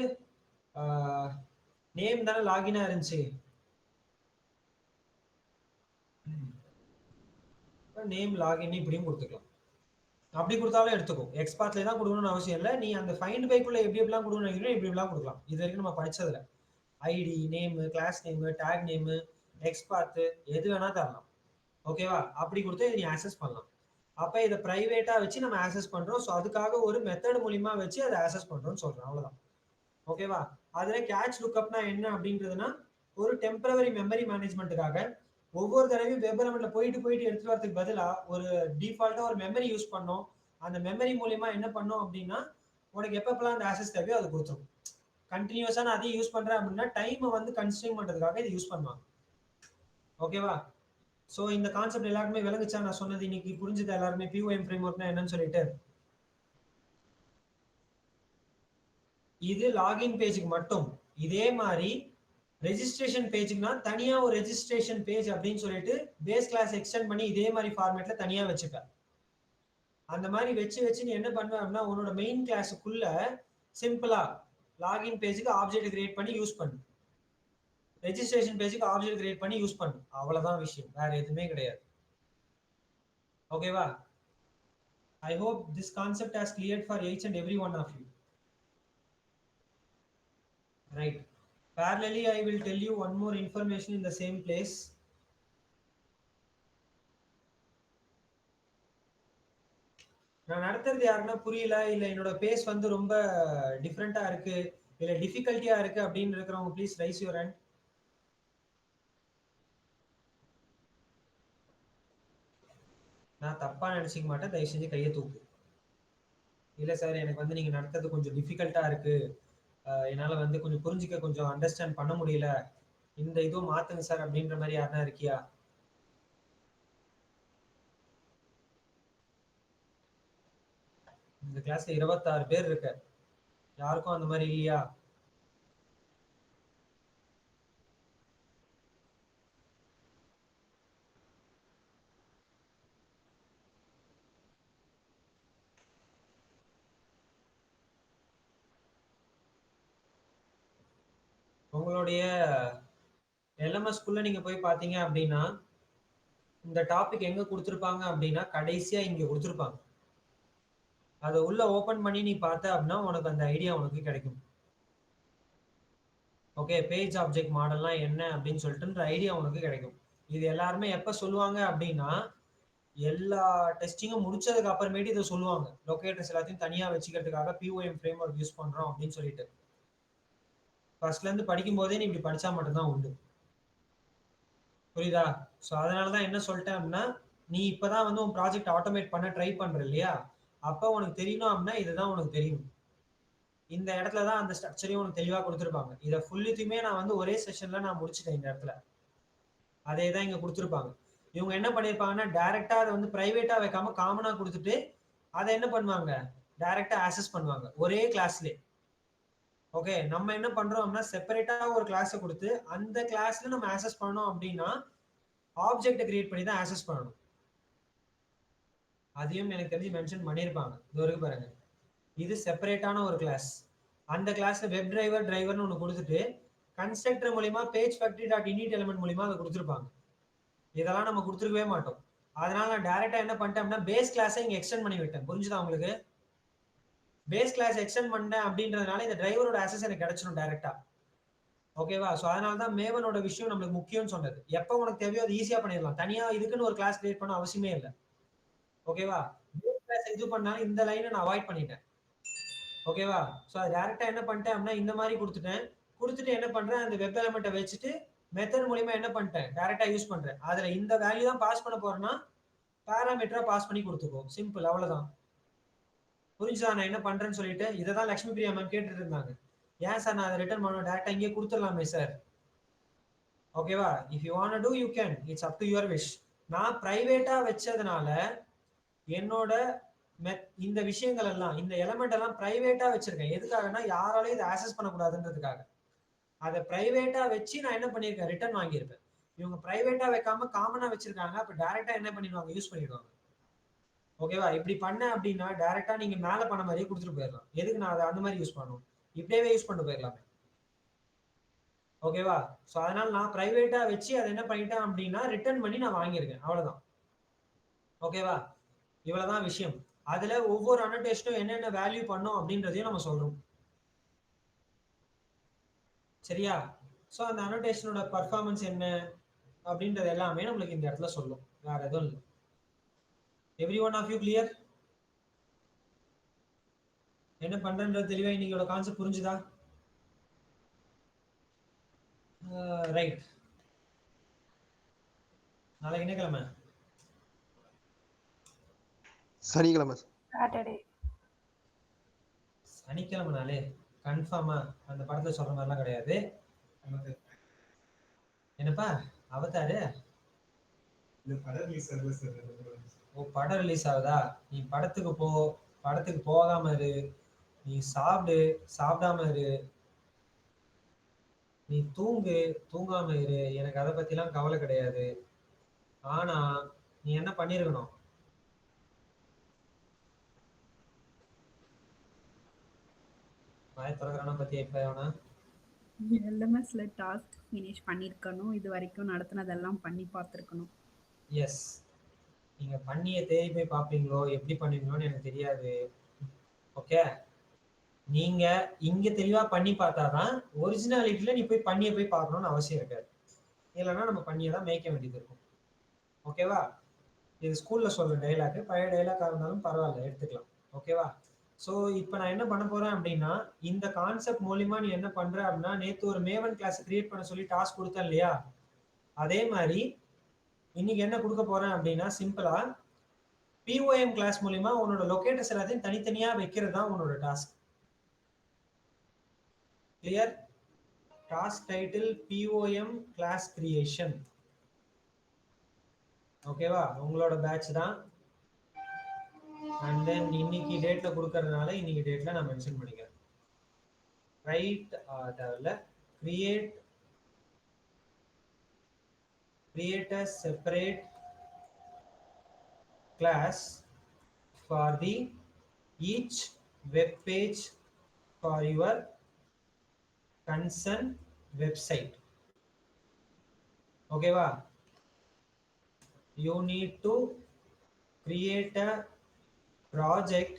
நேம் தானே லாகினா இருந்துச்சு, நேம் லாகின் இப்படியும் கொடுத்துக்கலாம். அப்படி கொடுத்தாலும் எடுத்துக்கும், எக்ஸ்பாத்ல தான் கொடுக்கணும்னு அவசியம் இல்லை. நீ அந்த ஃபைண்ட் பைக்குள்ள எப்படி எப்படிலாம் கொடுக்கணும் இப்படி எப்படிலாம் கொடுக்கலாம். இது வரைக்கும் நம்ம படிச்சதுல ID, name, class name, tag name, xpath எது வேணா தரலாம். ஓகேவா? அப்படி கொடுத்து நீ ஆக்சஸ் பண்ணலாம். அப்ப இதை பிரைவேட்டா வச்சு நம்ம ஆக்சஸ் பண்றோம். ஸோ அதுக்காக ஒரு மெத்தட் மூலியமா வச்சு அதை ஆக்சஸ் பண்றோம்னு சொல்றோம், அவ்வளவுதான். ஓகேவா? அதுல கேட்ச் லுக்கப்னா என்ன அப்படின்றதுன்னா ஒரு டெம்பரவரி மெமரி மேனேஜ்மெண்ட்டுக்காக ஒவ்வொரு தடவையும் வெப் எலிமெண்ட்ல போயிட்டு எடுத்துட்டு வரதுக்கு பதிலா ஒரு டிஃபால்ட்டா ஒரு மெமரி யூஸ் பண்ணோம். அந்த மெமரி மூலியமா என்ன பண்ணோம் அப்படின்னா உனக்கு எப்பப்பெல்லாம் அந்த ஆக்சஸ் தேவையோ அது கொடுத்துரும். கண்டினியூஸா நான் அதையும் யூஸ் பண்றேன் அப்படின்னா டைமை வந்து கன்ஸ்ட்ரெயின் பண்றதுக்காக இதை யூஸ் பண்ணுவாங்க. ஓகேவா? ஸோ இந்த கான்செப்ட் எல்லாருக்குமே விளங்குச்சா? நான் சொன்னது இன்னைக்கு புரிஞ்சுது எல்லாருமே POM ஃப்ரேம்வொர்க்னா என்னன்னு சொல்லிட்டு. இது லாகின் பேஜுக்கு மட்டும். இதே மாதிரி ரெஜிஸ்ட்ரேஷன் பேஜுக்குனா தனியா ஒரு ரெஜிஸ்ட்ரேஷன் பேஜ் அப்படின்னு சொல்லிட்டு பேஸ் கிளாஸ் எக்ஸ்டெண்ட் பண்ணி இதே மாதிரி ஃபார்மேட்ல தனியா வச்சுப்பேன். அந்த மாதிரி வச்சு நீ என்ன பண்ணுவ அப்படின்னா உன்னோட மெயின் கிளாஸுக்குள்ள சிம்பிளா லாகின் பேஜுக்கு ஆப்ஜெக்ட் கிரியேட் பண்ணி யூஸ் பண்ணு, ரெஜிஸ்ட்ரேஷன் பேஜுக்கு ஆப்ஜெக்ட் கிரியேட் பண்ணி யூஸ் பண்ணு, அவ்வளவுதான் விஷயம், வேற எதுவுமே கிடையாது. ஓகேவா? I hope this concept has cleared for each and every one of you. Right. Parallelly, I will tell you one more information in the same place. நான் நடத்துறது யாருன்னா புரியல, இல்ல என்னோட பேஸ் வந்து ரொம்ப டிஃப்ரெண்டா இருக்கு, இல்ல டிஃபிகல்ட்டியா இருக்கு அப்படின்னு இருக்கிறவங்க ப்ளீஸ் ரைஸ் யுவர் ஹேண்ட். நான் தப்பா நினைச்சிக்க மாட்டேன், தயவு செஞ்சு கையை தூக்கு. இல்லை சார் எனக்கு வந்து நீங்க நடத்துறது கொஞ்சம் டிஃபிகல்ட்டா இருக்கு, என்னால வந்து கொஞ்சம் புரிஞ்சுக்க கொஞ்சம் அண்டர்ஸ்டாண்ட் பண்ண முடியல, இந்த இதுவும் மாத்துங்க சார் அப்படின்ற மாதிரி யாருன்னா இருக்கியா? இந்த கிளாஸ்ல 26 பேர் இருக்க, யாருக்கும் அந்த மாதிரி இல்லையா? உங்களுடைய எல்எம்எஸ்குள்ள நீங்க போய் பாத்தீங்க அப்படின்னா இந்த டாபிக் எங்க கொடுத்துருப்பாங்க அப்படின்னா கடைசியா இங்க கொடுத்துருப்பாங்க. அதை உள்ள ஓபன் பண்ணி நீ பார்த்த அப்படின்னா உனக்கு அந்த ஐடியா உனக்கு கிடைக்கும். ஓகே, பேஜ் ஆப்ஜெக்ட் மாடல்லாம் என்ன அப்படின்னு சொல்லிட்டு ஐடியா உனக்கு கிடைக்கும். இது எல்லாருமே எப்ப சொல்லுவாங்க அப்படின்னா எல்லா டெஸ்டிங்கும் முடிச்சதுக்கு அப்புறமேட்டு இதை சொல்லுவாங்க, லொகேட்டர்ஸ் எல்லாத்தையும் தனியா வச்சுக்கிறதுக்காக பிஓஎம் ஃப்ரேம் ஒர்க் யூஸ் பண்றோம் அப்படின்னு சொல்லிட்டு. ஃபர்ஸ்ட்ல இருந்து படிக்கும் போதே நீ இப்படி படிச்சா மட்டும்தான் உண்டு. புரியுதா? ஸோ அதனாலதான் என்ன சொல்லிட்டேன் அப்படின்னா, நீ இப்பதான் வந்து உன் ப்ராஜெக்ட் ஆட்டோமேட் பண்ண ட்ரை பண்ற இல்லையா, அப்ப உனக்கு தெரியணும் அப்படின்னா இதுதான் உனக்கு தெரியும். இந்த இடத்துல தான் அந்த ஸ்ட்ரக்சரையும் உனக்கு தெளிவா கொடுத்துருப்பாங்க. இதை ஃபுல்லுமே நான் வந்து ஒரே செஷன்ல நான் முடிச்சிட்டேன். இந்த இடத்துல அதே தான் இங்க கொடுத்துருப்பாங்க. இவங்க என்ன பண்ணிருப்பாங்கன்னா டைரக்டா அதை வந்து பிரைவேட்டா வைக்காம காமனா கொடுத்துட்டு அதை என்ன பண்ணுவாங்க, டைரக்டா ஆக்சஸ் பண்ணுவாங்க ஒரே கிளாஸ்ல. ஓகே, நம்ம என்ன பண்றோம் அப்படின்னா செப்பரேட்டா ஒரு கிளாஸை கொடுத்து அந்த கிளாஸ்ல நம்ம ஆக்சஸ் பண்ணோம் அப்படின்னா ஆப்ஜெக்ட் கிரியேட் பண்ணி தான் ஆக்சஸ் பண்ணணும். அதையும் எனக்கு தெரிஞ்சு மென்ஷன் பண்ணியிருப்பாங்க. இது வரைக்கும் பாருங்க, இது செப்பரேட்டான ஒரு கிளாஸ். அந்த கிளாஸ்ல வெப் டிரைவர்னு ஒன்று கொடுத்துட்டு கன்ஸ்ட்ரக்டர் மூலியமா page factory dot init element மூலியமா அதை கொடுத்துருப்பாங்க. இதெல்லாம் நம்ம கொடுத்துருக்கவே மாட்டோம். அதனால நான் டைரக்டா என்ன பண்ணிட்டேன் அப்படின்னா பேஸ் கிளாஸை இங்க எக்ஸ்டெண்ட் பண்ணி விட்டேன். புரிஞ்சுதா உங்களுக்கு? பேஸ் கிளாஸ் எக்ஸ்டெண்ட் பண்ணேன் அப்படின்றதுனால இந்த டிரைவரோட ஆக்சஸ் எனக்கு கிடைச்சிடும் டைரக்டா. ஓகேவா? ஸோ அதனால தான் மேவனோட விஷயம் நம்மளுக்கு முக்கியம்னு சொன்னது. எப்போ உனக்கு தேவையோ அது ஈஸியா பண்ணிடலாம், தனியா இதுக்குன்னு ஒரு கிளாஸ் கிரியேட் பண்ண அவசியமே இல்லை. ஓகேவா? பேஸ் கிளாஸ் இது பண்ணாலும் இந்த லைனை நான் அவாய்ட் பண்ணிட்டேன். ஓகேவா? ஸோ அது டேரக்டா என்ன பண்ணிட்டேன் அப்படின்னா இந்த மாதிரி கொடுத்துட்டு என்ன பண்றேன், அந்த வெப் எலிமெண்ட்டை வச்சுட்டு மெத்தட் மூலியமா என்ன பண்ணிட்டேன், டேரக்டா யூஸ் பண்றேன். அதுல இந்த வேல்யூ தான் பாஸ் பண்ண போறேன்னா பேராமீட்டரா பாஸ் பண்ணி கொடுத்துக்கோ. சிம்பிள், அவ்வளவுதான். புரிஞ்சுதா நான் என்ன பண்றேன்னு சொல்லிட்டு? இதை தான் லட்சுமி பிரியா மேம் கேட்டுட்டு இருந்தாங்க. ஏன் சார் நான் அதை ரிட்டர்ன் பண்ண டேரக்டா இங்கே கொடுத்துடலாமே சார். ஓகேவா? If you want to you can, it's up to your wish. நான் பிரைவேட்டா வச்சதுனால என்னோட இந்த விஷயங்கள் எல்லாம், இந்த எலிமெண்ட் எல்லாம் பிரைவேட்டா வச்சிருக்கேன். எதுக்காகனா யாராலையும் இதை ஆக்சஸ் பண்ணக்கூடாதுன்றதுக்காக. அதை பிரைவேட்டா வச்சு நான் என்ன பண்ணிருக்கேன், ரிட்டர்ன் வாங்கியிருப்பேன். இவங்க பிரைவேட்டா வைக்காம காமனா வச்சிருக்காங்க, அப்ப டைரக்டா என்ன பண்ணிடுவாங்க, யூஸ் பண்ணிடுவாங்க. ஓகேவா? இப்படி பண்ண அப்படின்னா டைரக்டா நீங்க மேல பண்ண மாதிரியே கொடுத்துட்டு போயிடலாம். எதுக்கு நான் அதை அந்த மாதிரி யூஸ் பண்ணுவோம், இப்படியே யூஸ் பண்ணிட்டு போயிடலாமே. ஓகேவா? ஸோ அதனால நான் பிரைவேட்டா வச்சு அதை என்ன பண்ணிட்டேன் அப்படின்னா ரிட்டர்ன் பண்ணி நான் வாங்கியிருக்கேன், அவ்வளவுதான். ஓகேவா? இவ்வளவுதான் விஷயம். அதுல ஒவ்வொரு அனோடேஷனும் என்னென்ன வேல்யூ பண்ணும் அப்படின்றதையும் நம்ம சொல்றோம். சரியா? ஸோ அந்த அனோடேஷனோட பர்ஃபார்மன்ஸ் என்ன அப்படின்றது எல்லாமே நம்மளுக்கு இந்த இடத்துல சொல்லும், வேற எதுவும் இல்லை. Every one of you clear? என்ன பண்றன்றது தெளிவா இன்னைக்கு கான்செப்ட் புரிஞ்சுதா? ரைட். நாளைக்கு என்ன கிழமை? சனிக்கிழமை. சாட்டர்டே. சனிக்கிழமைனாலே கன்ஃபார்மா அந்த படத்துல சொல்ற மாதிரிலாம் கிடையாது. என்னப்பா அவதாரு? ஓ, படம் ரிலீஸ் ஆகுதா? நீ படத்துக்கு போ, படத்துக்கு போகாம இரு, நீ சாப்பிடு, சாப்பிடாம இரு, நீ தூங்கு, தூங்காம இரு, எனக்கு அதை பத்திலாம் கவலை கிடையாது. ஆனா நீ என்ன பண்ணிருக்கணும், வாய் திறக்கிறான பத்தி இப்ப எவனா எல்எம்எஸ்ல டாஸ்க் ஃபினிஷ் பண்ணிருக்கணும், இது வரைக்கும் நடத்துனதெல்லாம் பண்ணி பார்த்துருக்கணும். எஸ், நீங்க பண்ணிய தேடி போய் பார்ப்பீங்களோ எப்படி பண்ணுவீங்களோன்னு எனக்கு தெரியாது. ஓகே, நீங்க இங்க தெளிவா பண்ணி பார்த்தாதான் ஒரிஜினாலிட்டியில நீ போய் பண்ணிய போய் பார்க்கணும்னு அவசியம் இருக்காது. இல்லைன்னா நம்ம பண்ணியை தான் மேய்க்க வேண்டியது இருக்கும். ஓகேவா? இது ஸ்கூல்ல சொல்ற டைலாக், பழைய டைலாக் இருந்தாலும் பரவாயில்ல, எடுத்துக்கலாம். ஓகேவா? ஸோ இப்போ நான் என்ன பண்ண போறேன் அப்படின்னா இந்த கான்செப்ட் மூலியமா நீ என்ன பண்ற அப்படின்னா, நேற்று ஒரு மேவன் கிளாஸ் கிரியேட் பண்ண சொல்லி டாஸ்க் கொடுத்தேன் இல்லையா, அதே மாதிரி இன்னைக்கு என்ன கொடுக்க போறேன் அப்படின்னா சிம்பிளா பிஓஎம் கிளாஸ் மூலியமா உன்னோட லொகேட்டர்ஸ் எல்லாத்தையும் தனித்தனியா வைக்கிறது தான் உன்னோட task. Clear? Task title POM class creation. ஓகேவா? உங்களோட பேட்ச் தான். அண்ட் தென் இன்னைக்கு டேட்ல கொடுக்கறதுனால இன்னைக்கு டேட்ல நான் மென்ஷன் பண்ணிக்கிறேன். ரைட் தேவையில்ல. create a separate class for the each web page for your concern website. Okay va? You need to create a project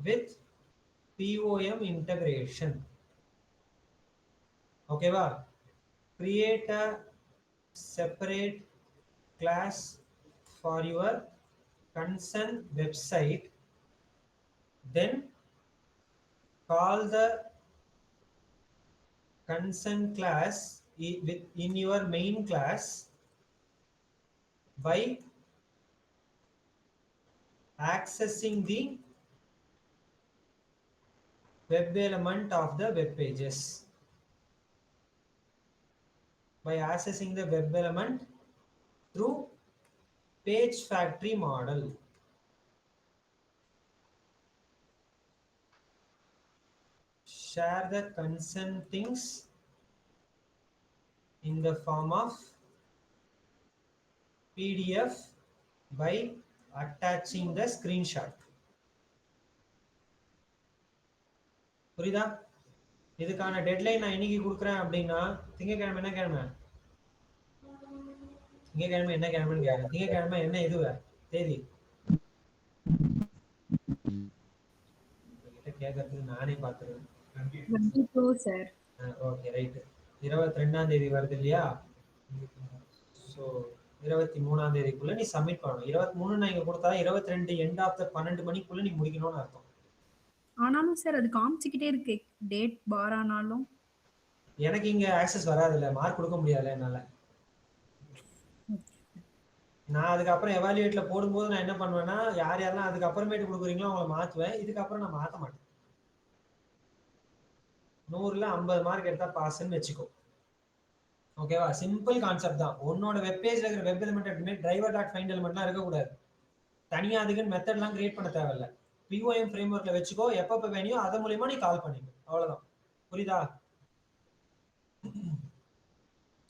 with POM integration. Okay va? Create a separate class for your concern website, then call the concern class in your main class by accessing the web element of the web pages. By accessing the web element through page factory model. Share the concern things in the form of PDF by attaching the screenshot. புரியுதா? இதுக்கான டெட்லைன் நான் இன்னைக்கு கொடுக்குறேன் அப்படின்னா திங்கக்கிழமை என்ன கிழமை? திங்கக்கிழமை என்ன கிழமைன்னு கேட்குறேன். திங்கக்கிழமை என்ன இதுவே தேதி கேட்கறதுக்கு நானே பார்த்துருவேன். 22 சார். Okay right. 22ஆம் தேதி வருது இல்லையா? ஸோ 23ஆம் தேதிக்குள்ள நீ சப்மிட் பண்ணணும். 23 நான் இங்க கொடுத்தா 22 எண்ட் ஆஃப் த 12 மணிக்குள்ள நீ முடிக்கணும்னு அர்த்தம். ஆனாலும் சார் அது காமிச்சிக்கிட்டே இருக்கு டேட் பார் ஆனாலும். எனக்கு இங்க ஆக்சஸ் வராதுல்ல, மார்க் கொடுக்க முடியாதுல்ல என்னால. நான் அதுக்கப்புறம் எவாலுவேட்ல போடும்போது நான் என்ன பண்ணுவேன்னா யார் யாரெல்லாம் அதுக்கப்புறமேட்டு கொடுக்குறீங்களோ அவங்கள மாற்றுவேன். இதுக்கப்புறம் நான் மாற்ற மாட்டேன். 100ல் 50 மார்க் எடுத்தா பாஸ்ன்னு வச்சுக்கோ. ஓகேவா? சிம்பிள் கான்செப்ட் தான். உன்னோட வெப் பேஜ்ல இருக்கிற web element driver dot find எலிமெண்ட்லாம் இருக்கக்கூடாது. தனியா அதுக்குன்னு மெத்தட்லாம் கிரியேட் பண்ண தேவையில்ல. பிஓஎம் ஃப்ரேம் ஒர்க்ல வச்சுக்கோ. எப்பப்போ வேணியோ அது மூலியமா நீ கால் பண்ணிக்கோ. அவ்வளவுதான். புரியுதா?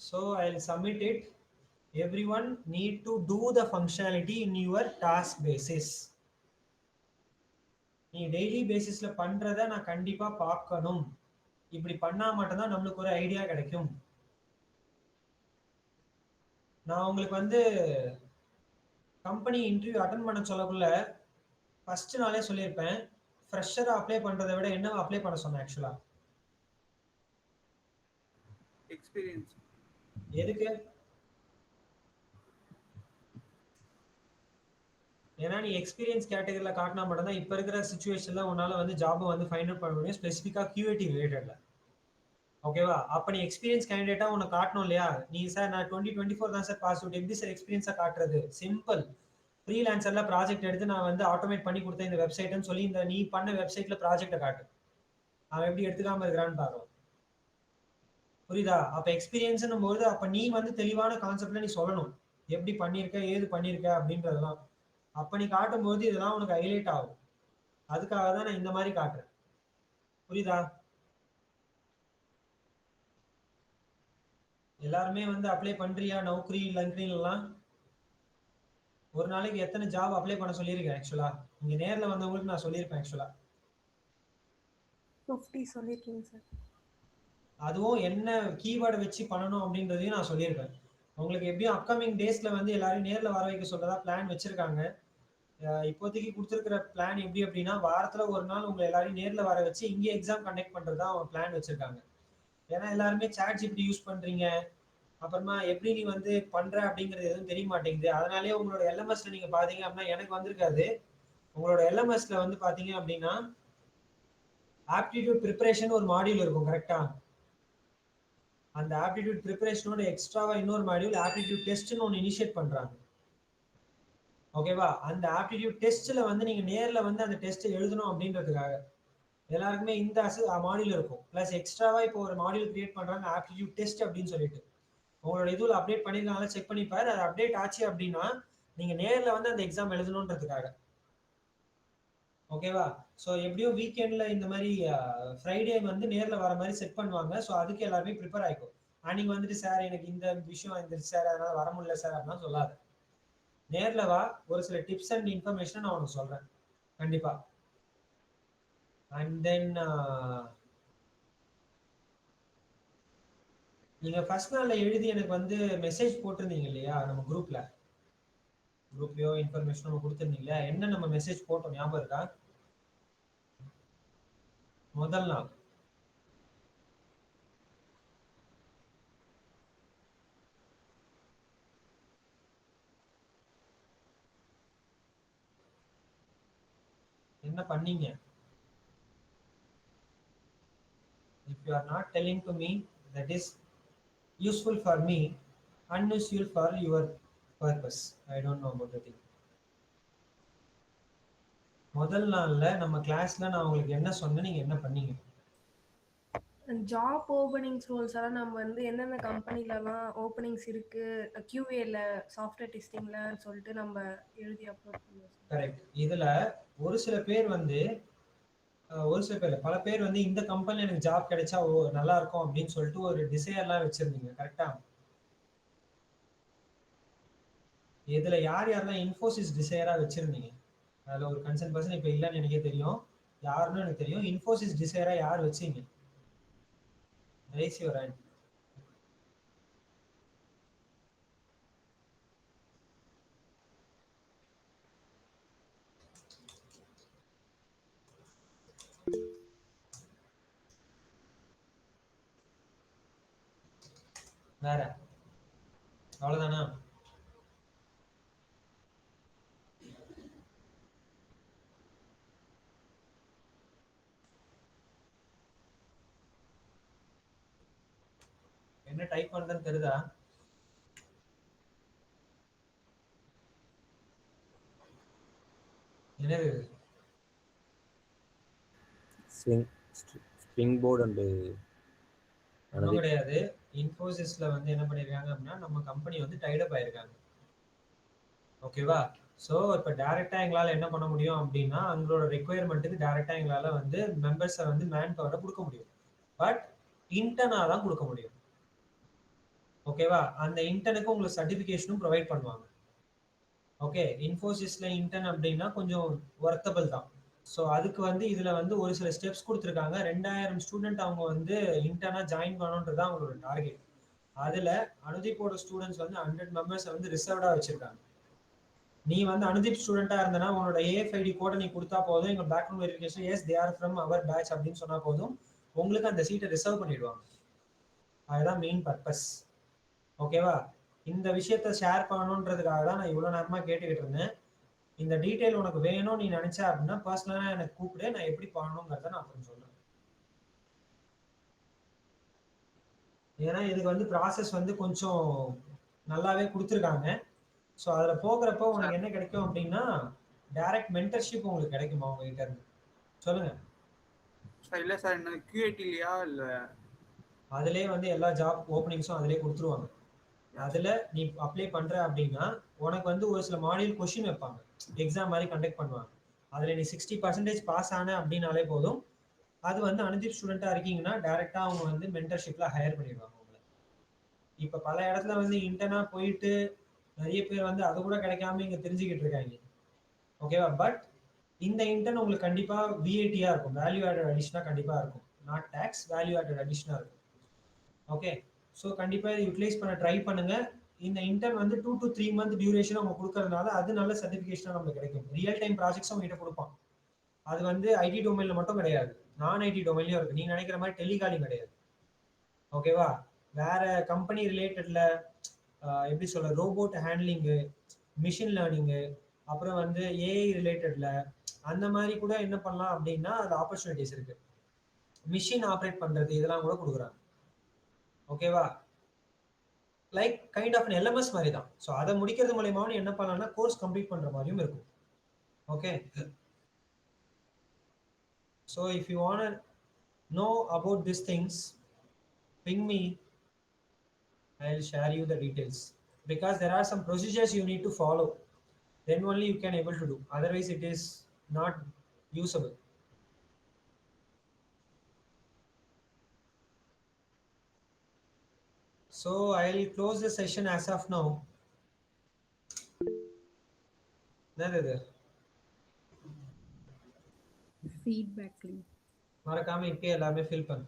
So I'll submit it. Everyone need to do the functionality in your task basis. நீ டெய்லி பேசிஸ்ல பண்றத நான் கண்டிப்பா பார்க்கணும். இப்படி பண்ணா மட்டும்தான் நம்மளுக்கு ஒரு ஐடியா கிடைக்கும். நான் உங்களுக்கு கம்பெனி இன்டர்வியூ அட்டன் பண்ண சொல்லக்குள்ள ஃபர்ஸ்ட் நாளே சொல்லியிருப்பேன், ஃப்ரெஷரா அப்ளை பண்றதை விட என்ன அப்ளை பண்ண சொன்னேன் ஆக்சுவலா? எக்ஸ்பீரியன்ஸ். எதுக்கு? ஏன்னா நீ எக்ஸ்பீரியன்ஸ் கேட்டகரியில காட்டினா மட்டும்தான் இப்ப இருக்கிற சிச்சுவேஷன்ல உன்னால ஜாப் ஃபைண்ட் அவுட் பண்ண முடியும், ஸ்பெசிஃபிக்கா QAT ரிலேட்டட்ல. ஓகேவா? அப்ப நீ எக்ஸ்பீரியன்ஸ் கேண்டிடேட்டா உன்னை காட்டணும் இல்லையா? நீ சார் நான் 2024 தான் சார் பாஸ் அவுட், எப்படி சார் எக்ஸ்பீரியன்ஸா காட்டுறது? சிம்பிள். ஃப்ரீலான்சர்ல ப்ராஜெக்ட் எடுத்து நான் ஆட்டோமேட் பண்ணி கொடுத்தேன் இந்த வெப்சைட்னு சொல்லி இந்த நீ பண்ண வெப்சைட்ல ப்ராஜெக்டை காட்டு. அவன் எப்படி எடுத்துக்காம இருக்கிறான்னு பாரு. புரியுதா? அப்ப எக்ஸ்பீரியன்ஸ்னும் போது அப்ப நீ தெளிவான கான்செப்ட்ல நீ சொல்லணும் எப்படி பண்ணிருக்க, ஏது பண்ணிருக்க அப்படின்றதெல்லாம். அப்ப நீ காட்டும் போது இதெல்லாம் உனக்கு ஹைலைட் ஆகும். அதுக்காக தான் நான் இந்த மாதிரி காட்டுறேன். புரியுதா? எல்லாருமே அப்ளை பண்றியா நௌக்கரி லங்க்டின் எல்லாம்? ஒரு நாளைக்கு எத்தனை ஜாப் அப்ளை பண்ண சொல்லியிருக்கேன் ஆக்சுவலா? இங்க நேர்ல வந்தவங்களுக்கு நான் சொல்லியிருப்பேன் ஆக்சுவலா 50 சொல்லிருக்கீங்க சார். அதுவும் என்ன கீவேர்டை வச்சு பண்ணணும் அப்படின்றதையும் நான் சொல்லியிருக்கேன். உங்களுக்கு எப்படியும் அப்கமிங் டேஸ்ல எல்லாரையும் நேர்ல வர வைக்க சொல்றதா பிளான் வச்சிருக்காங்க. இப்போதைக்கு கொடுத்துருக்கிற பிளான் எப்படி அப்படின்னா வாரத்துல ஒரு நாள் உங்களை எல்லாரையும் நேர்ல வர வச்சு இங்கே எக்ஸாம் கண்டக்ட் பண்றதா அவங்க பிளான் வச்சிருக்காங்க. ஏன்னா எல்லாருமே சாட் ஜிபிடி யூஸ் பண்றீங்க, அப்புறமா எப்படி நீ பண்ற அப்படிங்கிறது எதுவும் தெரிய மாட்டேங்குது. அதனாலே உங்களோட எல்எம்எஸ்ல நீங்க பாத்தீங்க அப்படின்னா எனக்கு வந்திருக்காது. உங்களோட எல்எம்எஸ்ல பாத்தீங்க அப்படின்னா ஆப்டிடியூட் ப்ரிப்பரேஷன் ஒரு மாடியூல் இருக்கும் கரெக்டா? அந்த ஆப்டிடியூட் ப்ரிப்பரேஷனோட எக்ஸ்ட்ராவா இன்னொரு மாடியூல் ஆப்டிடியூட் டெஸ்ட்னு ஒன்று இனிஷியேட் பண்றாங்க. ஓகேவா? அந்த ஆப்டிடியூட் டெஸ்ட்ல வந்து நீங்க நேர்ல வந்து அந்த டெஸ்ட் எழுதணும் அப்படின்றதுக்காக எல்லாருக்குமே இந்த மாடியூல் இருக்கும். பிளஸ் எக்ஸ்ட்ராவா இப்போ ஒரு மாடியூல் கிரியேட் பண்றாங்க ஆப்டிடியூட் டெஸ்ட் அப்படின்னு சொல்லிட்டு. உங்களோட இதுல அப்டேட் பண்ணிருக்காங்களா செக் பண்ணி பாரு. அது அப்டேட் ஆச்சு அப்படின்னா நீங்க நேர்ல வந்து அந்த எக்ஸாம் எழுதணுன்றதுக்காக. ஓகேவா? ஸோ எப்படியும் வீக்கெண்ட்ல இந்த மாதிரி ஃப்ரைடே வந்து நேர்ல வர மாதிரி செட் பண்ணுவாங்க. ஸோ அதுக்கு எல்லாருமே ப்ரிப்பேர் ஆயிக்கும். நீங்க வந்துட்டு சார் எனக்கு இந்த விஷயம் வந்துருச்சு சார் அதனால வர முடியல சார் அப்படிலாம் சொல்லாது. நேர்ல வா, ஒரு சில டிப்ஸ் அண்ட் இன்ஃபர்மேஷன் நான் உனக்கு சொல்றேன் கண்டிப்பா. அண்ட் தென் நீங்க ஃபர்ஸ்ட் நாள்ல எழுதி எனக்கு வந்து மெசேஜ் போட்டிருந்தீங்க இல்லையா நம்ம குரூப்லயோ இன்ஃபர்மேஷன் நம்ம கொடுத்துருந்தீங்க. என்ன நம்ம மெசேஜ் போட்டோம் ஞாபகம் இருக்கா? முதல் நாள் என்ன பண்ணீங்க? If you are not telling to me that is useful for me, unuseful for your purpose. I don't know about the thing. முதல் நாள்ல நம்ம கிளாஸ்ல நான் உங்களுக்கு என்ன சொன்னேன், நீங்க என்ன பண்ணீங்க? ஜாப் ஓப்பனிங்ஸ் ரோல்ஸ் எல்லாம் நம்ம வந்து எந்தெந்த கம்பெனிலலாம் ஓப்பனிங்ஸ் இருக்கு QAல சாஃப்ட்வேர் டெஸ்டிங்ல சொல்லிட்டு நம்ம எழுதி அப்லோட் பண்ணுவோம். கரெக்ட். இதுல ஒரு சில பேர் வந்து பல பேர் வந்து இந்த கம்பெனில எனக்கு ஜாப் கிடைச்சா நல்லா இருக்கும் அப்படின்னு சொல்லிட்டு ஒரு டிசைர்லாம் வச்சிருந்தீங்க. கரெக்டா? இதுல யாரெல்லாம் இன்ஃபோசிஸ் டிசைரா வச்சிருந்தீங்க? அதுல ஒரு கன்சர்ன் பர்சன் இப்ப இல்லன்னு எனக்கே தெரியும். யாருன்னு எனக்கு தெரியும். இன்ஃபோசிஸ் டிசைரா யார் வச்சீங்க? Raise your hand. வேற அவ்வளவுதானா? என்ன டைப் பண்றதுன்னு தெரியுதா? என்னது? ஸ்ப்ரிங் போர்டு அண்ட் ஒன்றும் கிடையாது. இன்ஃபோசிஸ்ல வந்து என்ன பண்ணிருக்காங்க அப்படின்னா நம்ம கம்பெனி வந்து டைடப் ஆயிருக்காங்க. ஓகேவா? ஸோ இப்போ டைரக்டா எங்களால் என்ன பண்ண முடியும் அப்படின்னா அவங்களோட ரெக்குயர்மெண்ட்டுக்கு டைரக்டா எங்களால் வந்து மெம்பர்ஸை வந்து மேன் பவரை கொடுக்க முடியும். பட் இன்டர்னா தான் கொடுக்க முடியும். ஓகேவா? அந்த இன்டர்னுக்கு உங்களுக்கு சர்டிஃபிகேஷனும் ப்ரொவைட் பண்ணுவாங்க. ஓகே, இன்ஃபோசிஸ்ல இன்டர்ன் அப்படின்னா கொஞ்சம் ஒர்த்தபிள் தான். ஸோ அதுக்கு வந்து இதுல வந்து ஒரு சில ஸ்டெப்ஸ் கொடுத்துருக்காங்க. 2000 ஸ்டூடெண்ட் அவங்க வந்து இன்டர்னா ஜாயின் பண்ணணுன்றது அவங்களோட டார்கெட். அதுல அனுதீப்போட ஸ்டூடெண்ட்ஸ் வந்து 100 மெம்பர்ஸை வந்து ரிசர்வ்டா வச்சிருக்காங்க. நீ வந்து அனுதீப் ஸ்டூடெண்டா இருந்தனா உன்னோட AFID கோடை நீ கொடுத்தா போதும். எங்க background verification yes they are from our batch அப்படின்னு சொன்னா போதும், உங்களுக்கு அந்த சீட்டை ரிசர்வ் பண்ணிடுவாங்க. அதுதான் மெயின் பர்பஸ். ஓகேவா? இந்த விஷயத்த ஷேர் பண்ணணுன்றதுக்காக தான் நான் இவ்வளவு நேரமா கேட்டுக்கிட்டு இருந்தேன். இந்த டீடைல் உனக்கு வேணும் நீ நினைச்ச அப்படின்னா பர்சனலா எனக்கு கூப்பிடு, நான் எப்படி பண்ணணுங்கிறத நான் அப்புறம் சொல்றேன். ஏன்னா இதுக்கு வந்து ப்ராசஸ் வந்து கொஞ்சம் நல்லாவே கொடுத்துருக்காங்க. ஸோ அதுல போகிறப்போ உனக்கு என்ன கிடைக்கும் அப்படின்னா டைரக்ட் மென்டர்ஷிப் உங்களுக்கு கிடைக்குமா அவங்க கிட்ட இருந்து? சொல்லுங்க சார். இல்லை சார், என்ன QAT இல்லையா? இல்லை அதுலேயே வந்து எல்லா ஜாப் ஓப்பனிங்ஸும் அதிலே கொடுத்துருவாங்க. அதுல நீ அப்ளை பண்ற அப்படின்னா உனக்கு வந்து ஒரு சில மாடியூல் கொஸ்டின் வைப்பாங்க, எக்ஸாம் மாதிரி கண்டக்ட் பண்ணுவாங்க. அதுல நீ 60% பாஸ் ஆன அப்படின்னாலே போதும். அது வந்து அனுதீப் ஸ்டூடெண்டா இருக்கீங்கன்னா டைரக்டா அவங்க வந்து மென்டர்ஷிப்ல ஹையர் பண்ணிடுவாங்க உங்களை. இப்ப பல இடத்துல வந்து இன்டர்னா போயிட்டு நிறைய பேர் வந்து அது கூட கிடைக்காம இங்க தெரிஞ்சுக்கிட்டு இருக்காங்க. ஓகேவா? பட் இந்த இன்டர்ன் உங்களுக்கு கண்டிப்பா VAT-ஆ இருக்கும், வேல்யூ ஆடட் அடிஷனா கண்டிப்பா இருக்கும். நாட் டேக்ஸ், வேல்யூ ஆடட் அடிஷனா இருக்கும். ஓகே, ஸோ கண்டிப்பா யூட்டிலைஸ் பண்ண ட்ரை பண்ணுங்க. இந்த இன்டர்ன் வந்து 2 to 3 month டியூரேஷன் அவங்க கொடுக்கறதுனால அது நல்ல சர்டிஃபிகேஷனா நமக்கு கிடைக்கும். ரியல் டைம் ப்ராஜெக்ட்ஸ் அவங்க கிட்ட கொடுப்பான். அது வந்து IT டொமைன்ல மட்டும் கிடையாது, நான் IT டொமைன்லயும் இருக்கு. நீங்க நினைக்கிற மாதிரி டெலிகாலிங் கிடையாது. ஓகேவா? வேற கம்பெனி ரிலேட்டட்ல எப்படி சொல்ற, ரோபோட் ஹேண்ட்லிங்கு, மிஷின் லேர்னிங்கு, அப்புறம் வந்து AI ரிலேட்டட்ல அந்த மாதிரி கூட என்ன பண்ணலாம் அப்படின்னா அது ஆப்பர்ச்சுனிட்டிஸ் இருக்கு. மிஷின் ஆப்ரேட் பண்றது இதெல்லாம் கூட கொடுக்குறாங்க. ஓகேவா? லைக் கைண்ட் ஆஃப் எல்எம்எஸ் மாதிரி தான். ஸோ அதை முடிக்கிறது மூலியமாவும் என்ன பண்ணலாம்னா கோர்ஸ் கம்ப்ளீட் பண்ற மாதிரியும் இருக்கும். Okay, so if you want know about these things, ping me. I'll share you the details because there are some procedures you need to follow. Then only you can able to do. Otherwise, it is not usable. So I'll close the session as of now. Nada feedback link மறக்காம இப்பயே எல்லாமே ஃபில் பண்ணு.